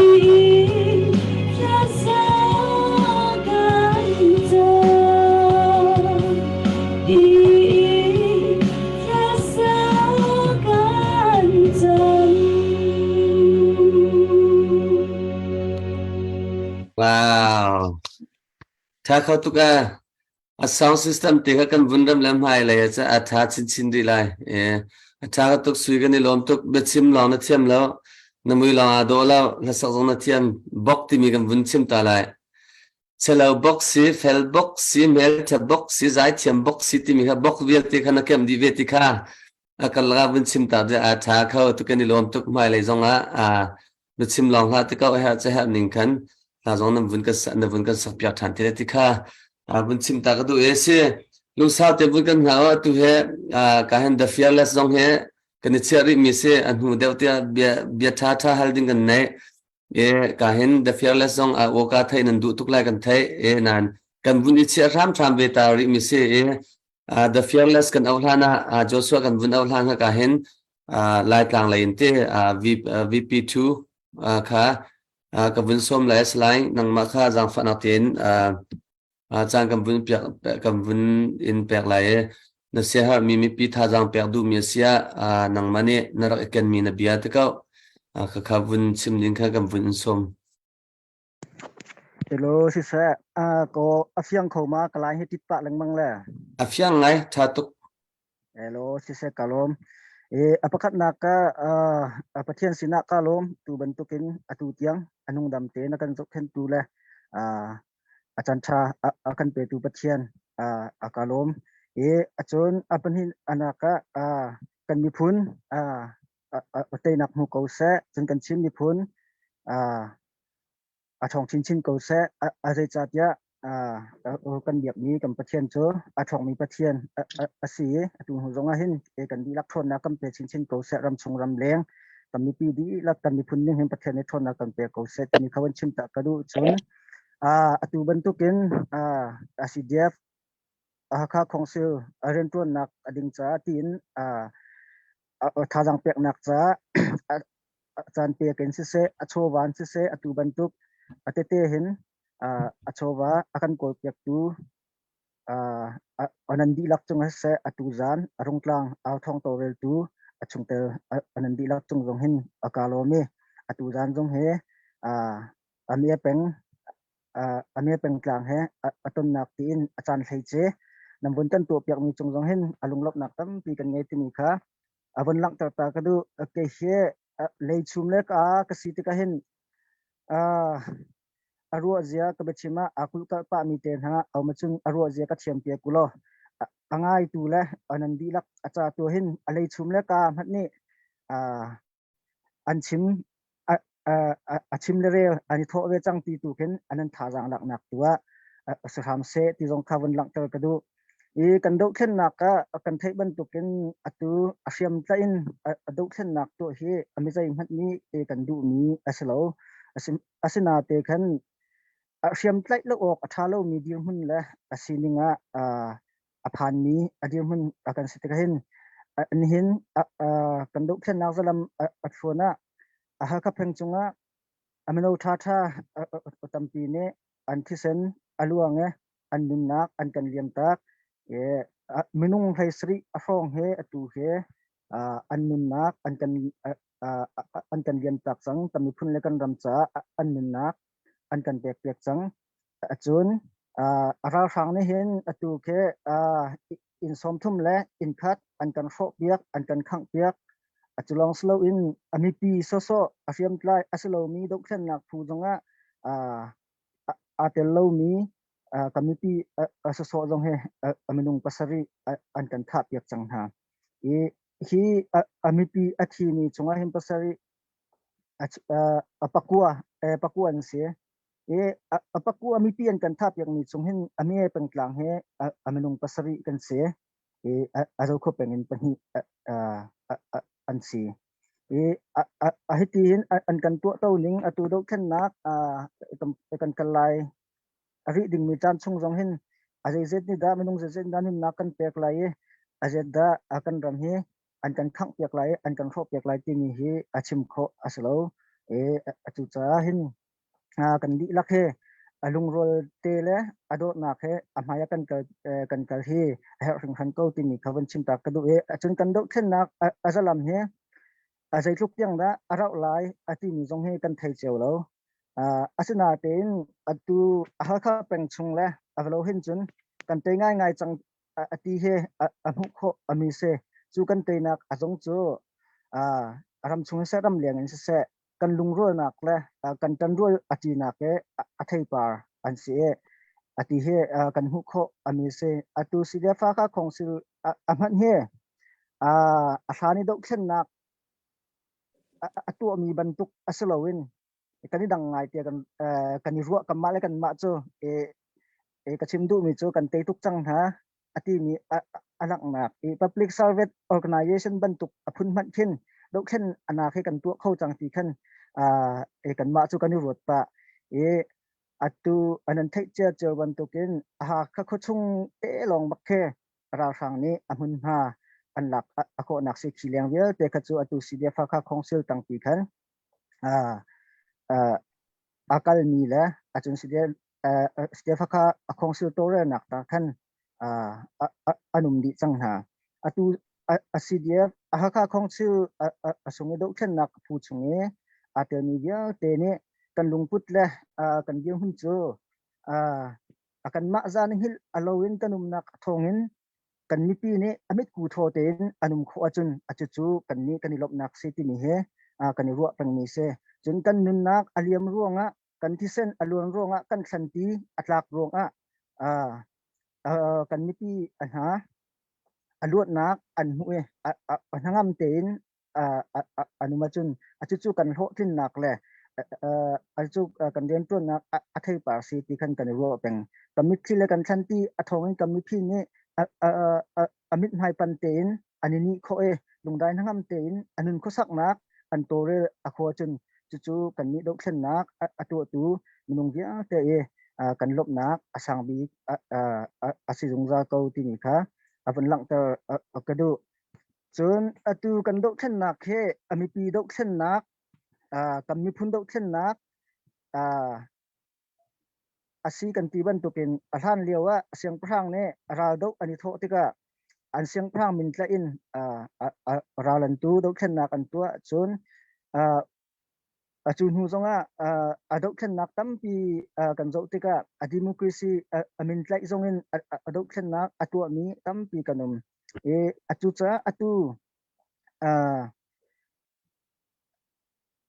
S15: rasakan
S4: Wow. Tha khau tuka a sound system te ka kan vundam lam hai la ya cha atha chin di lai atha ka tuk sui gani lom tuk betsim law na thiam law namui law do law la sa zong na thiam bok ti mi kan vun chim ta lai chelo box si fel box si mel cha box si zai thiam box si ti mi ka box vel te khana kem di ve ti kha akal la vun chim ta de atha khau tukani lom tuk mai lai zong a betsim law ha te ka ha cha ha ning khan la zong nam vun ka sa na vun ka sa pya than te ti kha vun chim ta ka du ese lu sa te vun kan ha tu he ka han da fearless zong he kan cheri mi se an hu de te bia tha halding kan nei ka hen da fearless zong a o ka thai nan du tuk lai kan thai nan kan vun I che ram ve ta ri mi se the fearless kan aulana Joshua kan vun aulana ka hen lai tlang lai te VP2 kha ka vun som lai slai nang ma kha jang fa na ten chang kam vun in pek lai na se har mi pi tha jang pek du mi sia nang mane na rak ken mi na bia te ka kha vun sim ling kha kam vun som
S10: hello sisa ko afiang khoma kalai he tipa langmang la
S4: afiang ngai tha tuk
S10: hello sisa kalom apakat naka apathian sina kalom tu bentukin atu tiang anung dam te na kan jok khen tu la achan tha akan pe tu pathian akalom achon apanin anaka kan mi phun atei nak hu ko se chen kan chim mi phun thong chin ko se are chatia kan biak ni kan pathian cho thong mi pathian asi tu hu zonga hin kan di lak thon na kan pe chin ko se ram chung ram leng kan mi pi di lak kan mi phun ning hin pathian ni thon na kan pe ko se ni khawan chim ta kadu chon atu bantukin asidef kha khongsil aren tuan nak ading cha tin thajang pek nak cha อาจารย์เปียกันเสอโชวันเสอตุบันตุกเตเห็นอโชวาakanกอลเปียกตูอันนั้นดีลักจงเสอตุจานอรงกลางเอาทองโตเรลตูจงเตอันนั้นดีลักจงจงเห็นกาโลเมตุจานจงเฮอามีเป็นกลางเฮต้นนักตีนอาจารย์ไทเจนำบนต้นตัวเปียกมีจงจงเห็นอารมณ์ลบนักตั้มปีกันไงที่มีค่ะบนหลังตาก็ดูเกเฮเลยชุมเล็กก็สิทธิ์ก็เห็นรัวเสียก็เบ็ดชิมาคุลก็ป้ามีเตนฮะเอามาจึงรัวเสียก็เทียมเปียกุโลง่ายตัวเลยอันนั้นดีลักอาจารย์ตัวเห็นเลยชุมเล็กมันนี่อันชิมชิมเร็วอันนี้โทษเวจังตีตัวเห็นอันนั้นท่าจังหลักหนักตัวสถานเสที่ตรงข้าวหลังตาก็ดูกันดูเข็นนักกันเทบันตุกันตัวอาเซียมใจอินดูเข็นนักตัวเฮอเมริกามันนี่กันดูมีอาศัยเราอาศัยนาเตกันอาเซียมใจลูกออกท้าเรามีเดียมหุ่นเลยอาศัยนิงพันนี้เดียมหุ่นกันสิทธิ์กันอันนี้เห็นกันดูเข็นนักสลัมอัดฝนหากเพ่งจงอเมริกาท่าตั้มปีนี้อันที่เซนอลวงอันนุนนักอันกันเลียมตักมินุงไทยสรีอฟองเฮตูเฮอันนุนนักอันกันเลียมตักสังตมีพุ่นเลกันรำจ้าอันนุนนักอันกันเปียกสังจุนเราฟังนี่เห็นตูเฮอินสมทุ่มและอินคัดอันกันโฟเปียกอันกันขังเปียกจุลองสโลอินมีปีโซอาเซียมไลสโลมีดอกเช่นนักผู้จงอาเตลโลมีคอมมิตี้สโซจงเฮมินุงปัสรีอันกันทับยักจังหาฮีมิปีอาทีมีจงเฮมปัสรีปักวัวนี่เสียปักวัวมีปีอันกันทับยักมีจงเห็นมีเป็นกลางเฮมินุงปัสรีกันเสียอาเราควบเป็นอินเป็นฮีอันเสียฮิตีนอันกันตัวเต้าหนิงตัวดอกเช่นนักกันกันไลรีดิ่งมีจานชงจงเห็นอาจจะเจ็ดนี่ดาไม่ต้องเจ็ดด้านนี้นักกันเปียกไหลอาจจะดากันรำเฮอันกันขังเปียกไหลอันกันครบเปียกไหลที่มีเฮอาชิมโคอาสโลจุจ้าเห็นกันดีลักเฮลุงโรเตเลอโดนักเฮอามายกันกันเฮเฮถึงขันเก้าที่มีขบันชิมตากระดูจนกันดอกเช่นนักอาจจะลำเฮอาจจะทุกอย่างนะเราไหลที่มีจงเฮกันไทยเจ้าเราอาศัยนาเต็นตัวหากเป็นชงเลยเราเห็นจนกันเตง่ายจังที่เฮมุขมีเสจูกันเตนักจงจูรำชงเสรำเลียงเสกันลุงรัวนักเลยกันจันรัวที่นักไทยปาร์อันเสียที่เฮกันมุขมีเสตัวสิเดฟ้าข้าของสิมันเฮอาสานี่ดอกเช่นนักตัวมีบรรทุกสโลวินกันนี่ดังไงเตียกันนี่รัวกันมาเลยกันมาโจกระชิมดูมีโจกันเตทุกจังฮะที่มีอันนักนักpublic service organization บรรทุกพุ่นมันขึ้นดอกเช่นอนาคตกันตัวเข้าจังตีขึ้นกันมาโจกันนี่รัวปะตัวอันนั้นเทเจอบรรทุกินข้าเขาชงลองบักเคราฟังนี้อันหุ่นฮาอันหลักako nak si kiliang dia te kacu atu si dia faka kongsil tang pikan akal ni la acun si dia faka kongsil tore nak ta kan anum di chang ha atu si dia haka kongsil asungi dok chen nak pu chungi ate ni dia te ni kan lungput la kan dia hun chu akan ma za ni hil alowin kanum nak thonginกันนี่ปีนี้อเมริกูโทเตนอนุมขวจุนอาจจะจูกันนี่กันนี่ลบนักเสียที่นี่เฮกันนี่รัวเป็นมีเสจนกันนุนนักอเลียมร่วงกันที่เส้นอลวนร่วงกันสันติอัตลักร่วงกันนี่ปีอลวดนักอันหุยทั้งอำเตนอนุมาจุนอาจจะจูกันโหทิ้นนักเลยอาจจะกันเรียนตัวนักอัธยาศัยที่กันกันรัวเป็นกันมิตรที่เลยกันสันติอัธงกันมิตรที่นี่อมิตรไฮปันเตนอันนี้เขาลงได้ทั้งอำเตนอันนั้นเขาสักนักอันโตเรอขวจนจู่ๆกันนี้ดอกเช่นนักตัวมันลงเยอะแต่กันลบนักสังบีสิจงราเกาที่นี่ค่ะเป็นหลังแต่กระดูจนตัวกันดอกเช่นนักเฮมีปีดอกเช่นนัก kan mi phun do then nak asi kan ti ban tukin ahan lewa siang prang ne ral do ani tho tika an siang prang min tla in ralan tu do then nak an tua chun chun hu zonga adok then nak tampi kan zo tika democracy amin tla zongin adok then nak atua mi tampi kanum atu cha atu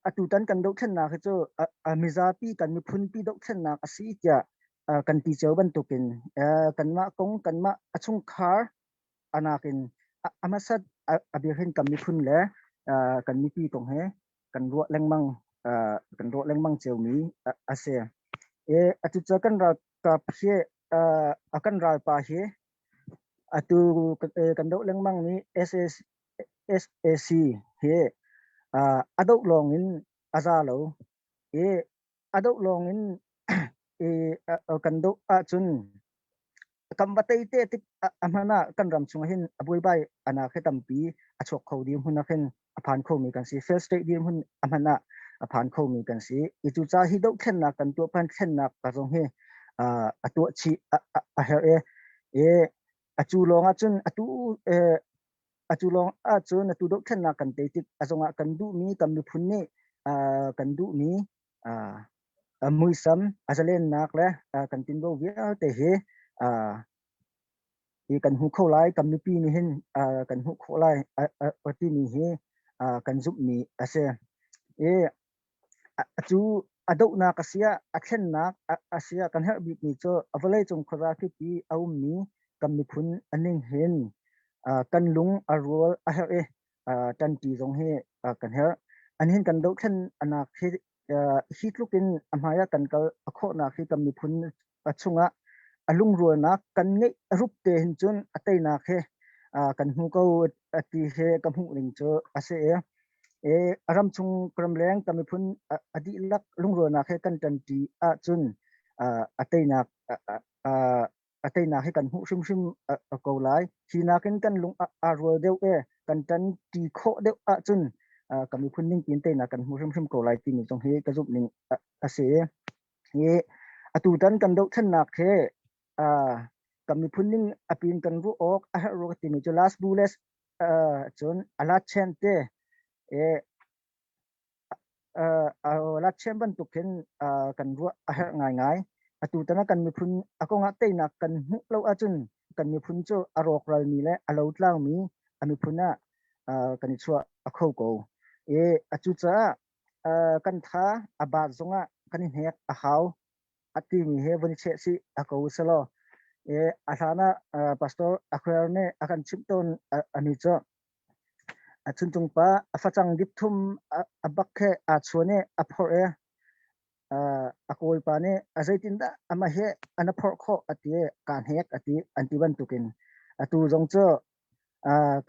S10: atutan kan dok then nak chu mizapi kan mi phun pi dok then nak asi tia kan ti cheu ban tukin kan ma kong kan ma achung khar anakin amasat abihin kan mi phun le kan mi pi tong he kan ro lengmang cheu mi ase atu cha kan ra ka phe akan ra pa he atu kan dok lengmang ni SAC he adok longin azalo adok longin kan do chun kambatai te tik amana kan ram chung hin abui bai ana khetampi achok khodi hun khen aphan kho mi kan si first stadium hun amana aphan kho mi kan si itu cha hi do khen na kan to pan khen na ka jong he atu chi a her achu longa chun atu long chun atu do khen na kan te tik azonga kan du mi kan mi phun ni kan du mi mui sam azalen nak le kan tin bo via te he kan hu kho lai kan mi pi ni hin kan hu kho lai ati ni he kan zup mi ase achu adok na kasia akhen na asia kan her bi ni cho avale chung khora ki pi aum ni kan mi phun aning hen kan lung arol a her tan ti jong he kan her an hin kan do khen ana khi hitlukin amaya kan kal akho na khi kan mi phun achunga alung rual na kan ngei rup te hin chun atei na khe kan hu ko ati he kam hu ring cho ase aram chung kram leng kam phun adi lak lung rual na khe kan tan ti chun atei na he kan hu shim ko lai hi na kan lung rual deu kan tan ti kho deu chun kam phun ning tin te na kan hu shim ko lai ti ni chong he ka zup ning ase atu tan kan do than na khe kami puning apin kan ru ok ro ti mi last bules chon ala chente ala chemban tu ken kan ru ngai atu tana kan mi phun akonga teina kan hu lo achun kan mi phun cho arok ral mi le alo tlang mi ami phuna kan chua akho ko achu cha kan tha aba zonga kan hek a haw ati mi he bani che si ako salo asana pastor akherne akan chipton ani cho achuntung pa afachang dipthum abakhe achone aphor akoi pa ne azaitinda ama he anaphor kho ati kan hek ati antiban tukin atu jong cho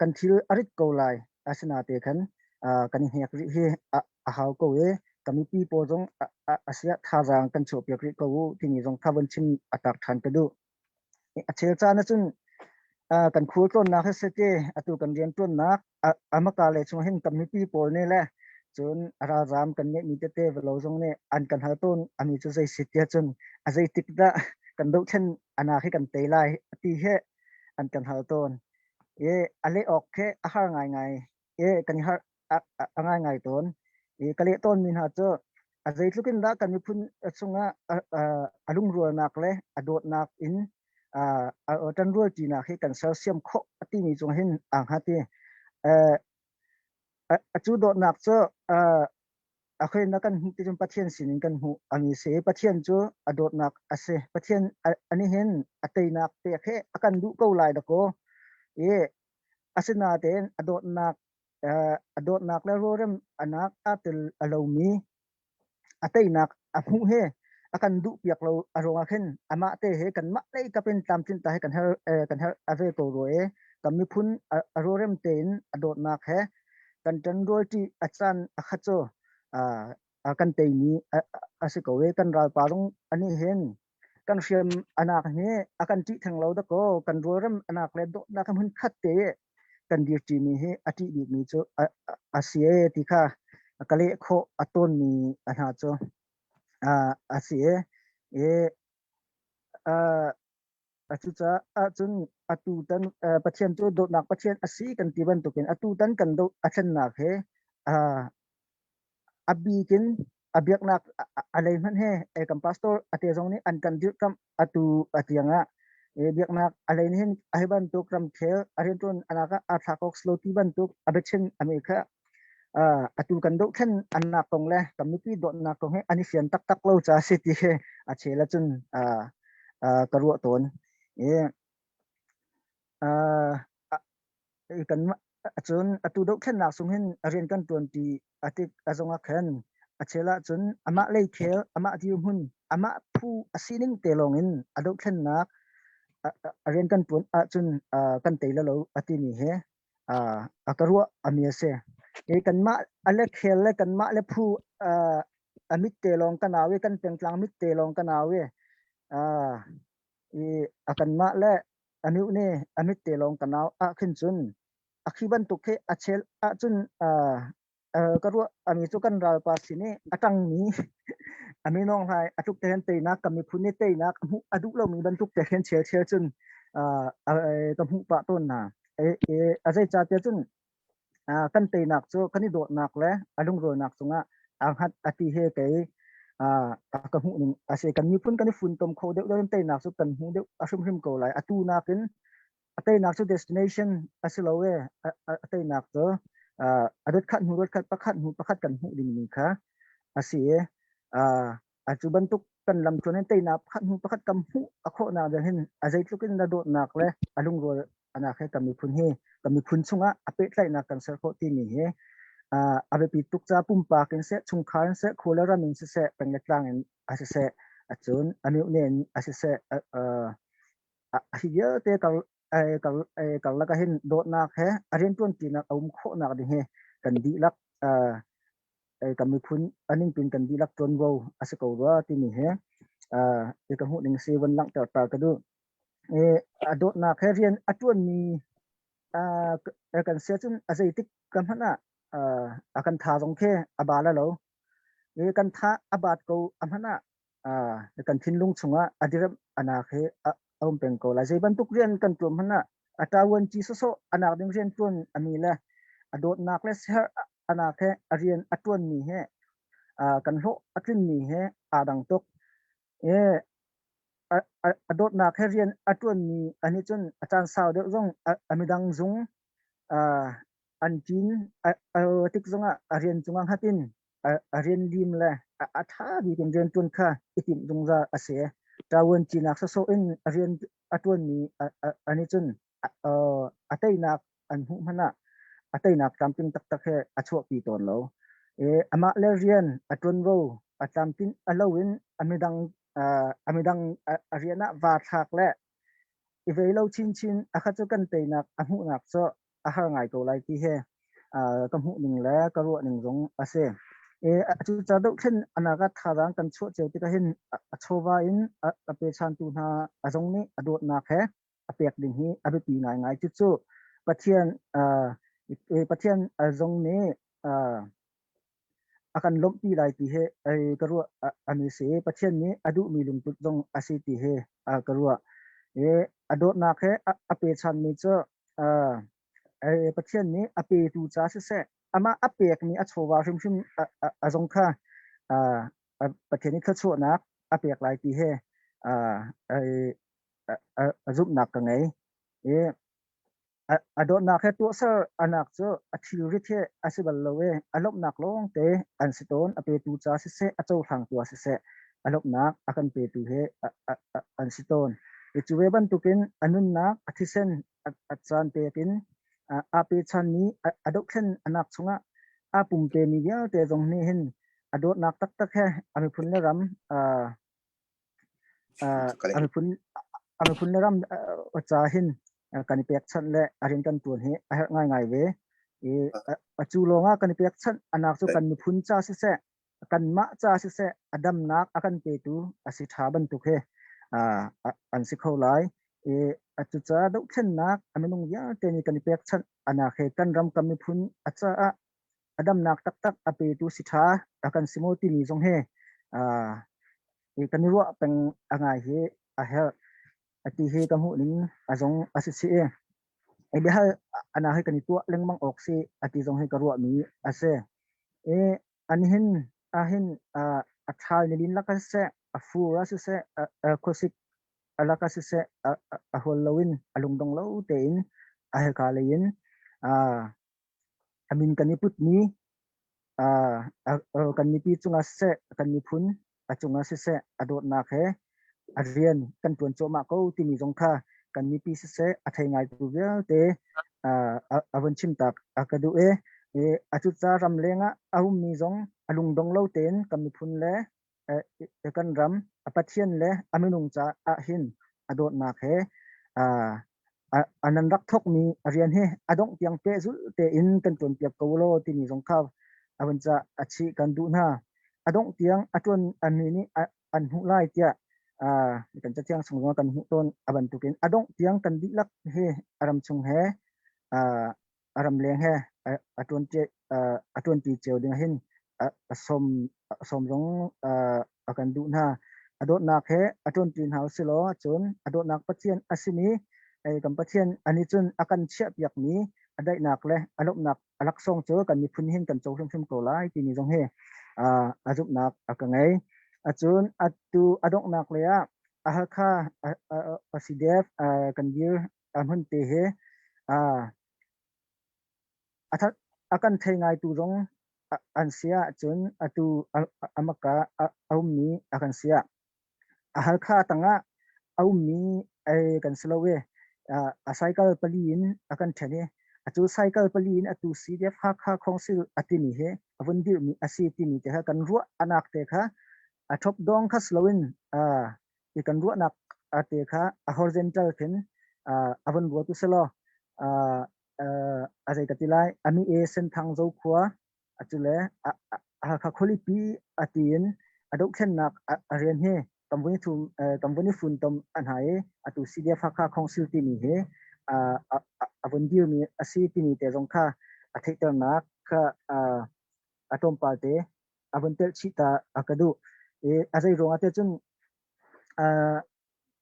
S10: kan thil arit ko lai asina te khan kan hek ri he a haw ko kami pi po jong asia thajang kan chho pekri ko tingi jong thaban chim atak than ka du achel cha na chun kan khul ton na khasete atu kan rian ton na amaka le chung hin kami pi pol ne le chun ara jam kan ne mi te velo jong ne an kan ha ton ami chu jai sitia chun azai tikda kan do chen ana khi kan te lai ati he an kan ha ton ale ok khe a har ngai kan har ngai ton kale ton min ha cho azai tlukin da kan mi phun chunga alung rual nak le adot nak in tan rual ti na khi kan calcium kho ati ni chung hin ang ha ti achu dot nak cho akhoi na kan ti jum pathian sin kan hu ami se pathian chu adot nak ase pathian ani hen atei nak te khe akan du ko lai da ko asina ten adot nak la rorem anak atel alomi atei nak amu he akan du piak lo aronga khen ama te he kan ma nei kapin tam tin ta he kan her ave to roe kami phun arorem ten adot nak he kan tan roti achan akhacho akan te ni asiko we kan ral parung ani hen kan fiam anak he akan ti thang lo da ko kan rorem anak le do na kam hun khat te kan dir ti mi he ati bi mi cho asie ti kha กะเลโคอต้นมีอันหาโจอาเสียจุจ้าจนตุตันประเทศโจโดนักประเทศอาศัยกันที่บันตุกินตุตันกันโดอาเชนนักเฮอบีกินอบีกนักอะไรมันเฮกัมพาสโตร์อเตจงนี้อันกันดิกัมตุอเตียงบีกนักอะไรนี่ไอ้บันตุกรัมเทลอารินตุนอนาคตอาทักออกสโลตีบันตุกอเบชินอเมริกาตุกันโดเช่นอันนักตรงเลยกัมมิปีโดนักตรงเฮอันนี้เสียนตักโลจ้าสิที่เฮอาเชลจุนกระรัวตนกันจนตุดกเช่นนักสมเห็นเรียนกันตัวที่อติกอาจงอักเห็นเชลจนอามาเลยเทลอามาที่หุ่นอามาผู้อาศินิงเตลงอินอดกเช่นนักเรียนกันตัวจนกันเตลแล้วอติมีเฮกระรัวอามีเสกันมาอะไรเขลเลยกันมาเลยผู้อามิเตลงกันเอาไว้กันเป็นกลางมิเตลงกันเอาไว้กันมาเลยอันนี้เนี่ยอามิเตลงกันเอาขึ้นจนอาคีบันตุกเฮอาเชลจนกระรัวอามีจุกันราวภาษีนี่ตั้งนี้อามีน้องไทยทุกเทนเตนักกับมีพุนเตนักอดุเรามีบรรทุกเทนเชลจนกับหุปะต้นน่ะอาศัยจ่าเตจนกันเตนักโจกันนี่โดดนักเลยอารมณ์โดดนักสงะหัดอติเฮเกยกับหุหนึ่งอาศัยกันมีพุนกันนี่ฝุ่นตมโคเด็กเดินเตนักสุกันหูเด็กอาชุมหิมโกไหลตูนักนเตนักสุ destination อาศัยเราเตนักโจอรถขัดหูรถขัดประคัดหูประคัดกันหูดิมีค่ะอาศัยอาจุบันตุกกันลำชวนเตนักขัดหูประคัดกำหูอโคนาเดินเห็นอาศัยทุกินนาโดนักเลยอารมณ์โดอนาคตกับมีพุนเฮกับมีพุนชงอเปตไลนักกันเสกที่มีเฮอาเปปิตุกจ้าปุ่มปากันเสชงคานเสโคเลรามินเสเป็นกลางอาศัยเสจนอันนี้เนี่ยอาศัยเสฮิเยอะเตกัลกัลลักเห็นโดนักเฮอารินตุนตีนักอุ้มโคนักดิเฮกันดีลักกับมีพุนอันนี้เป็นกันดีลักจนโวอาศัยกูว่าที่มีเฮกับหูหนึ่งเซวันลังต่อตากระดูโดนักเฮเรียนอัตวันมีกันเสียจนอาศัยติกกันขนาดกันท่าตรงแค่อบาละเรากันท่าอบาดกูอันขนาดกันทิ้งลุงชงอดีรับอนาคตเอาเป็นกูหลายใจบรรทุกเรียนกันตัวขนาดอัตราวันจีโซอนาคตเรียนตัวมีละโดนักเลสเฮอนาคตเรียนอัตวันมีเฮกันโลอัตวันมีเฮดังตกโดนักเรียนอัตวันมีอันนี้จนอาจารย์สาวเด็กจงมีดังจงอันจีนติกจงเรียนจงหัดินเรียนดีมเลยถ้าดีกันเรียนตุนค่ะอิติมจงจะอาศัยตาวันจีนักโซอินเรียนอัตวันมีอันนี้จนอัตยนักอันหุมันน่ะอัตยนักตามตินตักแค่อชวปีตอนเราอามาเลเรียนอัตวันโวตามตินอลาวินอเมดังเรียนวาทักและอีเวลเราชินอาคาจุกันเตนักอันหุนักโซอาหารไงก็ไล่ที่เฮกับหูหนึ่งแล้วก็รัวหนึ่งตรงอาเซ่จุดจะดูเช่นอนาคตทางกันช่วยเจ้าที่ก็เห็นโชว์อินเปชันตูนาตรงนี้โดดนักแค่เปียกดิ่งฮีอภิปีง่ายจุดจู่ประเทศตรงนี้อาการล้มปีไล่ที่เฮก็รัวอันนี้เสียประเทศนี้ดูมีลุงตุตรงอาศัยที่เฮก็รัวโดดนักแค่เปชันนี้เจ้าประเทศนี้อเปตูจ้าเสอามาอเปกมีอโชวาชิมสงค่ะประเทศนี้เขาช่วยนักอเปกหลายปีเฮรูปนักกันไงโดนนักแค่ตัวเสือนักเจ้าทิลริเทอาศัยบัลลเวอารมณ์นักลงเตอันสิโตนอเปตูจ้าเสอโจทางตัวเสอารมณ์นักอากันเปตูเฮอันสิโตนจูเวบันตุกินอนุนนักอธิเซนอาจารย์เตกินอาเปชันนี้อดกเช่นอนักสงะปุ่มเตมีเยอะแต่ตรงนี้เห็นอดนักตักแค่อเมพุนเลรัมอเมพุนเลรัมจ่าเห็นกันเปียกชันและอารินกันตัวนี้ง่ายเวจูโลงะกันเปียกชันอนักสุกันมีพุนจ่าเสกันมะจ่าเสอดัมนักอากันเปตูอาศิธาบันตุเฮอันสิเขาไลจุดจ้าดูเช่นนักอเมนุงยาเตนิกันเปียกชันอนาคตกันรำกันมีพุนอาจจะ adam nak tak tak ape tu sitha akan simoti mi jong he kan ro peng angai he a her ati he kamu ning azong asisi e be hal ana he kan tu lengmang ok si ati jong he karwa mi ase anihin ahin athal nilin lakase afu rasise khosik alakasise ahol lawin alungdong lo tein ahe kalein amin kaniput ni kanipi chunga se kanipun achunga se adot nak he arian kan tuan choma ko timi jongkha kanipi se athai ngai tu vel te awan chim tak akadu achu cha ram lenga ahum mi jong alungdong lo ten kanipun le kan ram apathian le aminung cha ahin adot nak he anan rak thok mi arian he adong tiang pe zul te in kan tuan piak ko lo timi jongkha awan cha achi kan du na adong tiang atun ani ni an hu lai tia kan cha tiang sung kan hu ton aban tukin adong tiang kan di lak he aram chung he aram leng he atun ti cheu ding hin som jong akan du na adot nak he atun tin house lo chun adot nak pathian asini kam pathian ani chun akan chia piak ni adai nak le alop nak alak song cho kan mi phun hin kan chou thum ko lai ti ni jong he ajup nak akangai achun atu adok nak le aha kha asidef kan bir amhun te he athat akan thai ngai tu jong ansia chun atu amaka aumni akan sia ahal kha tanga aumni kan slowe a cycle palin akan thane atu cycle palin atu cdf kha khongsil atini he avundir mi asi tini te kan ru anak te kha athop dong kha slowin kan ru anak ate kha a horizontal ken avun bo tu selo azai katilai ami sen thang zo khwa achule kha kholi pi atin adok khen nak arian he company fun tom anhai atu cdf kha khongsil tini he avundir mi asi tini te jong kha athaitar nak kha atom palte avuntel chita akadu azai ronga te chun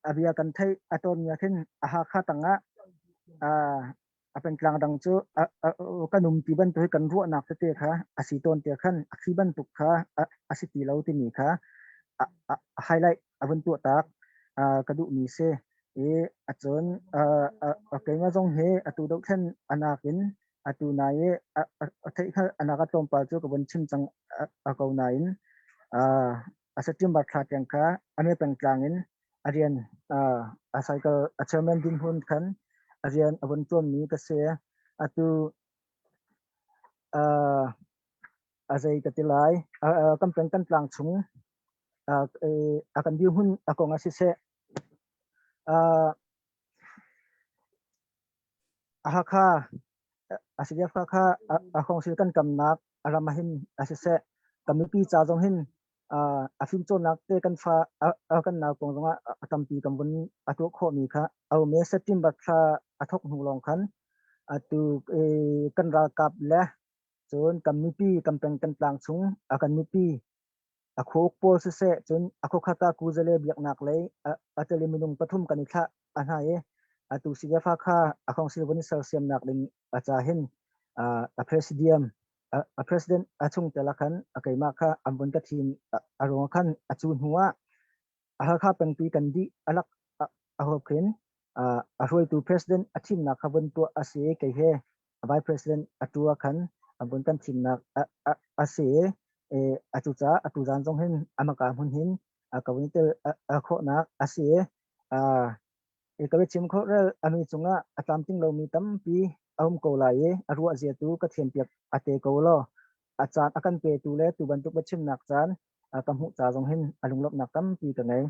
S10: abia kan thai aton ya khen aha kha tanga apen tlang dang chu kanum ti ban to kan ru nak te kha asiton te khan akhiban tuk kha asiti lo ti ni kha highlight avun tu tak kadu mi se achon kenga jong he atu dok khen anakin atu nae athai kha anaka tom pa chu ko bon chim chang akau nain asatim ba thla tyang kha ame peng tlangin arian cycle achairman din hun khan arian avon ton mi ka se atu azai katilai kampeng kan tlang chung akan di hun akong asise aha kha asidef kha akong sil kan kamnak alamahin asise kamipi cha jong hin afim chon nak te kan fa kan na kong jonga atampi kambun atu kho mi kha au me setim ba kha athok hunglong khan atu kan ra kap le chon kamipi kampeng kan tlang chung akan mipi akhok pol se chon akho khata ku jale biak nak le ateli minung pathum kanikha anhae atu sigafa kha akhong silboni sarsiam nak ling acha hin a president achung telakhan akaima kha ambon ka thim arong khan achun huwa aha kha pengpi kan di alak ahokhin aroi tu president athim na khabon to ase ke he vice president atua khan ambon kan thim na ase achucha atu jan jong hin amaka hun hin akawintel akho na ase kabe chim kho re ami chunga atlamting lo mi tampi ahum ko lai arua je tu ka thiam piak ate ko lo achan akan pe tu le tu ban tu bachim nak chan kam hu cha jong hin alunglop nak tam pi ka ngai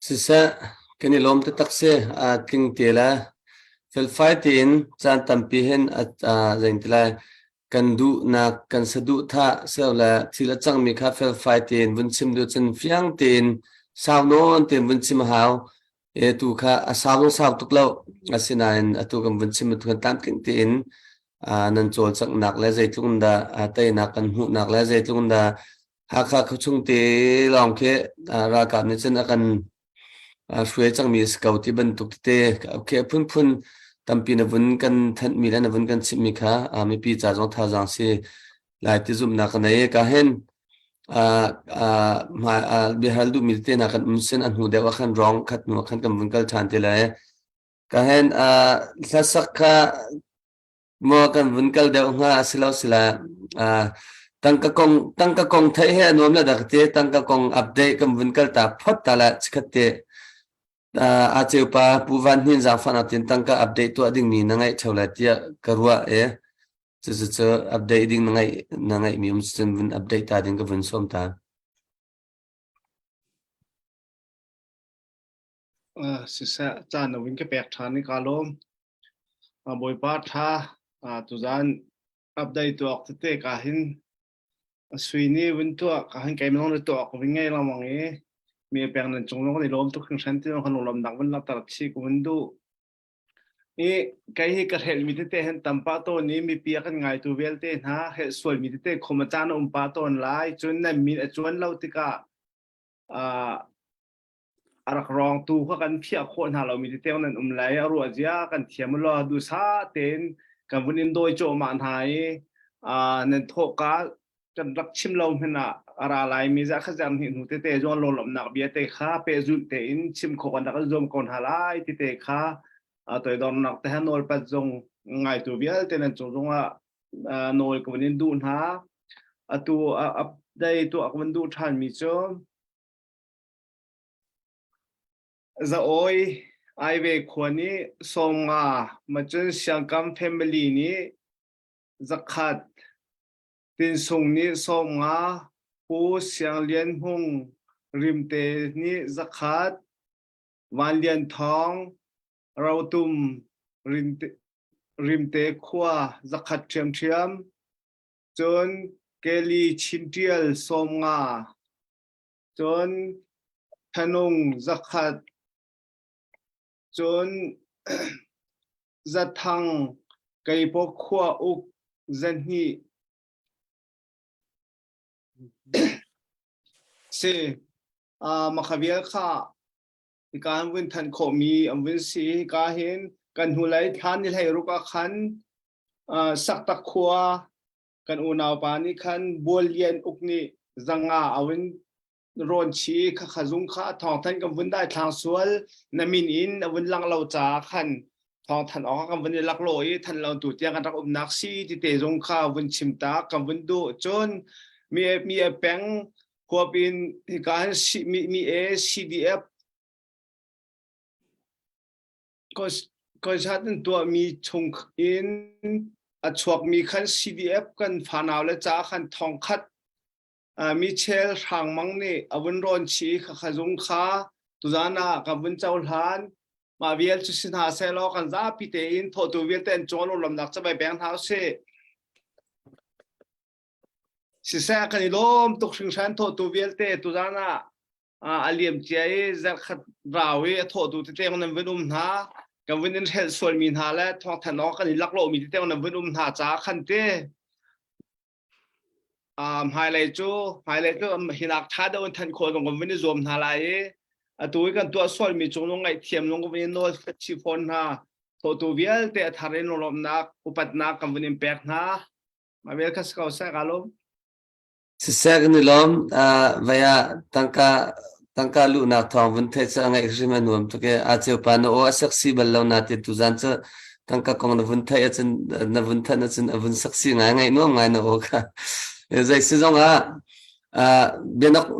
S4: sisa kani lom te takse king tela fel fightin chan tampi hen zaintla kan du na kan sadu tha sela thila changmi kha fel fightin bunchim du chen fiang tin sawnon tin bunchim haw tu kha asawno saw tuklo asinain atu kam bunchim tu kan tam king tin nan chol chak nak le zeitlung da te nak kan hu nak le zeitlung da hakha khuchung te long ke ra ka ni chen akan shwe chang mi scout ban tuk te ke phun tampi na vun kan than mi la na vun kan chim mi kha mi pi cha jong tha jang si lai ti zum na ka nei ka hen bihal du mi te na kan umsen an hu de wa khan rong khat nu khan kam vun kal chan te la ka hen sasak kha mo kan vun kal de nga silo sila tangka kong thai he anom la dakte tangka kong update kam vun kal ta phot ta la chkhate a cheupa puwan hin za fana tin tangka update to ading ni nangai chola tia karwa chu update ding nangai mi chen vun update ta ding ka vun som ta
S13: sisa chan na win ke pek than ni kalom boy pa tha tu zan update to te ka hin suini win to ka hin kai mong to ko win ngai la mong e mi pek nan chung lo ni lom to khing san ti kan lom dang win la tar chi ko win du e kai hi ka hel mi te hen tampa to ni mi pi kan ngai tu vel te na he sol mi te khoma chan pa ton lai chun na mi chun lo ti ka arak rong tu kha kan phia khon ha lo mi te nan lai ru azia kan thiam lo du sa ten kan bunin doi cho man hai nen tho ka kan rak chim lo hena ara lai mi za kha jam hin hu te jon lo lom nak bia te kha pe zu te in chim kho kan dak zom kon halai te kha toy don nak te hanol pa jong ngai tu bia te nan chong nol ko bunin dun ha atu up dai tu akwan du than mi cho za oi ai ve khwani songa machun siangkam family ni zakhat tin sung ni songa pu siang lian hung rimte ni zakhat wan lian thong rautum rimte khwa zakhat thiam chon keli chintial songa chon thanung zakhat chon zathang kai po khwa uk zanhi se makhavial kha ikan win than kho mi amwin si ka hin kan hulai than ni lai ruka khan sak tak khwa kan unaw pa ni khan bolian ukni zanga awin ron chi kha khazung kha thong than kam vun dai thang sual namin in awin lang lo cha khan thong than ok kam vun lak loi than lo tu tiang kan rak nak si ti te jong kha vun chim ta kam vun du chon mi peng khwa pin kan mi CDF ko chat tu mi chung in a chuak mi khan CDF kan phanaw le cha khan thong khat Michel Hang Mang ni awun ron chi kha jung kha tuzana ka bun chaul han ma vial chu sin ha se lo kan za pi te in tho tu vial ten chon lom nak cha bai bang thau se si sa kan lom tuk sing san tho tu vial te tuzana aliam chai za khat rawi tho tu te ngam vunum na ka vunin hel sol min ha la tho thanok kan lak lo mi te ngam vunum na cha khan te highlight chu hinak tha da than kho ngom vin zom na lai atui kan tu sol mi chung ngai thiam long vin no chi phone ha tho tu vial te thare no lom na upat na kam vin impact na ma vel ka ska sa galom
S4: sisag ni lom vaya tangka lu na thong vun the cha ngai rima nuam to ke a cheu pa no saksi bal lo na te tu jan cha tangka kong na vun the chen na vun than na chen avun saksi ngai no ngai no ka zai si zong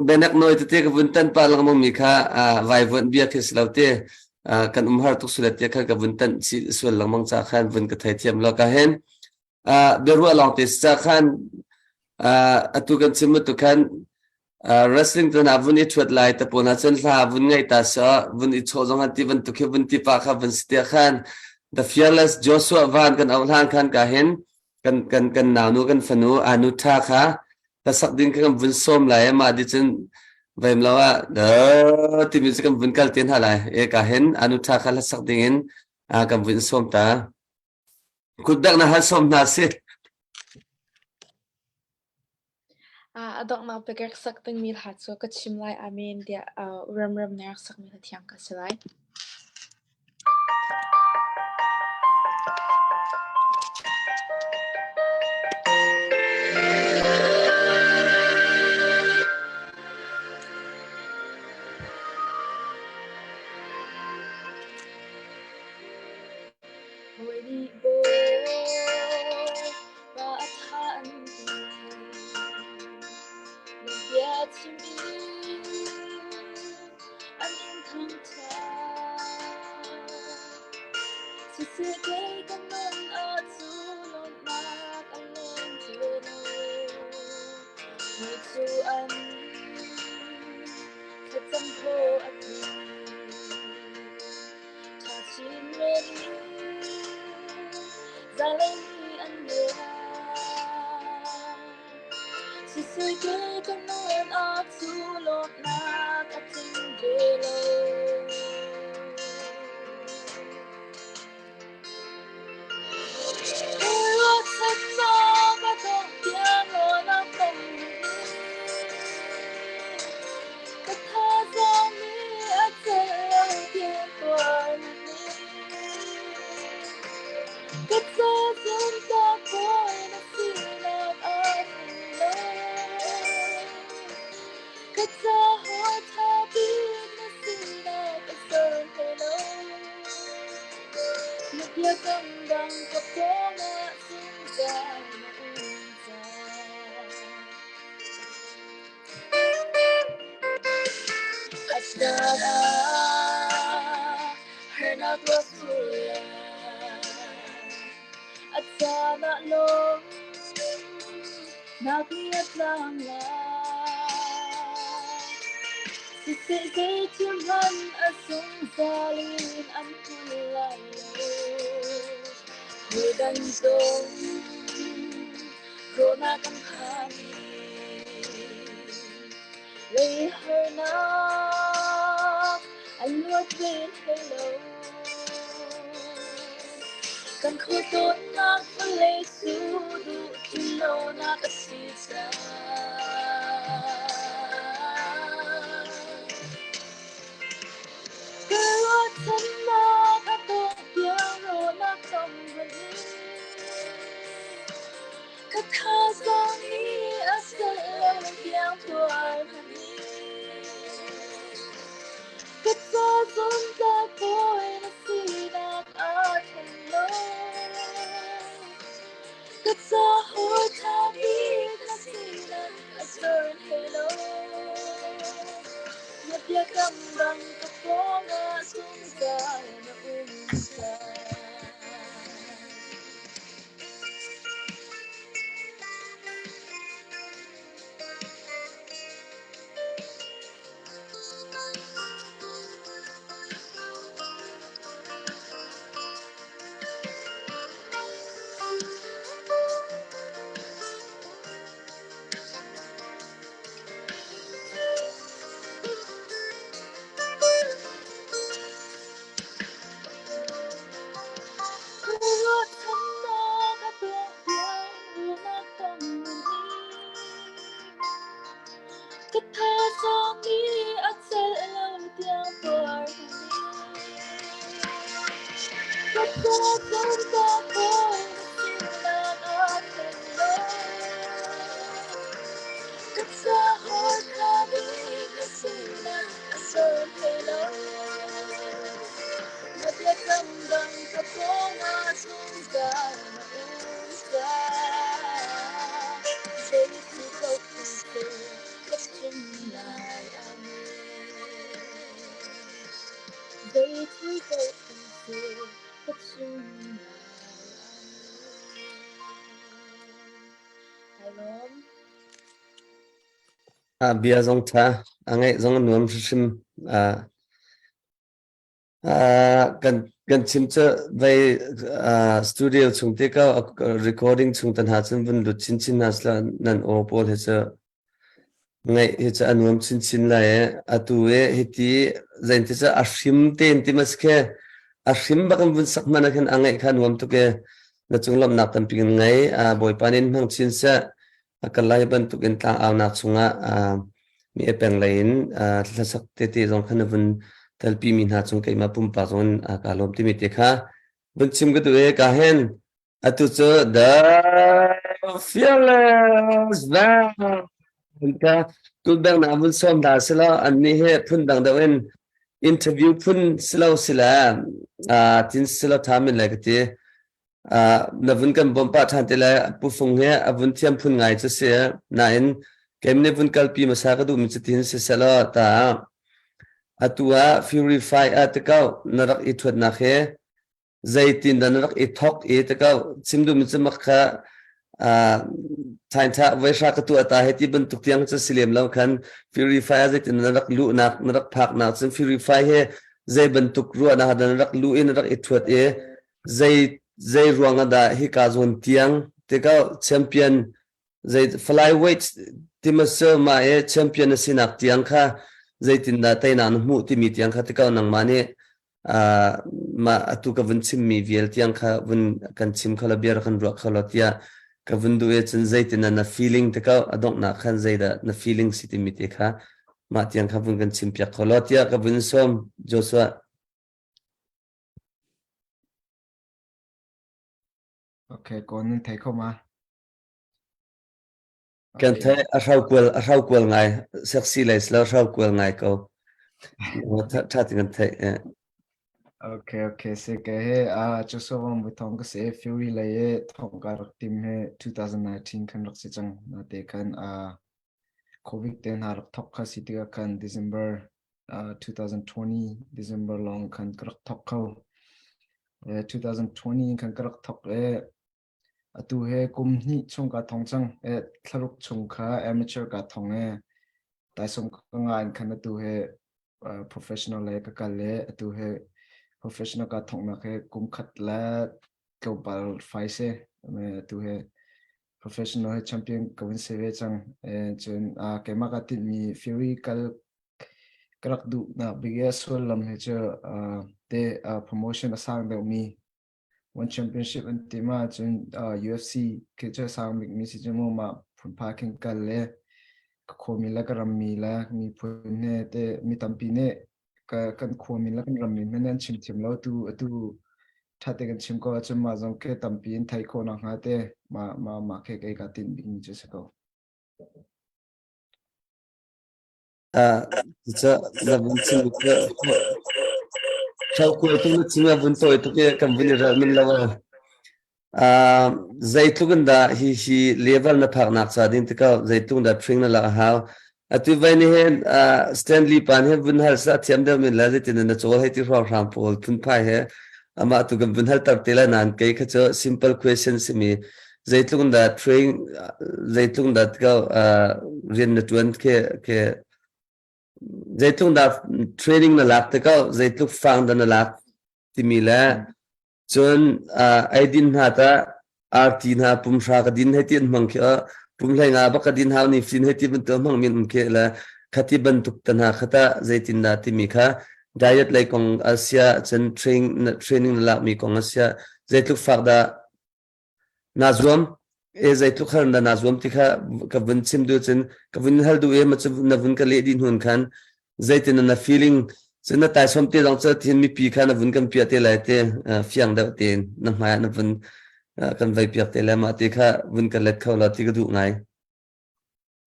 S4: benak noi te ka vun tan pa lang mong mi kha vai vun bia khis laute kan har tu sulat te kha ka vun tan si sul lang mong cha khan vun ka thai thiam lo ka hen beru along te cha khan atu kan simu tu khan wrestling tu na vun it thwat lai ta pona chen la vun ngai ta sa vun it cho zong ti vun tu ke vun ti pa kha vun ste khan the fearless Joshua van kan awlang khan ka hen kan naw nu kan fanu anu tha kha ta sak ding kan vun som lai ma di chen vaim lawa ti mi kan vun kal ten halai e ka hen anu tha kha la sak ding in kan vun som ta kudak na hasom nasit
S8: adok na pekek sak teng mil hat so ka chimlai amen dia ram ner sak mi thiang ka silai
S4: bia zong tha angai zong nuam shim kan chim cha vai studio chung te ka recording chung tan ha chen bun lu chin chin nasla nan o pol he cha ngai he cha anuam chin chin la e atu e hiti zain te cha ashim te intimas ke ashim ba kan bun sak mana kan angai khan nuam to ke na chung lom nak kan pin ngai boy panin hang chin sa kan lai ban tu kan ta aw nak chunga mi epeng lain thlasak te te jong khan bun talpi min ha chung kai ma pum pa zon ka lom ti mi te kha bun chim ga tu e ka hen atu cho the fearless va ka tu bang na bun som da sela an ni he phun dang da wen interview phun selo sila tin selo thamin la ka ti na vun kan bompa than te la pu phung he avun thiam phun ngai chu se na in kemne vun kalpi masa ka du mi tin se sela ta atua purify atakau narak ithot na khe zaitin da narak ithok e takau simdu mi chamak kha thain tha vaisha ka tu ata heti ban tuk tiang cha silem law khan purify zaitin narak lu nak narak phak na chin purify he zai ban tuk ru na da narak lu in narak ithot e zai ruanga da hi ka zon tiang tekau champion zai flyweight timasel ma e champion sinak tiang kha zaitin da taina mu ti mi tiang kha tekau nang mane ma atu ka vun chim mi vial tiang kha vun kan chim khala biar khan ro khala tia ka vun du e chen zaitin na feeling tekau adong na khan zaida na feeling siti mi te kha ma tiang kha vun kan chim pyak khala tia ka vun som Joshua
S7: Okay, con nên thấy không à?
S4: kan thai a rau kwel ngai sexy lai slo rau kwel ngai ko tha tin thai
S7: Okay, sẽ cái hệ cho số vòng với thong cái sẽ Fury lấy thong cả team hệ 2019 kan rắc sẽ chẳng là để kan COVID ten har thọc khá sĩ tiga kan December 2020 December long kan rắc thọc khâu 2020 kan rắc thọc tu he kum ni chung ka thong chang tharuk chung kha amateur ka thong tai som ka ngai khan tu he professional le ka le tu he professional ka thong na he kum khat la global fight se tu he professional he champion ka win se ve chang chen ke ma ka tin mi Fury kal krak du na biggest lam he che te promotion asang de mi one championship and tema chun UFC ke cha sang mi si jemo ma phun pha king kal le kho mi la karam mi la mi phun ne te mi tampi ne ka kan kho mi la kan ram mi men chim chim lo tu tha te kan chim ko chum ma jong ke tampi in thai kho na ha te ma ke ka tin bi ni che ko
S4: cha la bun chim ko chau ko tu chim bun to to ke kam bin ra min lawa zaitlung da hi level na phak nak sa din tika zaitlung da train na la ha atu vai ni hen Stanley pan he bun hal sa thiam da min la zaitin na chol he ti ro ram pol thun phai he ama tu gam bun hal tar tela nan kai kha cho simple questions mi zaitlung da train zaitlung da tika rin na tuan ke zaitlung da training na lak tika zaitlung fang da na lak ti mi la chun ai din ha ta RT na pum sha ka din hetin mang kha pum lai nga ba ka din ha ni fin heti ban to mang min ke la khati ban tuk tan ha khata zaitin na ti mi kha diet lai kong asia chen training la mi kong asia zaitluk fak da nazwam zaitluk khar da nazwam ti kha ka bun chim du chen ka bun hal du e ma chu na bun ka le din hun khan zaitin na feeling chuna tai som te dang cha thin mi pi khan vun kan pia te lai te fiang da te na ma na vun kan vai pia te la ma te kha vun ka let khaw la ti ka du ngai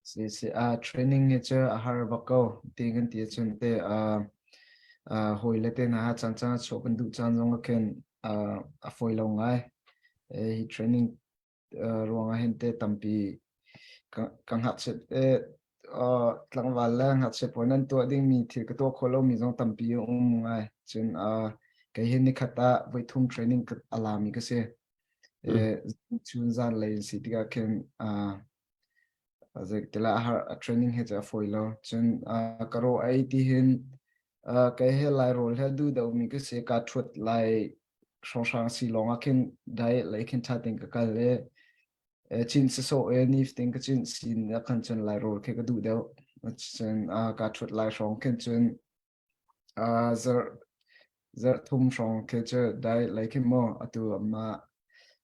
S7: se training he cha har ba ko tingan ti chun te hoi le te na chan chan cho kan du chan jong ken a foi lo ngai hi training ruang hen te tampi kang hat se tlang wal la hat se ponan to ding mi thil ka to kholo mi jong tampi ngai chun ke hin ni khata voi thum training ka alami ka se chun zan le si ti ka ken azek tela training he cha foilo chun karo ai ti hin ke he lai rol he du da mi ka se ka thut lai shong shang si longa ken dai lai ken cha ting ka le chin se so ni ting ka chin sin na kan chen lai rol ke ka du da chen ka thut lai shong ken chun zar thum shong ke che dai lai ken mo atu ma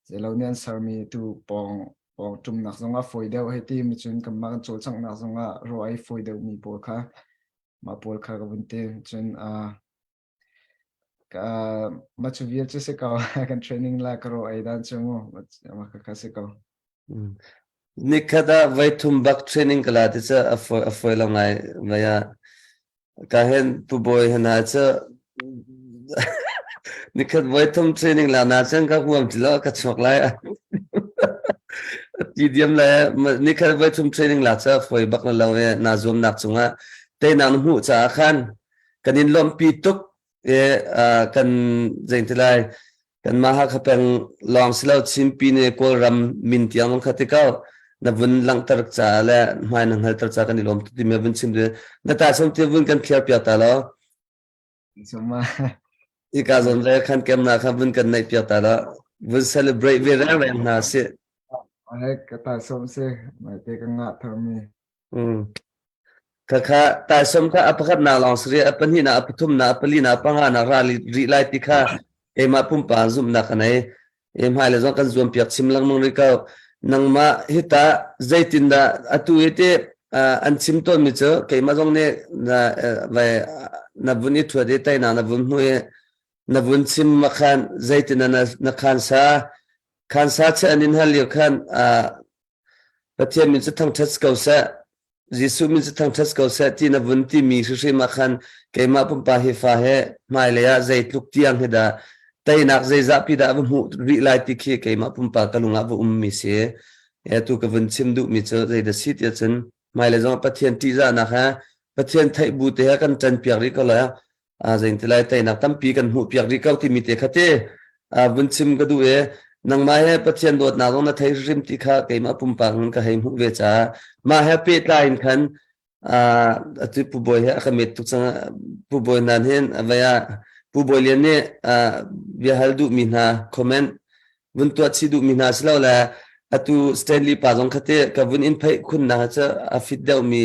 S7: Zelonian Sarmi tu pong tum nak zonga foideu heti mi chun kam ma chol chang nak zonga ro ai foideu mi pol kha ma pol kha ka bunte chun ka ma chu viet che se ka kan training la ka ro ai dan chungo ma ka se ka
S4: Nikada vaitum bak training kala tisa afoi langai maya kahen puboy hana cha nikad vaitum training la na chang ka huam tilo ka chok lai tidiam la nikad vaitum training la cha foi bak na lawe na zoom nak chunga te nan hu cha khan kanin lom pi tuk kan zaintilai kan maha khapeng long silo chimpi ne kol ram min tiang khatikal na vun lang tar cha la mai nang hal tar cha kan lom ti me vun chim de na ta som ti vun kan khia pya ta lo
S7: suma
S4: ika zon le khan kem na khan vun kan nai pya ta la vun celebrate ve rang na se
S7: ai ka ta som se mai te ka nga tharmi
S4: kha ta som ka apakhat na long sri apan hi na apathum na apali na panga na rali ri lai ti kha ema pumpa zum na kanai em hai le zon kan zum piak chim lang mong ri ka nang ma hita zaitin da atu ete an chim to mi cho ke ma jong ne na vai na buni thua de tai na bun hue na bun chim ma khan zaitin na khan sa cha anin hal yo khan pathian min cha thang thas ko sa jisu min cha thang thas ko sa ti na bun ti mi su ma khan ke ma pum pa hi fa he mai le ya zait luk tiang he da tai nak zai za pi da mu ri lai ti khi ke ma pum pa kalunga bu mi se ya tu ka vun chim du mi cho zai da sit ya chen mai le zong pathian ti za na ha pathian thai bu te kan chan piak ri ko la zain tilai tai nak tam pi kan hu piak ri ka ti mi te khate vun chim ka du e nang ma he pathian dot na zong na thai rim ti kha ke ma pum pa ka hai mu ve cha ma he pe line khan atu pu boy he ka met tu chang pu boy nan hen avaya pu boy lian ne via hal du mi na comment vun tu chi du mi na slo la atu Stanley pa jong khate ka vun in phai khun na cha afit deu mi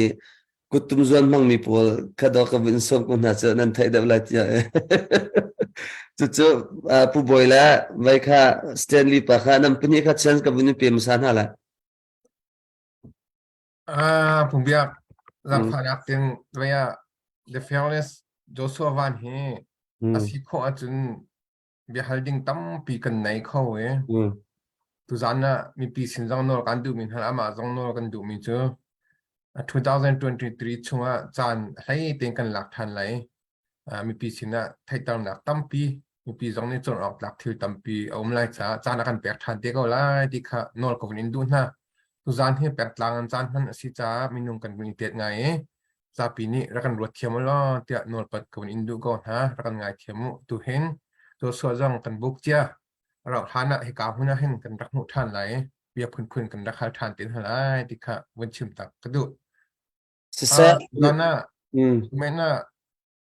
S4: kutum zon mang mi pol ka do ka vun som kun na cha nan thai deu la tia chu pu boy la vai kha Stanley pa kha nam pni kha chance ka vun pe msan hala
S1: ผมอยากรับฟังอยากถึงว่า the fairness Joshua Van he อาศิขออาจารย์เบียร์ดิ้งตั้มปีกันไหนเขาตุจานะมีปีสินจังโนกันดูมินฮันอามาจังโนกันดูมินเจอ2023ช่วงจานให้เต็งกันหลักทันเลยมีปีสินะไทยตั้งหลักตั้มปีมีปีจังนี้จนออกหลักทิวตั้มปีเอาไม่ไรจ้าจานกันแปลกทันเด็กเอาไล่ที่ข้าโนกับวินดูนะตุจานที่แปลกลางจานมันสิจ้ามีนุ่งกันวินเตียไงซาปีนี้รักันรวดเทียมล้อเตียโนปัดกับวินดูก่อนฮะรักันไงเทียมตุเห็นตัวส่วนจังกันบุกเจ้าเราทานให้กาวหุ่นเห็นกันรักมุท่านไหลเบียพื้นกันรักทานเต็นไหลที่ข้าวันชิมตักกระดูนั่นน่ะแม่น่ะ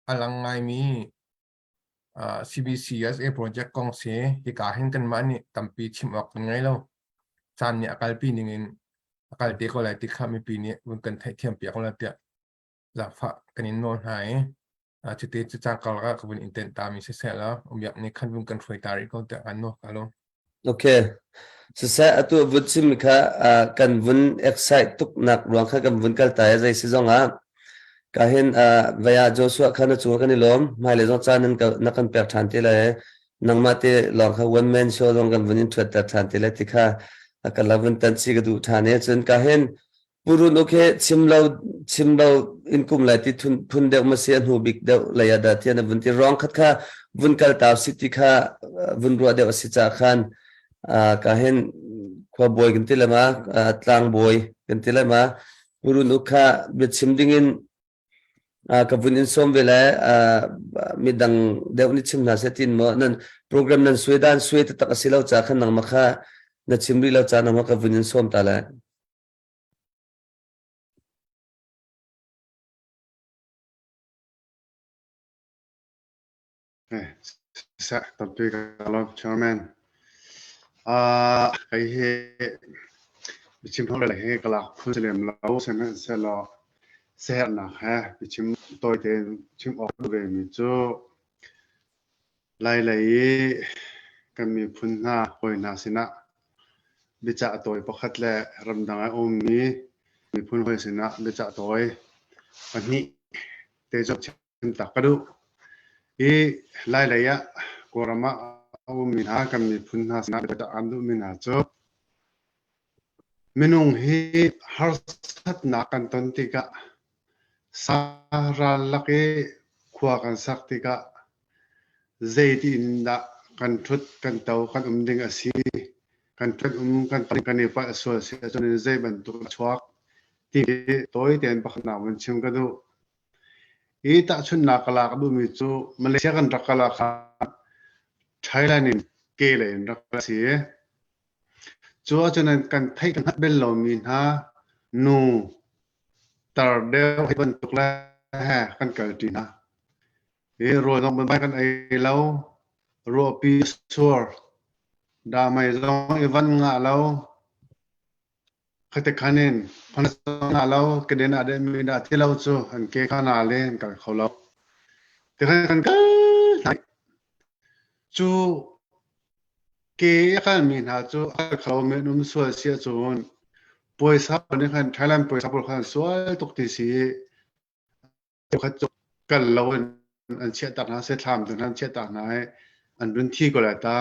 S1: อลังไงมี CBCSA project กองเสียที่กาเห็นกันมานี่ตั้มปีชิมออกยังไงแล้วจานเนี่ยอากาศปีนึงเองอากาศเด็กอะไรที่ข้ามีปีนี้วันกันเทียมเปียกแล้วเตี้ยหลับฝากกันนินนอนหายจุดที่จะจ้างเขาก็เป็นอินเทอร์เน็ตตามมีเสร็จแล้วผมอยากในขั้นวันกันไฟตาริก็แต่อันนอกกันลง
S4: โอเคสุดท้ายตัววุฒิมิค่ะกันวันเอ็กไซต์ตุกนักรวงค่ะกันวันกันตายใจสิจงก็เห็นวิยาโจชัวขันจูกันนี่ล้มไม่เลยต้องจานันก็นักกันเปิดทันทีเลยนังมาเตลองค่ะวันแมนโชว์ลองกันวันนี้ทวิตเตอร์ทันทีเลยที่ค่ะกันลาวันตันซีก็ดูทันเนี่ยจนก็เห็นปุรุนโอเคชิมเราอินคุมไหลที่ทุนเดวมาเสียนหูบิกเดวเลยดาที่นั่นวันที่ร้องคัดค่ะวันกันตาวสิที่ค่ะวันรัวเดวสิจ่าขันก็เห็นขวบอยกันที่ละมาตลางบอยกันที่ละมาปุรุนโอค่ะเบ็ดชิมดิ่งกับวันนี้ส่งเวลามีดังเดี๋ยวนี้ชิมนาเสตินมั้งนั่นโปรแกรมนั้นสวยด้านสวยแต่ตักสิเราจากขันนังมาค่ะนั่นชิมรีเราจากนังมากับวันนี้ส่งตาละ
S2: สักตับตัวกันแล้วชาวแมนไอ้เหี้ยชิมท้องเลยเฮ้ยกลักพูดเรื่องเราใช่ไหมเสร็จแล้วเสร็จนะฮะชิมตัวเองชิมออกด้วยมิจูไล่กันมีพุ่นหน้าหอยนาสินะ บิจ่าตัวปกติแหละรำดังไอ้อมมีพูนหัวสินะบิจ่าตัววันนี้เตจบชิมตักกระดูอีไล่เลยะกรมาอมมีหากันมีพูนหาสินะบิจ่าอันดูมีหาจบมินุงฮีฮาร์สัตนักกันตันติกะสาราลักขวากันสักติกะเจตินดะกันทุดกันเตากันดิงอาศีกันทุดกันตังกันเนฟะสวดเสียจนเจบันตุกชวักที่ตัวเตียนปักนาวันชิมกันดูอีตาชุนนักลากดูมิจูมาเลเซียกันรักลาคาไทยแลนด์เกลนรักเสียจัวจนกันไทยกันเบลลอมินฮานูตาเดลให้บันตุกแล้วกันเกิดดีนะรวยต้องไปกันไอ้เรารัวปีสัวดาไม่ต้องอีวันงาเราขัดขันเองพันสองาเรากระเด็นอะไรไม่ได้ที่เราจูอันเกี่ยขนาดเล่นกับเขาเราแต่กันก็จูเกี่ยกันมีนะจูเขาเมื่อนุ่มสวยเสียจูนป่วยซับนี่กันไทยแลนด์ป่วยซับกันสวยตกตีสีขัดจุกันเราอันเชื่อตัดนะเสียทำถึงนั้นเชื่อตัดนะอันรุ่นที่ก็แล้วตา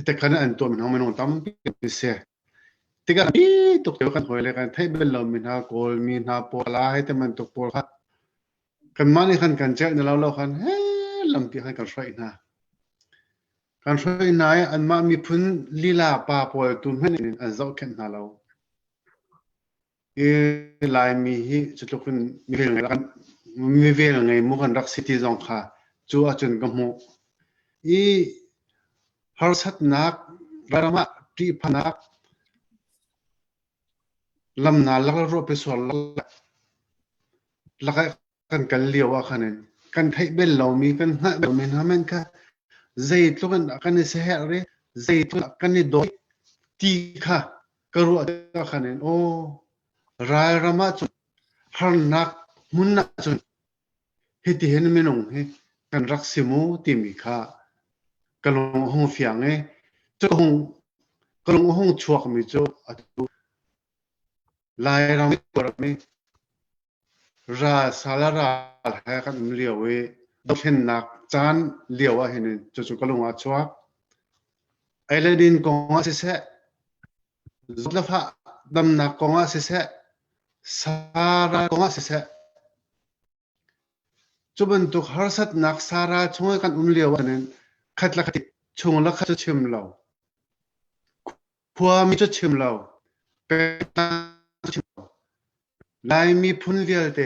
S2: แต่ขณะอันตัวมันห้องมันตั้มเป็นเสียที่กันอีตกเดียวกันหอยเลยกันไทยเป็นลมมีนาโกลมีนาโปลาให้แต่มันตกโปลครับกันมาในขันกันเจ้าในเราขันเฮ้ลำปีให้กันช่วยนะกันช่วยนายอันมามีพื้นลีลาปาโปลตุนให้อันเจ้าแค่นาเราลายมีจุดลุกขึ้นมีเรื่องอะไรกันมีเรื่องไงมุกันรักสิทธิจงค่ะจูอาจนกมูอีฮาร์สัตนักรามาที่พนักลำนาลักรบไปส่วนลักกันเลี้ยวขันนั้นกันไทยเบลเรามีกันฮะเบลมีนะมันค่ะใจตุกันเสียอะไรใจตุกันโดยตีค่ะกรัวขันนั้นโอ้รายรามาจุฮาร์นักมุนนักจุฮิติเห็นไม่นงเฮกันรักสิมูติมิค่ะกันลงห้องเฟียงเจ้าห้องกันลงห้องชัวร์มิจูอัตุลายเราไม่ปวดไม่ราสาราให้กันเลี้ยวดอกเห็นนักจานเลี้ยวเห็นจู่ๆกันลงอาชัวไอเลดินกงอาเสะจุดละฟ้าดำนักกงอาเสะสารากงอาเสะจุบันตุกฮาร์สัตนักสาราช่วยกันเลี้ยวนั้นขัดละขัดชงละขัดชิมเราความมีจุดชิมเราเป็นลายมีพุนเวียลเต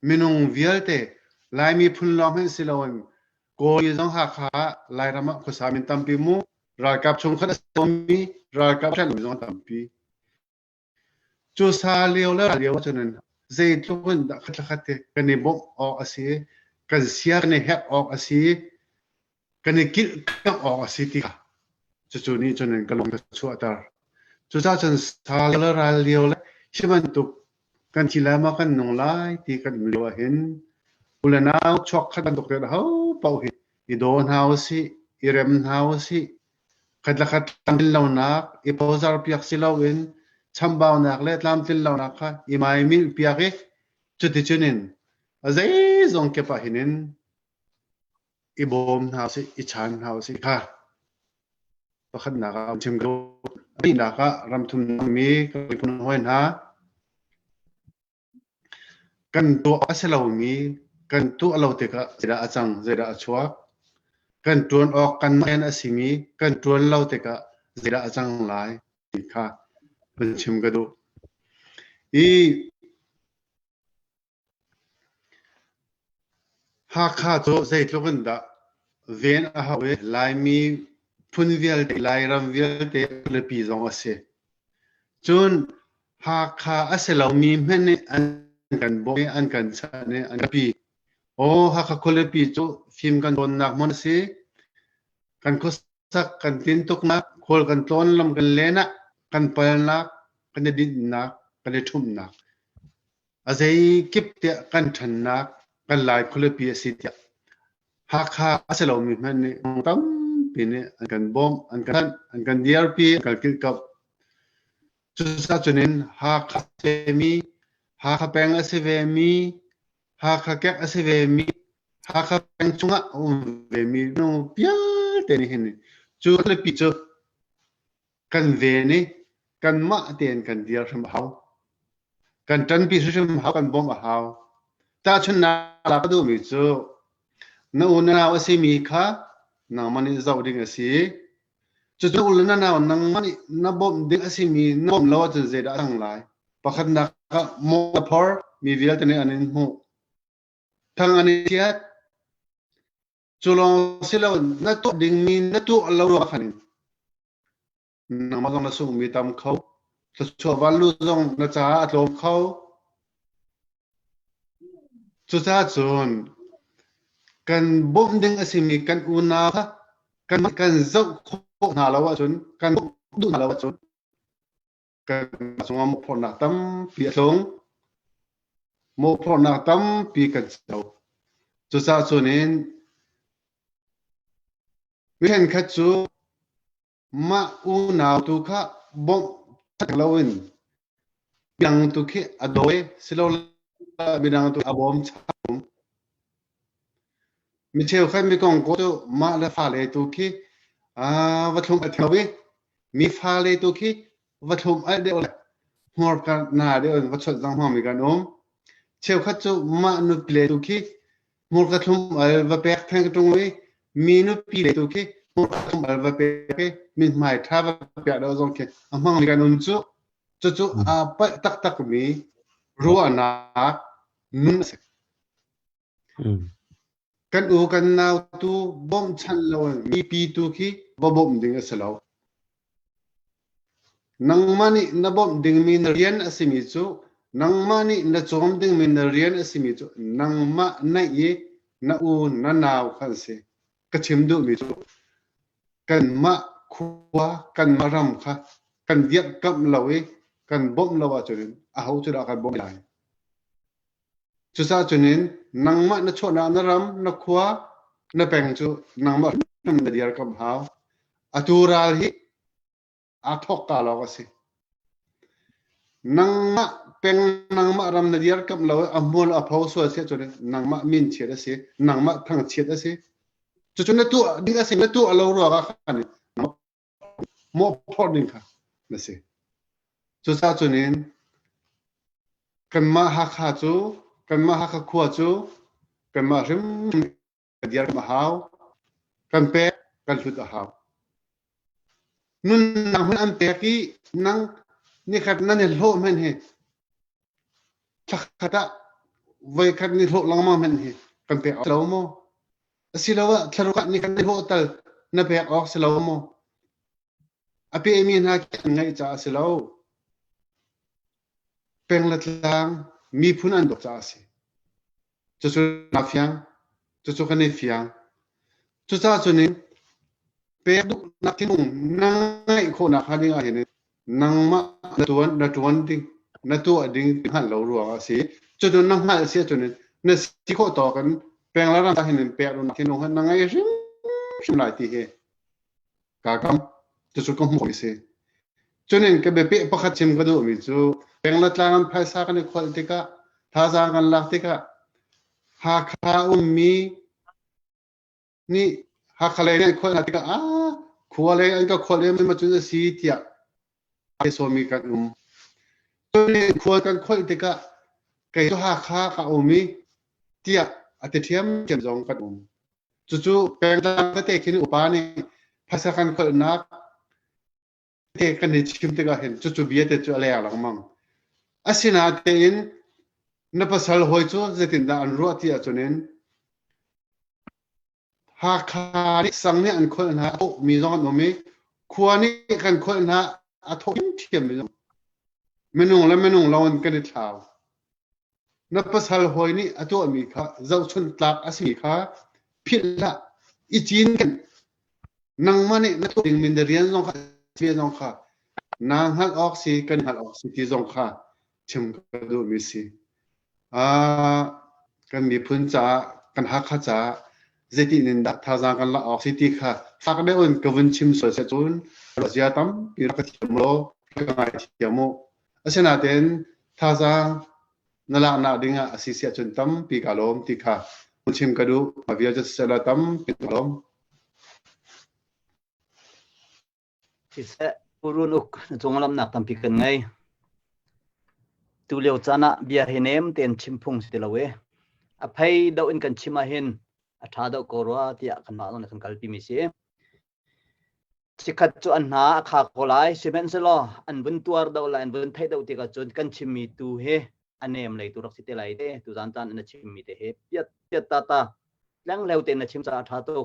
S2: มินงเวียลเตลายมีพุนล้อมให้สิลาวันโกยจงหักขาลายรำคุสามินตัมปีมูรักกับชงขัดสมีรักกับฉันจงตัมปีจูซาเลียวแล้วเลียวจนนั้นใจทุกคนขัดละขัดกันในบ่มออกอาศัยกันเสียกันในแหกออกอาศัยกันในกินกันออกอาศัยที่จู่ๆนี้จนนั้นก็ลงจะชั่วตาจู่ๆจนซาเลียวแล้วเลียวแล้วชิมันตุกกันทีละมากันนงไล่ที่กันเลียวเห็นบุลนาวช็อกขัดตกเดือดเฮาเป่าหิอีโดนเฮาสิอีเรมเฮาสิขัดละขัดตั้งติลลาวนักอีพอซาร์พิยักสิลาวินชัมบ่าวนักเล็ดลามติลลาวนักค่ะอีไม่มีพิยักจุดที่จุนินอาศัยจงเก็บไปหินินอีบอมเฮาสิอีชันเฮาสิค่ะประคันนักชิมกูนี่นักรำทุนมีกับคนหัวหน้ากันตัวอาศัยเรามีกันตัวเราเตะก็จะได้อาจังจะได้ชัวกันตัวออกกันไม่น่าสิมีกันตัวเราเตะก็จะได้อาจังหลายที่ค่ะเป็นชิมกันดูอีหากข้าตัวใจทุกคนด่าเวียนอาหารลายมีพุนเวียลเตลายรำเวียลเตเลปีจงอาศัยจนหากข้าอาศัยเรามีแม่เนี่ยกันบ่อันกันซะเนี่ยอันปีโอ้ฮักคนละปีจุฟิล์มกันโดนนักมันสิกันคุสักกันตินตุกนักคนกันต้นลำกันเลนะกันเปิลนักกันดินนักกันทุ่มนักอาศัยกิบเตะกันทันนักกันหลายคนละปีสิเตะฮักอาศัยเรามีมันเนี่ยตั้มปีเนี่ยอันกันบอมอันกันดีอาร์พีอันกันกินกับ จุดซาจุนินหาคาเซมีหาคาแปงอเซเวมีหาคาแกกอเซเวมีหาคาแปงจุงะเวมีโนเปียเตนี่เห็นจูเลปิจูกันเวนี่กันมาเตียนกันเดียร์ชมเฮากันจันปีชมเฮากันบอมเฮาตาชนะลาปดูมิจูนาอุนาวสิมีค่ะนามันนี่จะดิ้งสิจู่ๆอุลนานานังมันนี่นาบอมดิ้งสิมีนาบอมลาวจะเจดตั้งหลายประคันนักมอพอร์มีวิลต์เนี่ยอันนี้หูทางอันนี้เสียจู่ลองสิเรานาตัวดิ้งมีนาตัวเรารู้ขันนามาต้องนาส่งมีตามเขาจะชัวร์วันรู้จงนาจ้าอัดลมเขาจู่จ้าจนกันบ่มดึงอสิมีกันอุณาค่ะกันเจ้าโคนาลาวะจนกันดูนาลาวะจนกันสงมพนักตั้มปีสงมพนักตั้มปีกันเจ้าจุดสาจนินวิเห็นขัดจูมาอุณาตุค่ะบ่มทักลาวินบิดังตุค่ะอดอยสิโลบิดังตุอบอมชามิเชลใครมีกองก็ตัวมาเลฟ้าเลยตุกี้วัตถุอัฐวิมีฟ้าเลยตุกี้วัตถุอันเดียวเลยหัวกันหน้าเดียววัตถุจังหวะมีกันเชลขัดจูมานุปเลยตุกี้หัวกันทุ่มวัตเปกแทงตรงนี้มีนุปเลยตุกี้หัวกันทุ่มวัตเปกมีไม่ท้าวัตเปกเดียวจงเคมั่งมีกันจู่ไปตักมีรัวนักนุ่มสิกันอูกันนาวตูบอมชันลาวมีปีตูคีบอมดึงสลาวนังมานี่นบอมดึงมีนเรียนอสิมิจูนังมานี่นจอมดึงมีนเรียนอสิมิจูนังมาในเยนอูนนาวขันเสกชิมดูมิจูกันมาขัวกันมารำค่ะกันเดียกกับลาวกันบอมลาวจุนอาหูจุดอากันบอมได้จุดสาจุนินนังมาณชนานรำนักขวาณแปงจูนังมาทำเดียร์กับหาวอตูราลีอาทอกกาลาวสินังมาเป็นนังมารำเดียร์กับเราอมูลอภาวสวเสียจุนินนังมามินเชียดสินังมาทั้งเชียดสิจุนตัวดิ้งสินตัวเรารัวกันนี่มอพอดิ้งค่ะนั่นสิจุดสาจุนินกันมาหักขาจูกันมาหักขวาจูกันมาริมเดียร์มาหาวกันเปะกันชุดหาวนุ่นนังหุ่นอันเตะกี้นังนี่ขัดนั่นเนี่ยโลมันเหชักขัดอะไว้ขัดนี่โลลังมามันเหกันเปะสลาวโมสิลาวะทะลุกันนี่กันนี่โลตัลนับเปะออกสลาวโมอภิเอมีนาคิดไงจ้าสลาวเป็นละลังมีพูนันดอกจ้าสิจู่ๆนับยังจู่ๆกันนี่ยังจู่ๆจุนี่เป็ดนักที่นุ่งนั่งไอ้คนนักหาดิ้งอะไรเนี่ยนั่งมาณตัวดิ้งณตัวดิ้งหันเรารัวสิจู่ๆนั่งมาเสียจุนี่เนี่ยสิโคต่อกันเป็นละรังเห็นเป็ดนักที่นุ่งนั่งไอ้ริมชิมไหลตีเหกากำจู่ๆก็หัวสิจุนี่ก็แบบเป็ดพักชิมก็ดูมิจูเป็นละลังภาษากันในคนที่ก็ท่าทางกันหลักที่ก็หากข้ามีนี่หากอะไรเนี่ยคนที่ก็ขวาเลยอันก็ขวาเลยมันมาจุดสีเทียไอ้สมีกันตัวนี้ขวากันคนที่ก็ไก่ตัวหากข้าก็มีเทียอัตเทียมเก็บจงกันจู่ๆเป็นตั้งแต่คิดอุปานี่ภาษากันคนนักเทกันในชิมที่ก็เห็นจู่ๆเบียดจู่อะไรหลังมั่งอาศินาเตียนนับภาษาหอยจู่จะติดด่านรัวที่อาจารย์หากขาดิสังเนี่ยอันคนนะโอ้มีจงอันมีขวานี่กันคนนะอัฐอินเทียมมีจงเมนูและเมนูเราอันกันได้เท่านับภาษาหอยนี่อัฐมีค่ะเจ้าชนตากอาศิมีค่ะพิลละอีจีนกันนังมันนี่นักตัวดิ่งมินเดียนจงค่ะเบียจงค่ะนางหักออกสิกันหักออกสิที่จงค่ะชิมกันดูมิสิกันมีพื้นจ้ากันหักข้าจ้าเจตินินดักท่าจางกันละออกสิที่ค่ะฝากได้อุ่นกวนชิมสวยเสร็จจนเราจะทำปีรักที่มโล ka tiamo asena ten thaza nala na dinga asisia chuntam pi kalom tikha muchim kadu avia jasalatam pitalom
S11: Sisa urunuk jongalam nak tampikan ngai tu leo chana bia henem ten chimpung stilawe aphai do in kan chima hin atha do korwa tia kan ma on kan kalpi mi se sikhat chu an na kha kolai semen selo an bun tuar do la an bun thai do ti ka chon kan chimmi tu he anem lei tu rak site lai te tu jan chan an chimmi te he piat ta lang leu te na chim cha tha to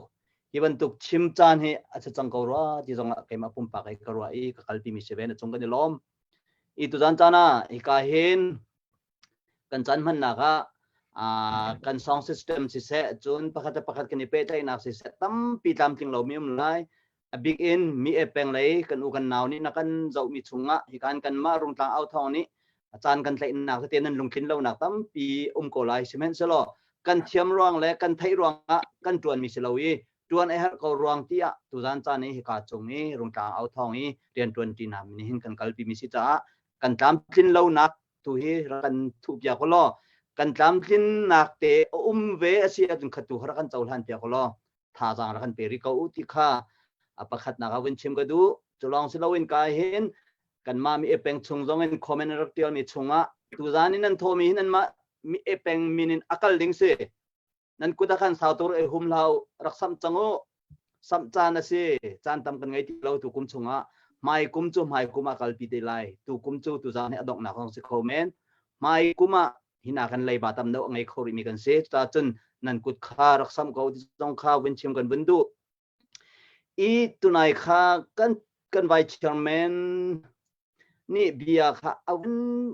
S11: hiban tuk chim chan he acha chang korwa ti jong ke ma pum pa kai korwa I ka kalpi mi se ben chung kan lom I tu jan chana I ka hen kan chan man na ka kan sound system si se chun pakhat kan ni pe tai nak si se tam pi tam ting lo mi lai a big in mi e peng lai kan u kan naw ni na kan zau mi chunga hi kan ma rung tang au thong ni achan kan tlai nak te nan lungkin lo nak tam pi ko lai cement selo kan thiam ruang le kan thai ruang a kan tuan mi seloi tuan e har ko ruang tia tu jan cha ni hi ka chung ni rung tang au thong ni rian 20 na mi hin kan kalpi mi si cha kan tam thin lo nak tu hi kan thu pya ko lo kan tam thin nak te ve asia jun khatu har kan chaul han pya ko lo tha jang ra kan peri ko uti kha apakhat na gawin chim ka du chulong silawin ka hin kan ma mi epeng chung jong en comment rak tial mi chunga tu zani nan thomi hinan ma mi epeng minin akal ding se nan kuda kan sautur e hum lau raksam chango sam chan ase chan tam kan ngai ti lo tu kum chunga mai kum chu mai kuma kal pi te lai tu kum chu tu zani adok na khong se comment mai kuma hina kan lai ba tam no ngai khori mi kan se ta chun nan kut kha raksam ko jong kha win chim kan bundu I tunai kha kan vice chairman ni bia kha awin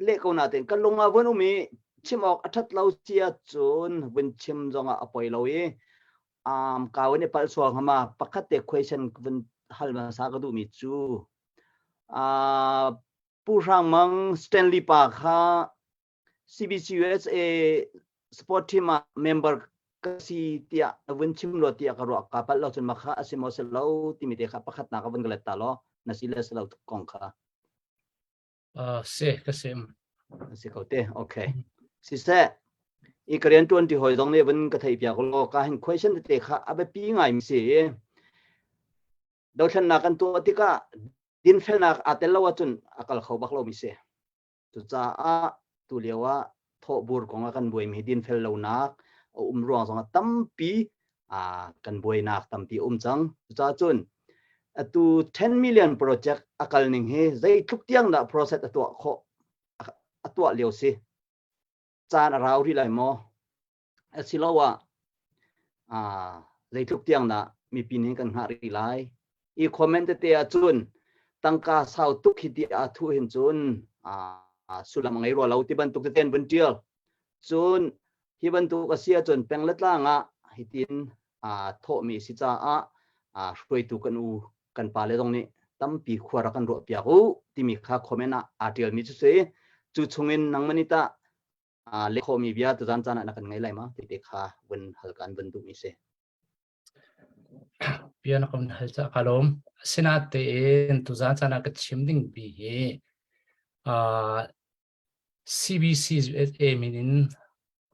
S11: le ko na ten kan longa wonu mi chimok athat lau chia chun win chim zonga apoi loi ka wani pal so hama pakhat te question win hal ma sa ka du mi chu pu rang mang Stanley pa kha CBC USA sport team member kasi tia win chim lo tia ka ro ka pal lo chun ma kha asimo se lo ti mi te kha pakhat na ka win galet ta lo na sila se lo kong kha
S5: se kasem
S11: se ko te okay si se I Korean 20 hoi dong ne win ka thai pya ko lo ka hin question te kha abe pi ngai mi se do than na kan to ti ka din fel na atel lo chun akal kho bak lo mi se tu cha a tu lewa tho bur ko nga kan boi mi din fel lo nak ruang song tampi kan boi nak tampi chang cha chun tu 10 million project akal ning he zai thuk tiang da process atwa kho atwa leo si chan rau ri lai mo asilawa zai thuk tiang da mi pin kan ha ri lai I comment te a chun tangka sau tuk hi ti a thu hin chun sulam ngai ro lau ti ban tuk ten bun tial chun hi ban tu ka sia chon penglet la nga hitin tho mi si cha hroi tu kan u kan pa le dong ni tampi khwara kan ro pya ko ti mi kha khomena atil mi chu se chu chungin nangmani ta le kho mi bia tu jan chana na kan ngai lai ma ti kha win halkan bun du mi se
S5: pian kon hal cha kalom sina te en tu jan chana ka chimding bi he CBC USA minin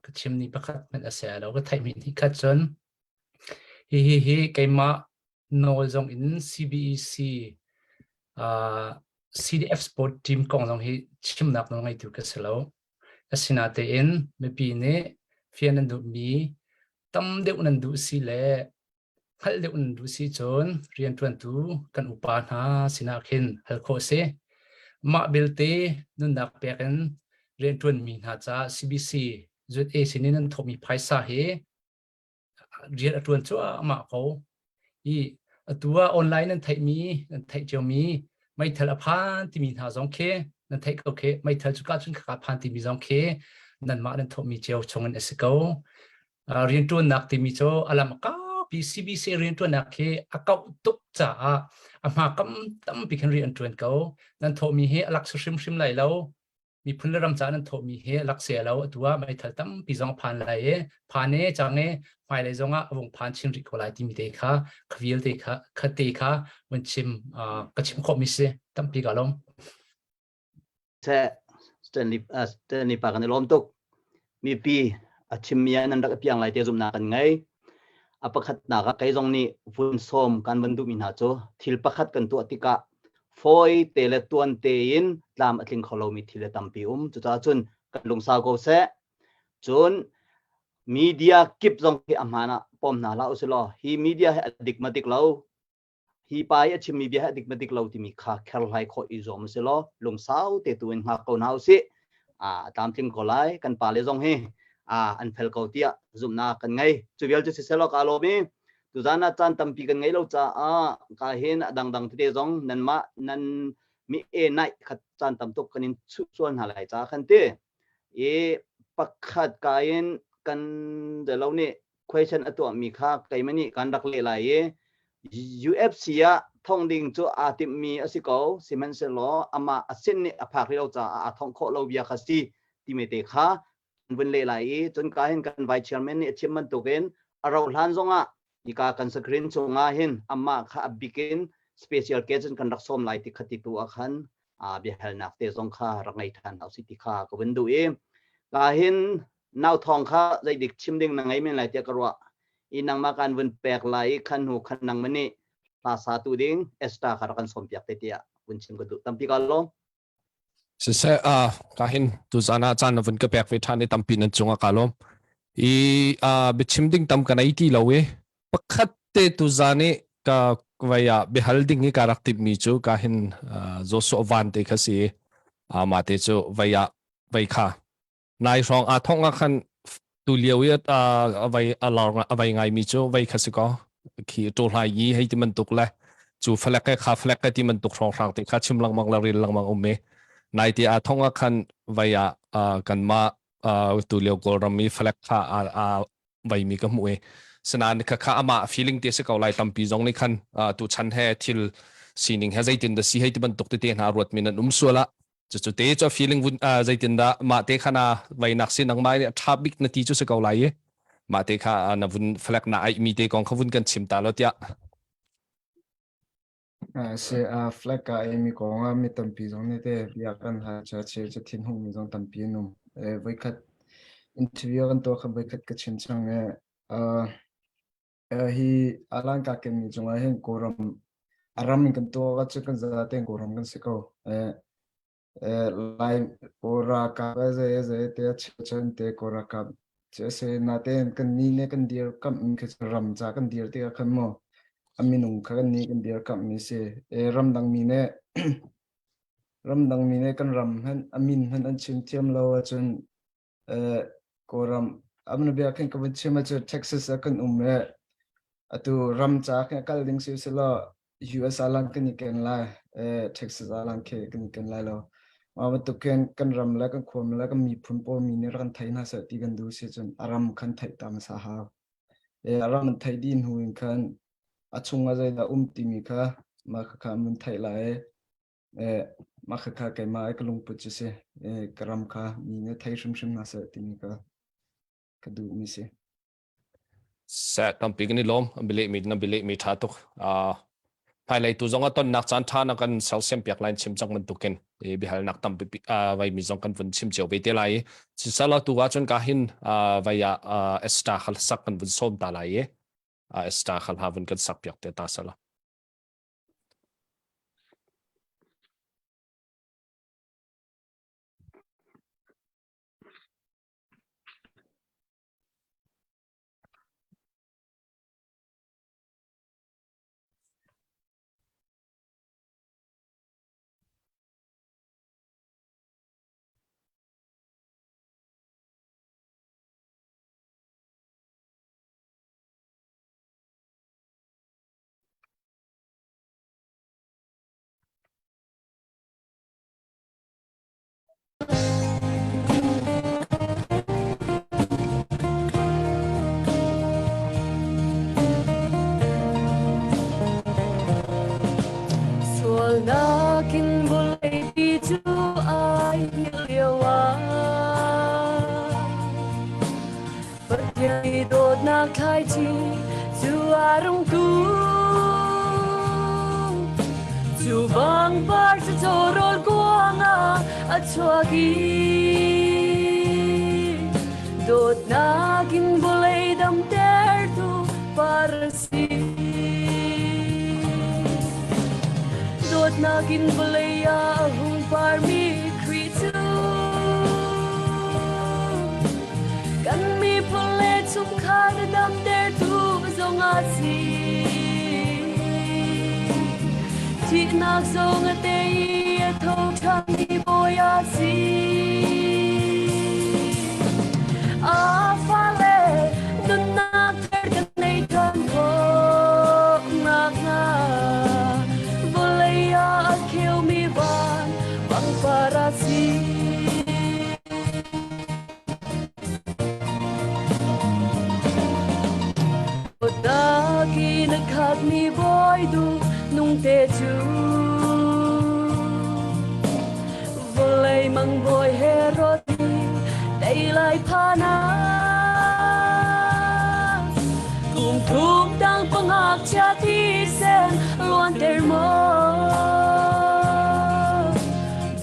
S5: ka chimni pakhat man ase alo ka thai min hi kha chon hi kaima nol jong in CBEC CDF sport team kong jong hi chimnak no ngai tu ka selo asina te en me pi ne fian an du mi tam de unan du si le hal de unan du si chon rian tuan tu kan upa na sina khin hal kho se ma bilte nun dak peken rian tuan mi na cha CBC zut e sinin an thomi phaisa he rian atun chu ma ko I atua online an thai mi an thai jo mi mai thal aphan ti mi na jong khe nan thai ko khe mai thal chu ka chun kha phan ti mi jong khe nan ma nan thomi cheu chong an esiko rian tuan nak ti mi cho alam ka CBC rian tuan nak khe akau tuk cha ama kam tam pi khan rian tuan ko nan thomi he alak shrim lai lo
S18: มีพุ่นรำจานั้นโทมีเฮลักเสียแล้วตัวไม่ทัดตั้มปีจงผ่านไหลผ่านเนจังเนไฟเลยจงอ่ะวงผ่านชิมริกโคไลที่มีเด็กค่ะขวิลเด็กค่ะคดีค่ะมันชิมกระชิมขมิเสตั้มปีกาลม
S11: เสนี่ปากันในลมตุกมีปีชิมเมียนันดักเพียงไรเตจุมนากันไงประคัดนาก็ไกจงนี่ฟุนส้มการบรรทุกมินาโจทิลประคัดกันตัวติกะฟอยเตเลตวนเตยินตามอัตลิงขลมีทิเลตัมปิจุดจุนกันลงสาวโกเซจุนมีเดียกิบจงที่อามานะปอมนาลาอุสลอฮีมีเดียให้ดิกมาดิกเลาฮีไปชิมมีเดียให้ดิกมาดิกเลาที่มีค่าแคลไลโคอิโซมสลอลงสาวเตตุนหักคนเฮาสิตามทิ้งขลายกันปาเลจงเฮอันเฟลเขาเตียจุมนากันไงจูเวลจะเสลอกาโลมีตุจานาจันตัมปีกันไงเราจะกาเห็นดังที่เดจงนั้นมีไนขัดจันตัมตุกกันอินส่วนหาไหลจ้าขันเตปักขัดกาเห็นกันเดี๋ยวเราเนี่ย question ตัวมีค่าไกมันนี่การดักเล่ไหลUFC ท่องดิ่งจูอาติมีอสิกอสิมันเซลออามาเส้นเนี่ยภาคที่เราจะท่องโคเราเบียคัสตีที่ไม่เตะค่ะวันเล่ไหลจนการเห็นกันไวเชียร์แมนเนี่ยเชื่อมันตัวเองเราหลานจงอีกากันสกรีนจงเห็นอามาค่ะบิกินสเปเชียลเกจกันรักส้มไหลที่ขัดติตัวขันเบียร์นักเตะจงค่ะรังไงทันเอาสิติค่ะก็วันดูการเห็นนาวทองค่ะใจเด็กชิมดิ่งนังไงไม่ไหลเตียกระวะอินังมาการวันแปลกไหลขันหูขันนังมันนี่ภาษาตัวดิ่งเอสตาค่ะรักันสมเปียกเตียวันชิมก็ดูตั้มปีกันลง
S12: เสียkahin tu zana chan avun ka pek ve thani tampi nan chunga kalom bichim ding tam kanai ti lawe pakhat te tu zane ka vaya behalding hi karaktib mi chu kahin zo so van te khasi mate chu vaya vai kha nai rong thonga khan tu liawet vai along vai ngai mi chu vai khasi ko khi to lai yi hei ti man tuk la chu flek ka flek ka ti man tuk rong rang te kha chim lang mang la ril lang mang umme nai ti thonga khan vaya kan ma tu liaw ko rami flek kha vai mi ka muwe sanan kha ama feeling te se ko lai tampi jong ni khan tu chan he thil sining he zaitin da si hei ti man tuk te na rot min an suala chu te cho feeling zaitin da ma te khana vai nak sin ang mai thabik na ti chu se ko lai ye ma te kha na vun flek na ai mi te kong khavun kan chim ta lo tia
S7: se flag ka mi ko nga mi tampi jong ne te ya kan ha cha thin hung mi jong tampi num vai khat interview kan to kha vai khat ka chin chang ne hi alang ka ken mi jong hen koram aram kan to ga che kan za te koram kan se ko lai ora ka ze te chen te kora ka che se na te kan ni ne kan dir kam ke ram cha kan dir te khan mo aminung khan ni kan dir kam mi se ram dang mi ne kan ram han amin han an chim tiam lo chun koram amna bia kan ka chima chu Texas kan atu ram cha kan kal ding se lo US alang kan ni ken la Texas alang ke kan ken la lo ma tu ken kan ram la kan khom la kan mi phun po mi ne kan thai na sa ti kan du se chun aram kan thai tam sa ha aram thai din hu kan achunga zai da ti mi kha ma kha mun thai la ma kha kai ma ka lung pu chu se karam kha mi ne thai shum na sa ti mi ka du mi se
S12: sa tampi ni lom bile mi tha tok hai lai tu zonga ton nak chan tha na kan sal sem piak line chim chang man tuken bihal nak tam vai mi zong kan vun chim cheu be te lai chi sala tu wa chon ka hin vaya esta khal sak kan vun som ta lai esta khal ha vun kan sak piak te ta sala
S15: đột na khai chi dù arung tu dù bang bar cho rol kuanga achwagi đột na kin bolay dam ter tu parsi đột na kin bolay hung par mi kritu kan mi pole chum khan dam ter tu zong asi chi na zong te tho chang ni boya si a fale dun na ter kan nei tan ko na na bolaya kill me van bang para si Dagi nagkat ni boy du nung te chu Volay mang boy hero di Day lai pana Kung thúc đang pangak cha ti sen Luan ter mo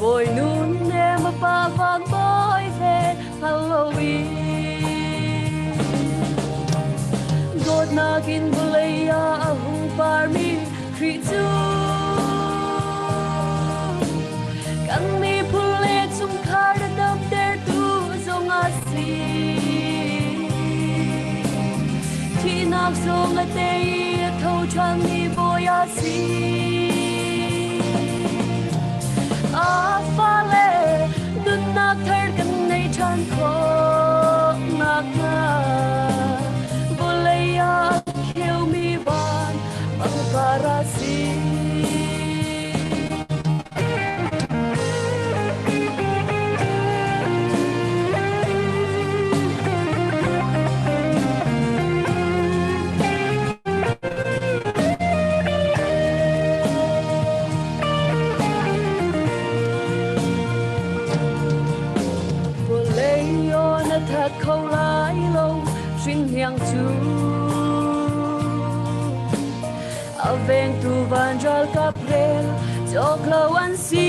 S15: Boy nun ne mapavag boy ve Halloween God nagin bulaya ahung parmi kritu kan mi pule chum khar dam ter tu zong asi thi nak zong ate tho chang ni boya si a fale dun nak thar kan nei chan ko nak na kill me van bang para si boleh yo na that khâu lai lâu xuyên nhang chu Aveng tu vanjal kaprel Joklo an si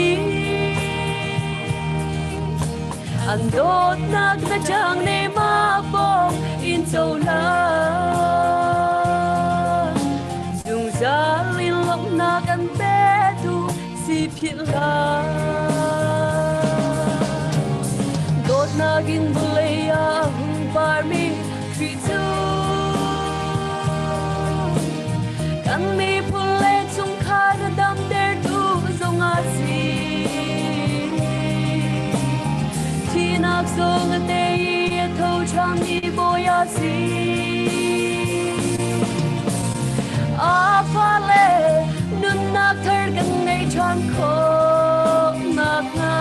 S15: Andot nag na chang ne mabong In so la Dung zalin lok nag an betu Si pit la Dot nagin bulaya hung parmi kritu Kan mi pule chung khar dam ter tu zong asi Thi nak zong te tho chang ni boya si A fale nun nak thar kan nei chan ko nak na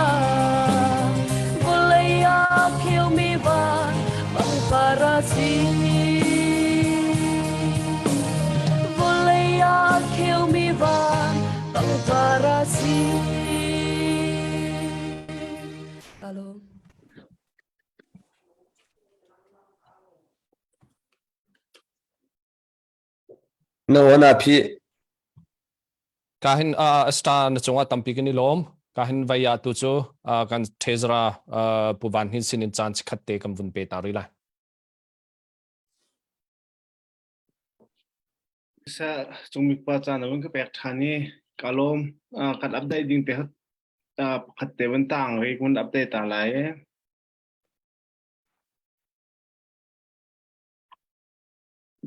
S15: Bolaya kill me van bang para si kill me van bang para si Hello
S4: No na phi
S12: kahin sta na chunga tampi kini lom kahin vaya tu chu kan thezra puvan hin sin in chance khatte kam vun pe tarila
S13: sa chungmi pa cha na wang ka pek thani kalom kan update ding te khatte wan tang re kun update ta lai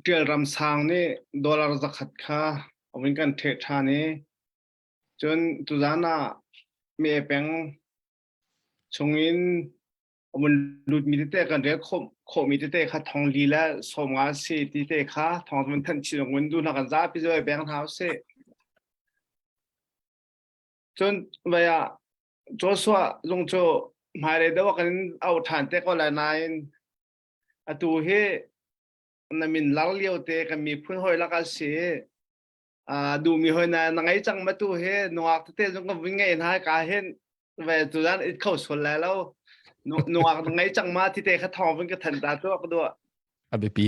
S13: kel ram sang ni dollar zakhat kha awin kan the thani chun tuzana me peng chungin amun lut mi te kan re kho mi te kha thong li la somga si ti te kha thong man than chi ngun du na kan za pi joi beng thau se chun vaya joshua jong cho mare da wa kan au than te ko la nain atu he na min lar liao te kan mi phun hoi la ka se du mi hoi na ngai chang ma tu he nuak te jong ka wing ngai na ka hen ve tu dan it khau sol la lo nuak ngai chang ma ti te kha thong vin ka than ta to ko do
S12: ABP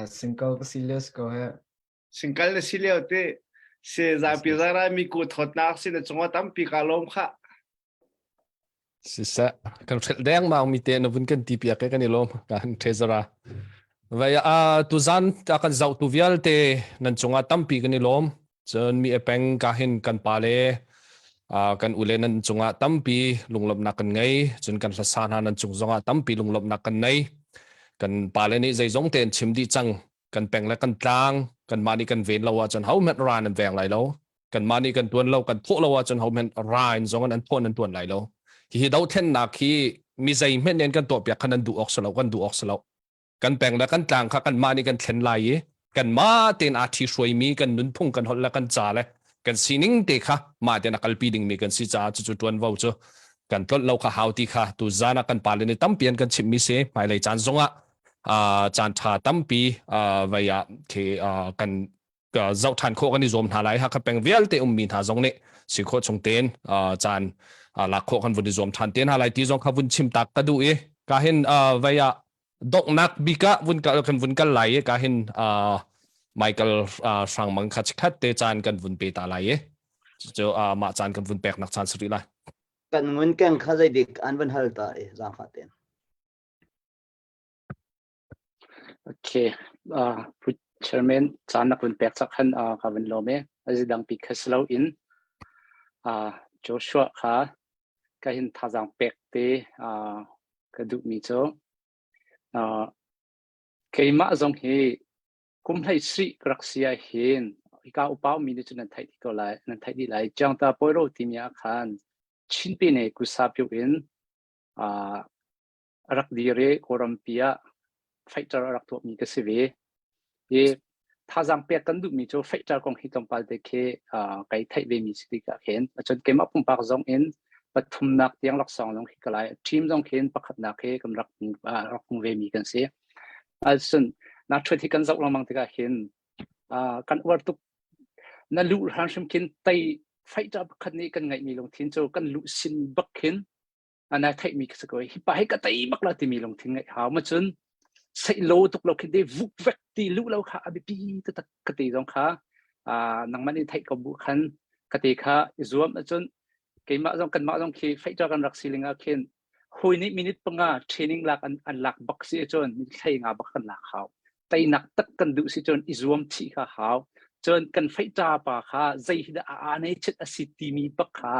S7: single Basilius go ahead.
S13: Single na sila te se zapizara mi ko thot nak sin chunga tam pi kalom kha.
S12: Sisa kan thel deng ma mi te na vun kan tipia ke kan ilom kan trezara vaya tuzan ta kan zau tu vial te nan chunga tampi kan ilom chon mi epeng ka hin kan pale kan ule nan chunga tampi lunglop na kan ngai chun kan sana nan chung zonga tampi lunglop na kan nei kan pale ni zai zong ten chimdi chang kan peng la kan tlang kan mani kan ven lawa chon hau met ran an veng lai lo kan mani kan tuan lo kan tho lawa chon hau met ran zong an thon an tuan lai lo hi dau then na khi mi zai men nen kan to pya kan du ok salo kan du ok salo kan peng la kan tlang kha kan mani kan thlen lai kan ma ten a thi shroi mi kan nun phung kan hol la kan cha le kan sining te kha ma ten akal pi ding mi kan si cha chu tuan vau chu kan tlot lo kha hauti kha tu zana kan pale ni tampian kan chim mi se mai lai chan zonga chan tha tampi vaya ke kan zau than kho kan ni zom tha lai ha kha peng vial te mi tha zong ne si kho chung ten chan la kho kan vun zom than ten ha lai ti zong kha vun chim tak ka du ka hin vaya dok nak bika vun ka kan vun kal lai ka hin Michael sang mang khat khat te chan kan vun pe ta lai cho ma chan kan vun pek nak chan sri lai
S11: kan ngun keng kha zai dik an van hal ta zang kha ten.
S6: Okay, Chairman chan nak vun pek sak han ka vun lo me azidang pi khaslo in Joshua kha ka hin thazang pek te ka du mi cho keima zong hi kum hai sri kraksia hin ika upau mi ni chunan thai to lai nan thai di lai chang ta poiro timya khan chin pi ne ku sa pyu in rak di re koram pia fighter rak to mi ka sive ye thazang pek kan du mi cho fighter kong hi tong pal te ke kai thai ve mi sti ka khen achon kema pum pak zong in pathum nak tiang lak song long hi kalai team zong khen pakhat na ke kam rak ve mi kan se alsun na thwethi kan zau lamang te ka khen kan war tu na lu han shim kin tai fighter pakhat ni kan ngai mi long thin cho kan lu sin bak khen ana thai mi ka ko hi pa hi ka tai bak la ti mi long thin ngai ha ma chun sai lo tuk lo khide vuk vek ti lu lo kha abi pi ta tak ka ti jong kha nang mani thai ko bu khan ka ti kha zuam chun ke ma jong kan ma jong khi fighter kan rak silinga khen hoi ni minute panga training lak an lak bak si chon mi thai nga bak kan lak haw tai nak tak kan du si chon izuam thi kha haw chon kan fighter pa kha zai hida a nei chet a city mi bak kha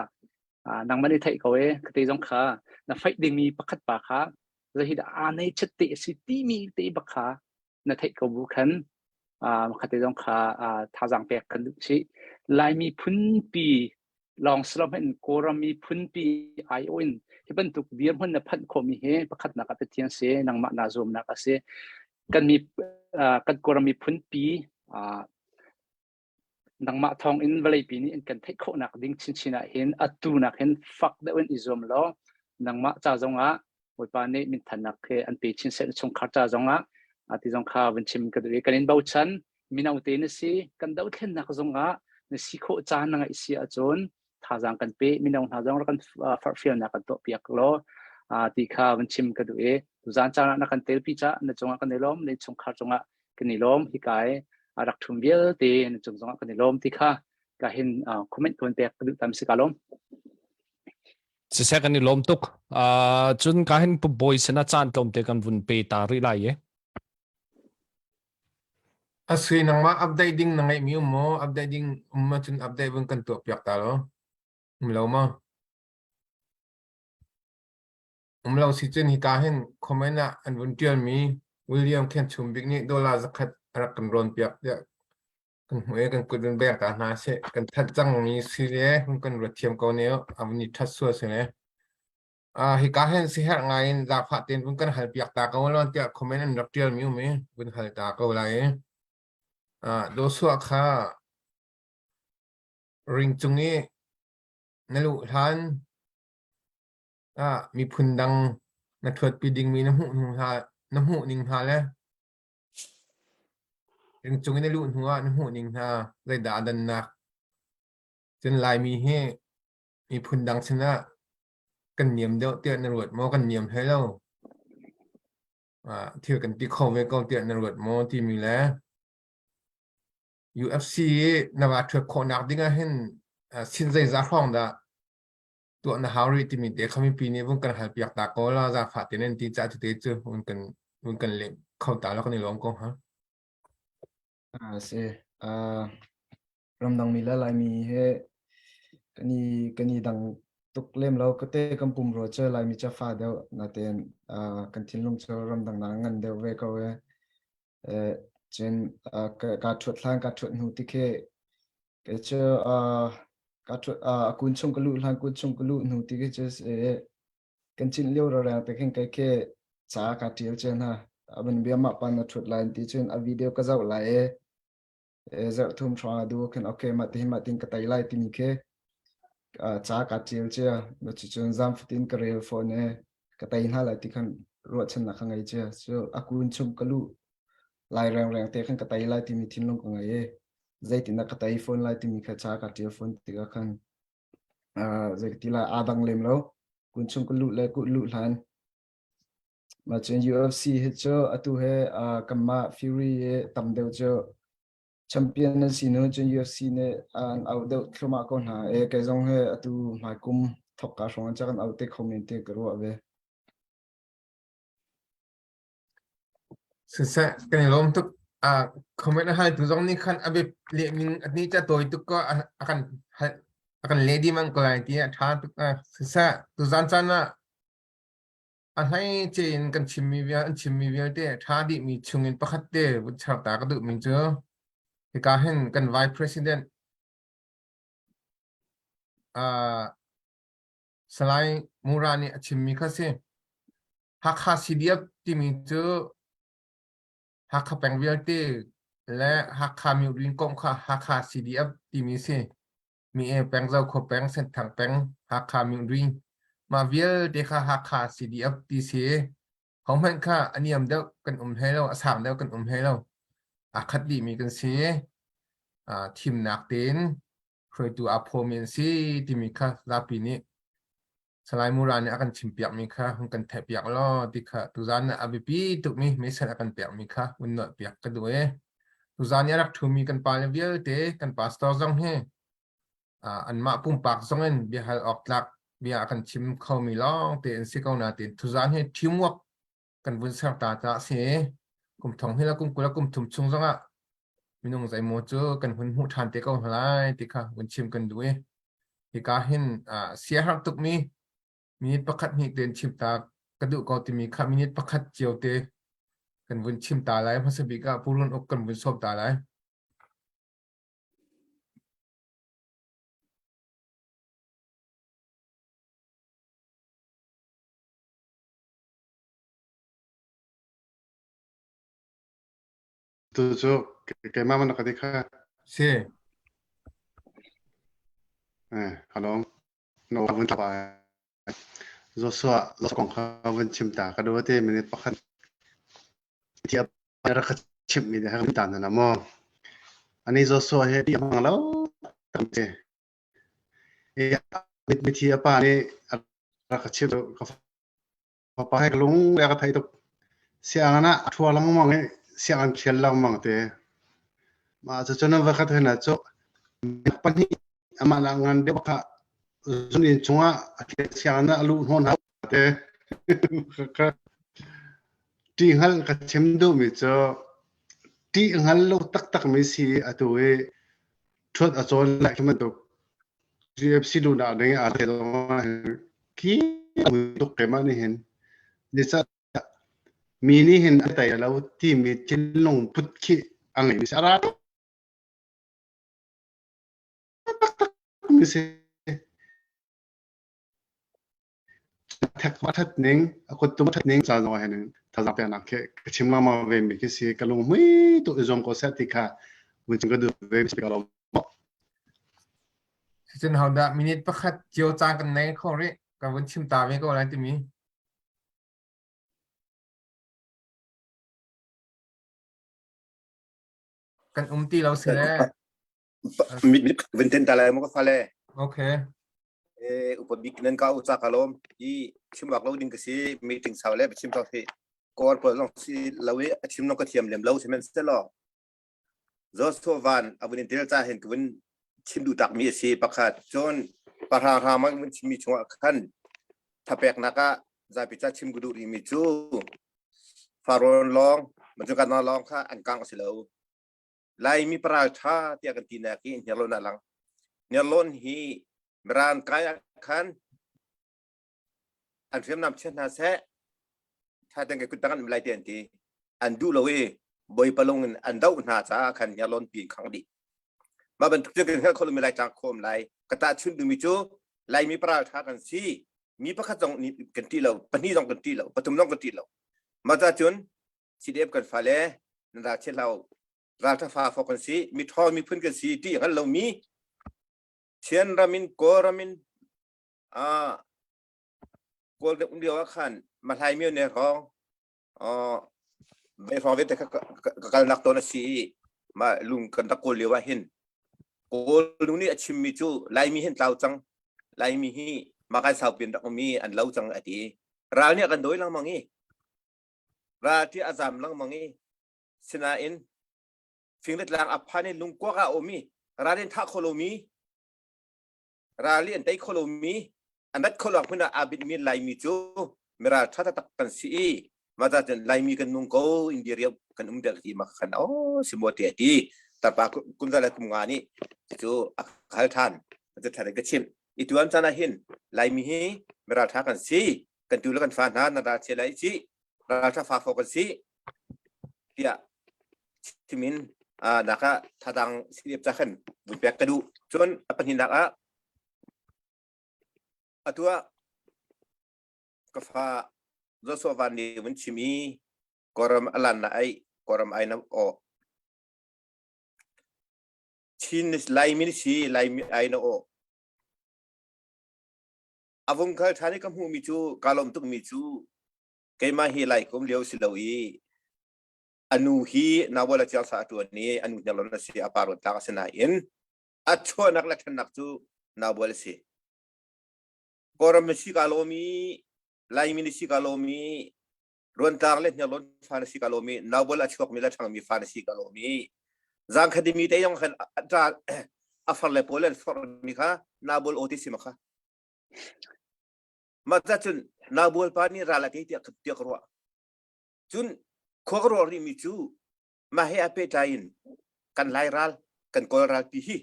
S6: nang mani thai ko ka ti jong kha na fight ding mi pakhat pa kha zahida ane chette city mi te bakha na thai ko bu khan khate jong kha thajang pek kan du chi lai mi phun pi long slom hen koram mi phun pi ai oin hiban tuk biam hun na phan kho mi he pakhat na ka pe tiang se nang ma na zom na ka se kan mi kan koram mi phun pi nang ma thong in valai pi ni kan thai kho nak ding chin china hen atu nak hen fak da wen izom lo nang ma cha zonga pa ne min thanak ke an pe chin se chung kharta zonga ati zong kha wen chim ka de kanin bau chan minau te ne si kan dau thlen nak zonga ne si kho cha na ngai si a chon thajang kan pe minau na zong kan far fiel na kan to piak lo ti kha wen chim ka du tu zan cha na kan tel pi cha na chonga kan lom ne chung khar chonga kan lom hi kai rak thum biel te ne chung zonga kan lom ti kha ka hin comment kon pek du tam si kalom
S12: se second ni lom tuk chun ka hin pu boy sena chan tom te kan vun pe ta ri lai
S1: asui nang ma updating nang ai mi mo updating ma chun update bun kan to pyak ta lo lo ma lo si chen hi ka hin comment na an vun tial mi William Ken chum big ni dollar zakat rak kan ron pyak ya kan hue kan kudun bek ta na se kan that chang mi si le kan ro thiam ko ne avni that so se ne hi ka hen si her ngai za pha ten bun kan hal pyak ta ko lon tia comment an rak tial mi me bun hal ta ko lai do su kha ring chungi nalu than mi phundang na thot pi ding mi na hu ning ha le ring chungi nalu huwa na hu ning ha lai da dan na chen lai mi he mi phundang china kan niam deuh tia na ruat mo kan niam hello เที่ยวกันที่เขาไม่ก็เตียนนรวดโมที่มีแล้ว UFC นวัตถุคนนักดิ้งเห็นสินใจจะฟ้องได้ตัวนักฮาริที่มีเด็กเขามีปีนี้วงการหายเปียกตาโกลาจะฝากที่นั่นที่จะจุดเจอวงการเล็กเข้าตาแล้วก็ในหลวงก็ฮะ
S7: สิรำดังมีละลายมีให้กันนี่ดังตุกเล่มแล้วก็เตะกันปุ่มโรเจอร์ลายมีจะฟาเดียวนาเตนกันทิ้งลงเจอรำดังนั้นงันเดียวเวก็เวเช่นการตรวจทางการตรวจหูที่ก็เจอการตรวจคุณชงกลุทางคุณชงกลุหูที่ก็จะกันชิ้นเลี้ยวแรงแต่แค่แค่จาการเที่ยวเช่นฮะมันเบียมาปันตรวจลายที่เช่นวิดีโอก็จะไล่จะทุ่มชาดูกันโอเคมาทิ้งกระต่ายไล่ที่มีแค่จาการเที่ยวเจ้าเราจะจนจำฟินกระเรียลโฟนกระต่ายหาไล่ที่ขันรวดชนะขังไงเจ้าsoคุณชงกลุไล่แรงแต่ขันกระต่ายไล่ที่มีทิ้งลงขังไงใจที่นักกระต่ายโฟนไล่ที่มีแค่จาการเที่ยวโฟนที่ก็ขันใจที่ไล่อาดังเล่มแล้วคุณชงกลุไล่กุลุหลานมาเช่น UFC เฮเจ้าตัวเฮกัมมาฟิวรีตำเดียวเจ้าแชมเปี้ยนนั่นสิเนอะเช่น UFC เนี่ยเอาเดียวเข้ามาก่อนหาแกจงเฮตัวหมายกุมทบกับสองอันจากกันเอาเตะคอมเมนต์เตะกระโดดเว้
S1: สุดท้ายกันในหลวงทุกคอมเมนต์ให้ตัวตรงนี้ขันอาเบเลี้ยมิงอันนี้จะตัวทุกก็akan lady man ko lai ti tha tu sa tu zan chan na an hai chen kan chimmi bia te tha di mi chungin pakhat te bu chak ta ka du min cho he ka hen kan vice president salai murani chimmi kha se hakha cdf ti mi cho hakha peng bia teและหักคามิวรินกงค่ะหักคา CDF ตีมีเซมีแปงเจ้าขบแปงเส้นทางแปงหักคามิวรินมาเวียเดค่ะหักคา CDF ตีเซของมันค่ะอันนี้เดียวกันให้เราสามเดียวกันให้เราคัดดีมีกันเซทีมนักเต้นเคยตัวโพเมนซีที่มีค่ะลาปีนี้สลายมูรานี่อากันชิมเปียกมีค่ะของกันแทบเปียกล้อที่ค่ะตุจานอาบิปีตุกมีไม่ใช่อากันเปียกมีค่ะวันหน่อยเปียกกันด้วยตุจานยารักทูมีกันปาเลเวียเตกันปาสตอซองเฮอันมาปุ่มปากซองเงินเบียร์ออกหลักเบียร์กันชิมเข้ามีล้อเตนสิเขาหน้าเตนตุจานเฮทีมวอกกันวันสัปดาห์ตาเสกลุ่มทองให้แล้วกลุ่มกุลกลุ่มทุ่มชงซองอ่ะมีน้องใจโมเจอกันหุ่นหูทานเตะก็หลายที่ค่ะวันชิมกันด้วยที่การเห็นเสียหักตุกมีนิดประคัดหิเดินชิมตากระดูกก็ที่มีค่ะมินิประคัดเจียวเตกันวันชิมตาไหลพัสบิกาปูรุนอกกันวันชอบตาไหล
S2: ตัวโจ้แกมามันก็ได้ค่ะ
S1: ใช่
S2: ฮัลโหลโน้ตวันต่อไปโจสัวเราส่งเขาวันชิมตากระดูกที่มันประคันที่เราคัดชิมมีแต่ให้มันต่างกันนะมั่งอันนี้โจสัวเฮ็ดยังไงแล้วตั้งใจมิที่ป้านี่เราคัดชิมก็พอให้ลุงแล้วก็ไทยตุกเสียงนะทัวร์ลังมั่งเนี่ยเสียงเชียร์ลังมั่งเตะมาจะจนวันคัดเห็นนะโจ้ปัญหาอามาลังงานเดี๋ยวก็ส่วนนี้ช่วงเสียงนะลูกหัวหน้าเตะที่หันกับเชมดูมิโจ้ที่หันลูกตักไม่สิอะตัวชุดอะโจนแหละที่มันตุก GFC ดูหน้าเนี่ยอะไรตรงนั้นกี่มือตุกเก็บมานี่เห็นดิฉันมีนี่เห็นอะไรแล้วที่มีชิ้นลงพุทธิอันไหนมิสาระมิสแท็กมาทัดนิ่งกดตัวมาทัดนิ่งจะน้อยหนึ่งถ้าจะเป็นนักเก็ชิมมาเวมิกสิกลงไม่ตัวจงก็เสร็จที่ค่ะมันจึงก็ดูเวมิสกลง
S1: จนเขาได้มินิประคัดเจียวจางกันในข้อเรื่องกับวันชิมตาไม่ก็อะไรที่มีกันตีเราเสีย
S3: มิดวินเทนตาเลยมันก็ฟาเลย
S1: โอเค
S3: อุปบิกนั่นก็อุตสาหกรรมที่ชิมบอกเราดิ้งก็สิมีถึงสาวแล้วไปชิมต่อที่ ก่อนเปิดลองสิเราชิมน้องกระเทียมเหลี่ยมเราใช่ไหมเสร็จแล้วจอสโซวันอาวุธเดลต้าเห็นกันชิมดูตักมีสิประคัดจนปะทารามันชิมมีช่วงขั้นถ้าแปลกนักจะพิจารชิมกุดูริมิจูฟารอนลองมันจะกันนลองค่ะอันกลางสิเราไล่มีประชาที่อากันตีนักอินเฮลโลนัลังเนลอนฮีบรานกายขันอันเชื่อมนำเช่นนั้นเสถ้าตั้งแต่คุณตั้งกันไม่ได้ทีอันดูเลยบอยปลงอันดาวน่าจะขันเนลอนปีขังดีมาเป็นทุกอย่างให้คนไม่ได้จางคมไล่กระตาชุนดูมิจูไล่มีประชากันสิมีประคัตจงกันตีเราปนีจงกันตีเราปฐุมจงกันตีเรามาจากจนสิเดียบกันฟ้าเล่นั่นราเช่นเราราชฟ้าฟอกันสิมีทอมีพื้นกันสิที่อย่างนั้นเรามีเช่นรามินโกรามินโกลเดียวขันมาไทยมีเนี่ยของไม่ฟังเวทแต่การนักตัวนั้นสิมาลุงกันตะโกนเรียกว่าเห็นโกลุงนี่ชิมมิจูไล่มีเห็นเต่าจังไล่มีฮีมากันสาวเป็นดอกมีอันเล่าจังอดีเราเนี่ยกันโดยลังมังงี้ราที่อาจารย์ลังมังงี้สนาอินฟิงเล็ดลางอภัยในลุงกัวกาโอมีราเรียนทักโคโลมีราเรียนไตโคโลมีอันนั้นโคโลกมันอาบิดมีไลมีจูเมื่อราทัดตักกันสีมาจากไลมีกันนุงโกอินเดียกันเดียที่มาขันโอ้สมบูรณ์ดีแต่ปากคุณจะเล่นกุมงานี่จูขัลทันมันจะทำอะไรก็ชิมอีตัวนั้นจะเห็นไลมีฮีเมื่อราทักกันสีกันดูแล้วกันฟ้านานาราเชลัยสีราชฟ้าฟอกันสีเดียที่มินนักท่าทางสิเดียบจะขันบุญเปียกกระดูจนปัญหานักตัวกฟ้าโจสวานีมันชิมีกอรมอลันไอกอรมไอน้ำออกชินไลมินสีไลมิไอน้ำออกอาวุธเขาท่านี้ก็หูมิจูกาลมตุกมิจูเกมาฮีไลกุมเลี้ยวสิลาวีอนุฮีนาวลเจ้าสาตัวนี้อนุเนลนสีอปารตากสนาอินอัจฉรินักเล็กนักจูนาวลสีกอรมสิกาโลมีไลมินสิกาโลมีรวนตากเล็กเนลนฟานสิกาโลมีนาวลอัจฉริมิลทังมีฟานสิกาโลมีจังคดีมีแต่ยังขันตราอัฟเลโพเลนฟอร์มิค่ะนาวลโอติสิมค่ะมาจากจนนาบุลปานีราลที่ที่ที่กรัวจนขวากรัวนี่มิจูมาให้อภัยใจอินกันไล่รัลกันกอรัลปีฮี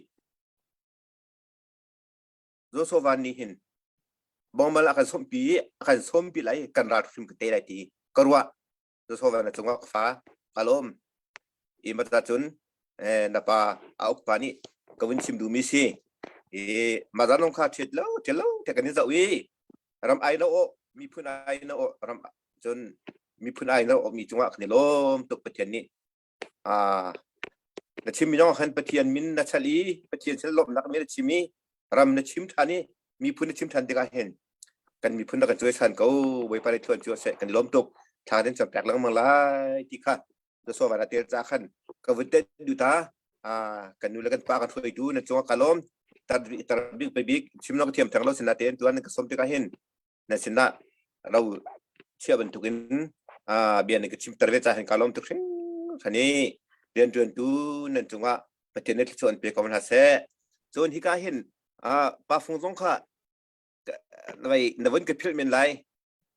S3: โจสวานีหินบองมาละกันสมปีไล่กันรัลฟิมกเตะไล่ที่กรัวโจสวานีจงว่าฟ้ากลมอีมาจากจนนับเอาปานีกวินชิมดูมิซีมาจากน้องข้าเช็ดแล้วแต่กันนี่จะวิ่งรำไอโนโอมีพื้นไอโนโอรำจนมีพื้นไอโนโอมีจังหวะขณะล้มตกปะเทียนนี้นักชิมมีน้องขันปะเทียนมินนัชลีปะเทียนเชลลมนักมีนักชิมีรำนักชิมท่านี้มีพื้นนักชิมท่านที่กันเห็นกันมีพื้นนักกันช่วยท่านเขาไว้ไปทวนช่วยเสร็จกันล้มตกทางเดินจับแตกหลังมังลายที่ข้าจะสวรรค์เตียจากขันก็วิเดดูตากันดูแลกันปากันช่วยดูในจังหวะการล้มตาบิ๊กไปบิ๊กชิมน้องเทียมทางเราสนาเตียนตัวนั้นก็สมที่กันเห็นในสินะเราเชื่อบันทุกินเบียนก็ชิมตระเวทให้การล้มทุกสิ่งท่านี้เรียนจนดูนั่นจังว่าประเทศนี้ส่วนเปียกมันหาเสส่วนที่การเห็นป้าฟงสงค่ะในวันเกิดพิลเมนไล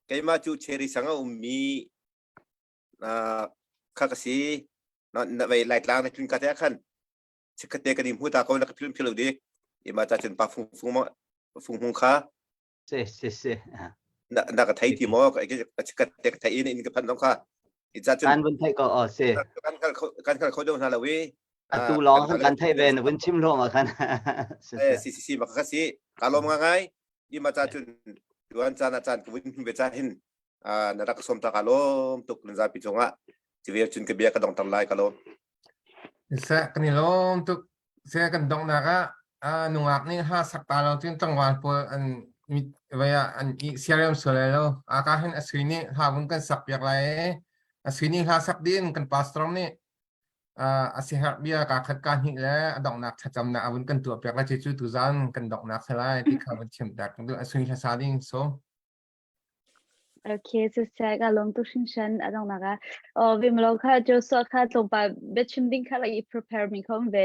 S3: แกมาจูเชริสังเอามีข้ากษีในไลท์ลางในทุนกาเตะขันชิคเตะกันดิมหัวตาเขาในพิลเดียมาจากจนป้าฟงหงค่ะ
S11: เซ่
S3: นักไทยที่มอกไอ้ก็เด็กไทยนี่ก็พันต้องค่ะอีจัดจน
S11: การวันไทยก็เซ่
S3: การเขาโดนฮาลาวี
S11: ตูร้องการไทยเป็นวันชิมโลมาคัน
S3: ซีมาคัสซีการลมง่ายอีมาจัดจนดวนจานอาจารย์กวินเบจาหินนักสมตะการลมตุกนันซาปิจงะที่เวียจนกระเบียกระดองทำลายการลม
S1: เสกนี่ลมตุกเสกกันดองนักนุ่งอักนี่ห้าสักตาเราจึงต้องวันพออันมีไว้อันอีเสียเรื่องส่วนแล้วการเห็นอสุนีหาบุญกันสักอย่างไรอสุนีหาสักดินกันปาสตรองนี่อาศัยหักเบี้ยการขัดการหิแล้วดอกนักจำนะบุญกันตัวเปียกและเชื่อตุจันกันดอกนักสลายที่เขาเป็นเชื่อมดักกันด้วยอสุนีชาซาดิ้งโซ
S16: โอเคสุดท้ายก็ลงตุชิงชันอะไรนะคะวิมโลค่ะจะสวดค่ะตรงไปเบชิมดิ้งค่ะเลย prepare มีคอมเว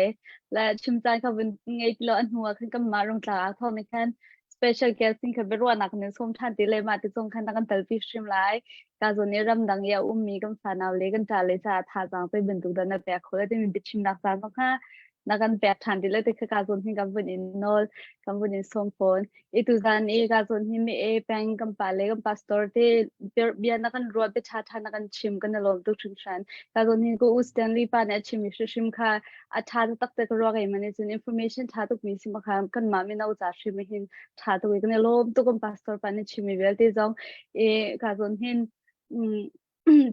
S16: และชิมจานค่ะวันไงที่เราอันหัวขึ้นกับมาลงตาทองในคัน special guest สิ่งค่ะเป็นวันนักหนึ่งสมทันที่เลยมาที่ตรงคันนักกันเตลฟิชชิมไลท์การส่วนนี้รำดังยามีกันฝันเอาเลยกันจ่าเลยจ่าท่าจางไปบรรทุกดันแบกคนละที่มีบิชิมนักจางก็ค่ะนักกันแบกทันที่เลยที่คือการส่วนที่กับวันอินโนลกับวันอินสมพลitu kanการส่วนที่มีแปลงกับปาเลกับพาสตอร์ที่เบียนักกันรัวไปชาทานักกันชิมกันในลมตุกชิมชันการส่วนที่กูอุสเตนลีปานชิมิชิมค่ะอาชาตักแต่ก็รัวกันมันนี่อินโฟเมชันชาตุกมีสิมาค่ะกันมาไม่น่าจะชิมหินชาตุกกันในลมตุกกับพาสตอร์ปานชิมเวลที่จงการส่วนที่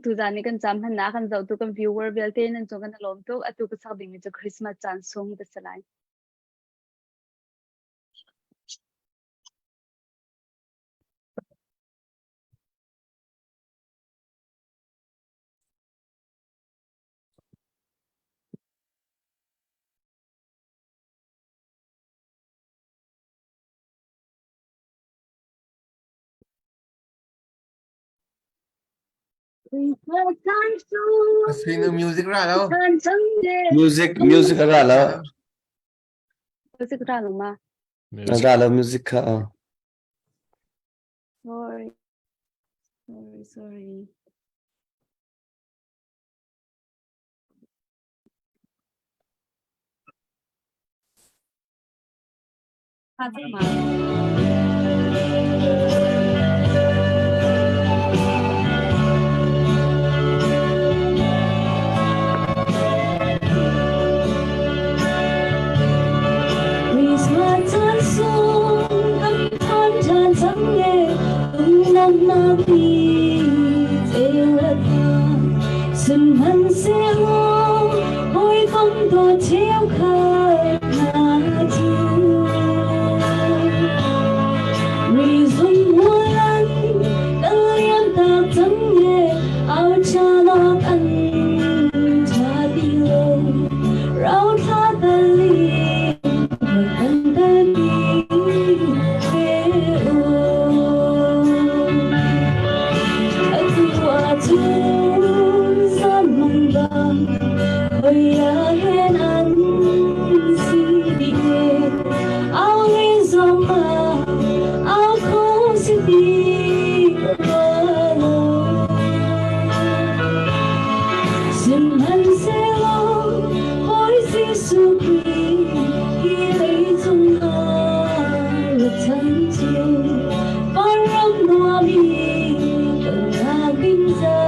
S16: ตุจานี่กันจำพันนักกันจะตุกกับวิวเวอร์เวลที่นั่นจงกันในลมตุกตุกก็สักดิ่งจะคริสต์มาสจันทร์ส่งเดสไลน์
S1: Sino music ra đâu?
S4: Music raแล้ว
S16: music raลงมา
S4: raแล้ว music ค่ะ
S16: sorry
S15: Xin hân sẽ lo hối không tôi thiếu khát là chưa vì dùng hoa lăn đã yên ta thắng nhẹ áo cha lo ăn cha đi lâu rau tha ta li và cần ta đi ôi đã hẹn anh xin đi áo lên gió mà áo không xin đi xin hân sẽ lo hối Giêsu khi lấy trong ta là thân chiều con răng noa mi cần là kinh gia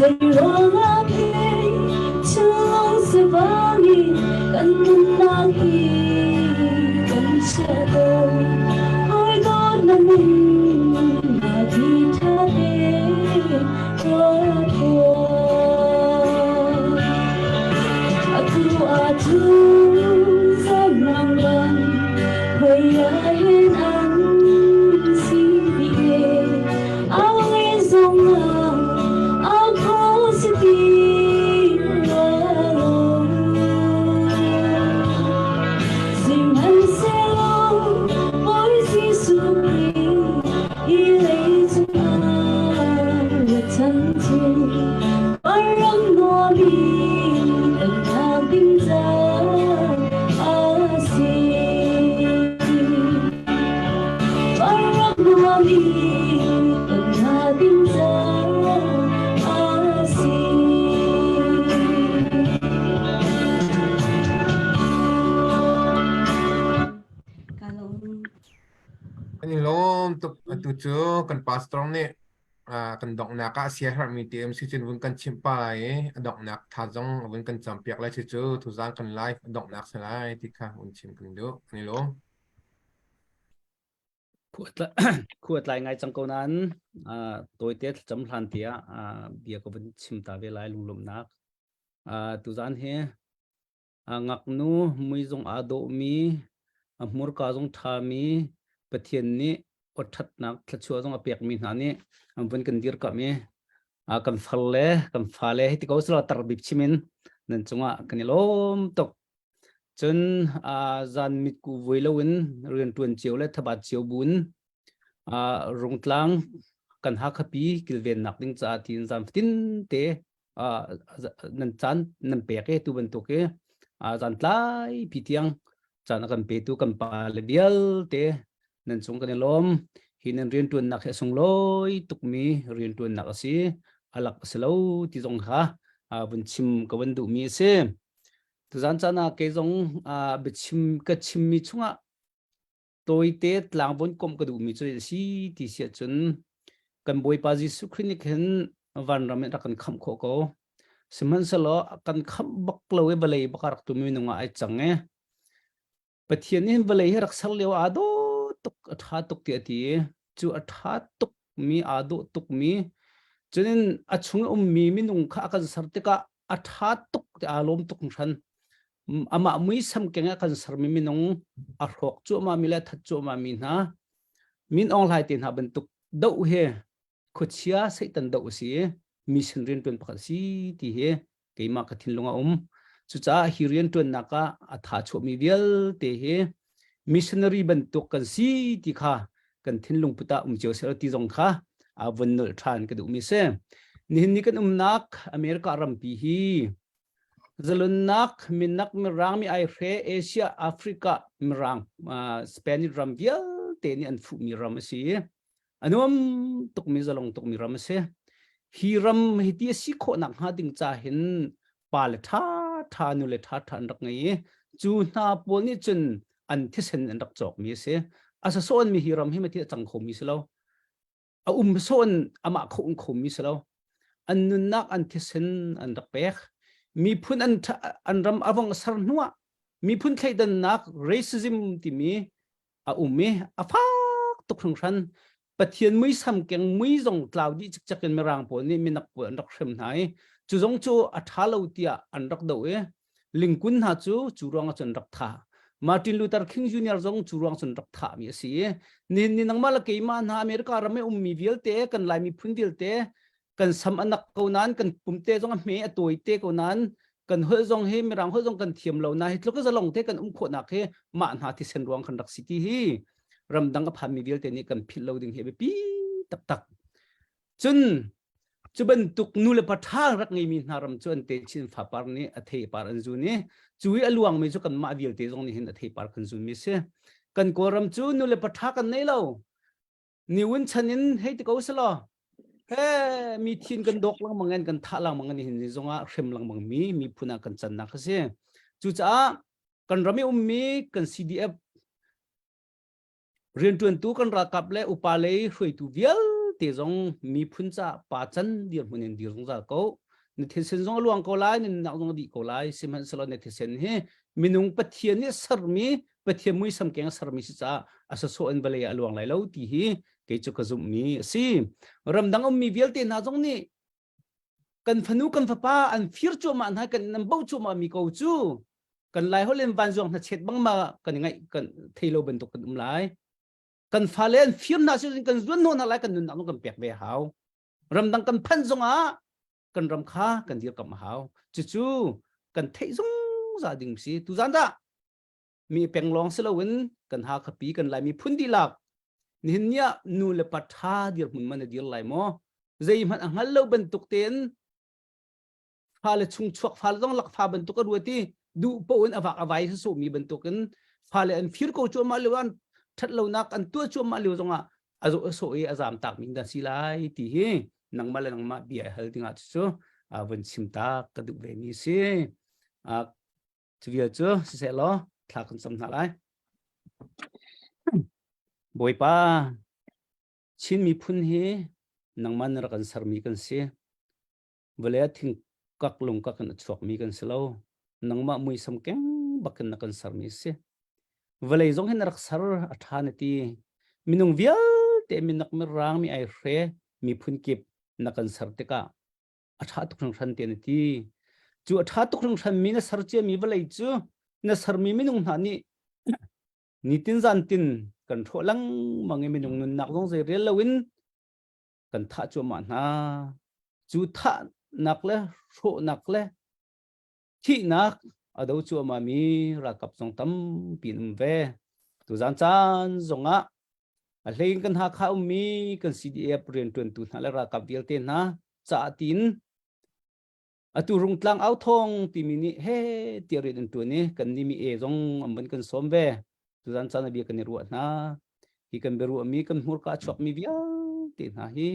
S15: say long up here chung se vangi kan nagi kan shadow I got namin nagi thade Atu zamang bang hoyahin an sibiye awi zonga ako sitiro simhan selo boy si supri ilay zunga tantu parang nobi
S1: Ani lom tuk atu chu kan pastor ni kan dok na ka sia har mi tem si chen vun kan chimpa ai dok nak tha jong vun kan champiak lai chu chu thu jang kan live dok nak sa lai ti kha un chim kan do ani lom
S5: khuat lại ngay trong câuนั้นtôi tiết chấm hàn tía bia có vấn chim ta về lại lùng lùng nát tu gian he ngạc nu mui dòng ado mi mur ka dòng tha mi bát thiên ni ở thắt nát thắt chua dòng apek mi nani vẫn cần dir cả mi cần phá lệ thì có sự tar bịp chimin nên chúng cần lom tok chân gian mít cụ với lâu in riêng tuần chiều lấy tháp chiều bún rong tlang cần hắc happy kêu về nạp đinh giá tiền gian tin tế nên chán nên bẻ cái tu bên tu cái gian lại bị tiếng chán cần bẻ tu cần pa le bial tế nên chúng cần lom khi nên riêng tuần nạp sẽ sung lôi tục mi riêng tuần nạp gì alak slow thì dòng ha vẫn chim cái vấn đủ mi xem tu gian chana cái dòng bị chim cái chim mi chung tôi tết lang bốn com cái đủ mi chơi gì thì sẽ chun cần bồi ba gì su clinic hen van ram ra cần khăm khổ cô simhan salo cần khăm bak lâu ấy balay bakar tu mi nung ai chẳng nghe bát thiên hen balay hay raksal leo ado tuk atha tuk ti chu atha tuk mi ado tuk mi cho nên chung mi nung kha kan sarte ka atha tuk ti alom tuk than ama mui sam kenga kan sarmi minong arhok chu ma mila that chu ma min ha min ong lai tin ha bentuk dau he khochia seitan dau si mission rin tun pakha si ti he keima ka thin lunga chu cha hirian tun naka atha chu mi vial te he missionary bentuk kan si ti kha kan thin lung puta jo se ti jong kha a vonnul than ka du mi se ni kan nak america ram pi hi Zalunak minak mirang mi ai re Asia Africa mirang Spanish ram vial te ni an fu mi ram si anuam tuk mi zalong tuk mi ram se hi ram hi ti si kho nak ha ding cha hin pal tha nu le tha rak ngai chu na pol ni chun an thi sen an rak chok mi se asa son mi hi ram hi ma ti chang khom mi se lo a son ama khom mi se lo an nun nak an thi sen an rak pek mi phun an ram avong sar nuwa mi phun khaidan nak racism ti mi me afak tok khang ran pathian mui sam keng mui jong cloudy chik chakin merang po ni minak po an rak hrem nai chu jong chu athalo tia an rak do e lingkun ha chu rong chon rak tha Martin Luther King Jr. jong chu rong chon rak tha mi si ni nang mala ke man ha America ram mi vial te kan lai mi phun dil te kan sam anak ko nan kan pumte jong me atoi te ko nan kan hol jong he mirang hol jong kan thiam lo na hitlok ka zalong te kan kho na khe ma na ti sen ruang kan rak city hi ram dang ka phami vial te ni kan phil lo ding he be pi tak chun chuban tuk nu le pathang rak ngai mi na ram chun te chin fa par ni athe par an ju ni chui aluang me chu kan ma vial te jong ni hin athe par kan ju mi se kan ko ram chu nu le patha kan nei lo niun chanin he ti ko selo mi thiên kan dok lang mangan kan tha lang mangan hin zonga khrem lang mang mi phuna kan chan na khase chu cha kan rami mi kan CDF rian tuan tu kan ra kap le upale hroi tu vial te zong mi phun cha pa chan dir munin dir zong za ko ni the sen zong luang ko lai ni nak zong di ko lai siman salo ne the sen he minung pathian ni sarmi pathian mui sam keng sarmi si cha asa so an balai aluang lai lo ti hi ke chu ka zum mi si ram dang mi vial te na zong ni kan phanu kan fa pa an fir chu ma na kan nam bo chu ma mi ko chu kan lai ho len van zong na chet bang ma kan ngai kan thailo ben to kan lai kan phalen fir na chu kan zun no na lai kan nun na kan pek be hau ram dang kan phan zong a kan ram kha kan dir kam hau chu chu kan thei zong za ding si tu zan da mi peng long se lo win kan ha kha pi kan lai mi phun di lak ni nya nu le patha dir mun man dir lai mo zai man angal lo ben tuk ten pha le chung chuak pha dong lak pha ben tuk ka ruati du po un awak awai so mi ben tuk kan pha le an fir ko chu ma lewan that lo nak an tu chu ma lew zonga azo so e azam tak min da silai ti hi nang ma le nang ma bia hal tinga chu a wen sim ta ka du ve mi si a chvia chu se lo thla kan sam na lai boi pa chin mi phun hi nang man ra kan sar mi kan se vale thing kak lung ka kan chuak mi kan selo nang ma mui sam keng bakan na kan sar mi se vale zong hen rak sar athana ti minung vial te minak mi rang mi ai hre mi phun kip na kan sar te ka atha tuk thang than te na ti chu atha tuk thang than mi na sar che mi vale chu na sar mi minung na ni ni tin zan tin kan tho lang mangi minung nun nak zong zai rel lawin kan tha chu ma na chu tha nak le tho nak le thi nak ado chu ma mi ra kap song tam pin ve tu zan chan zonga a lein kan ha kha mi kan CDF ren tun tu na la ra kap vial te na cha tin atu rung tlang au thong ti mi ni he ti ren tu ni kan ni mi e zong amban kan som ve tu zan chan bi kan ni ru na hi kan beru mi kan hur ka chok mi vial te na hi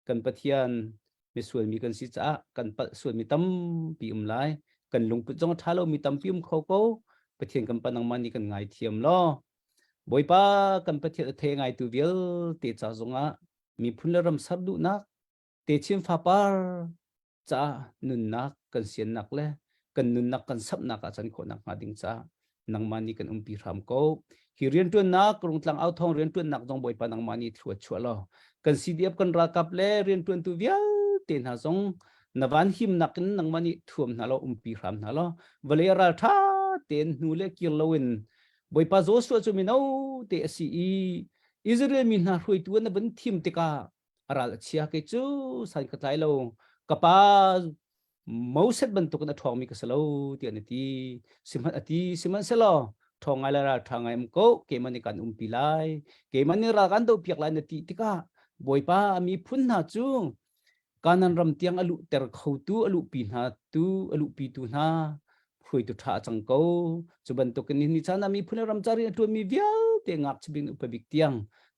S5: kan pathian mi sual mi kan si cha kan pa sual mi tam pi lai kan lung pu jong thalo mi tam pium kho ko pathian kan panang mani kan ngai thiam lo boi pa kan pathian the ngai tu vial te cha zonga mi phun ram sar du nak te chim fa par cha nun nak kan sian nak le kan nun nak kan sap nak a chan kho nak ma ding cha nang mani kan umpi ram ko hi rian tu nak rung tlang au thong rian tu nak jong boi pa nang mani thua chua lo kan CDF kan ra kap le rian tu vial te na zong navan him nakin nang mani thuam na lo umpi ram na lo valera tha ten nu le kil lowin boi pa zo so chu mi no te si Israel min na hroi tu na ban thim te ka aral chia ke chu san ka tai lo kapa mauset ban tu na thong mi ka salo ti ani ti siman selo thong ala ra thangai am ko ke mani kan umpi lai ke mani ra kan do piak lai na ti ka boi pa mi phun na chu kanan ram tiang alu ter khau tu alu pi na tu alu pi tu na phui tu tha chang ko chuban to ken ni chana mi phun ram chari tu mi vial te ngak chbing upabik tiang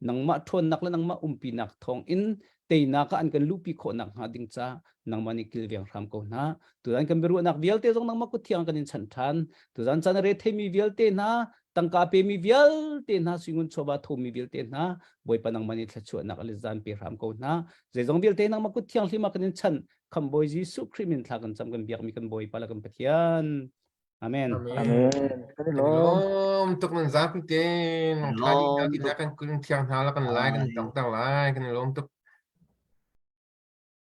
S5: nang ma thon nak la nang ma umpi nak thong in te na ka an kan lu pi kho nak ha ding cha nang mani kil viang ram ko na tu dan kan beru nak vial te jong nang ma ku thiang kan in chan than tu dan chan re the mi vial te na tangka pe mi vial te na singun choba tho mi vial te na boi panang mani thchu nak ali zan pe ram ko na je jong vial te nang ma ku thiang hlima kan in chan kham boi ji su krimin thla kan cham kan biak mi kan boi pala kan pathian amen
S1: Lom tuk nan zap ten thadi kan kun thiang na la kan lai kan tang tang lai kan lom tuk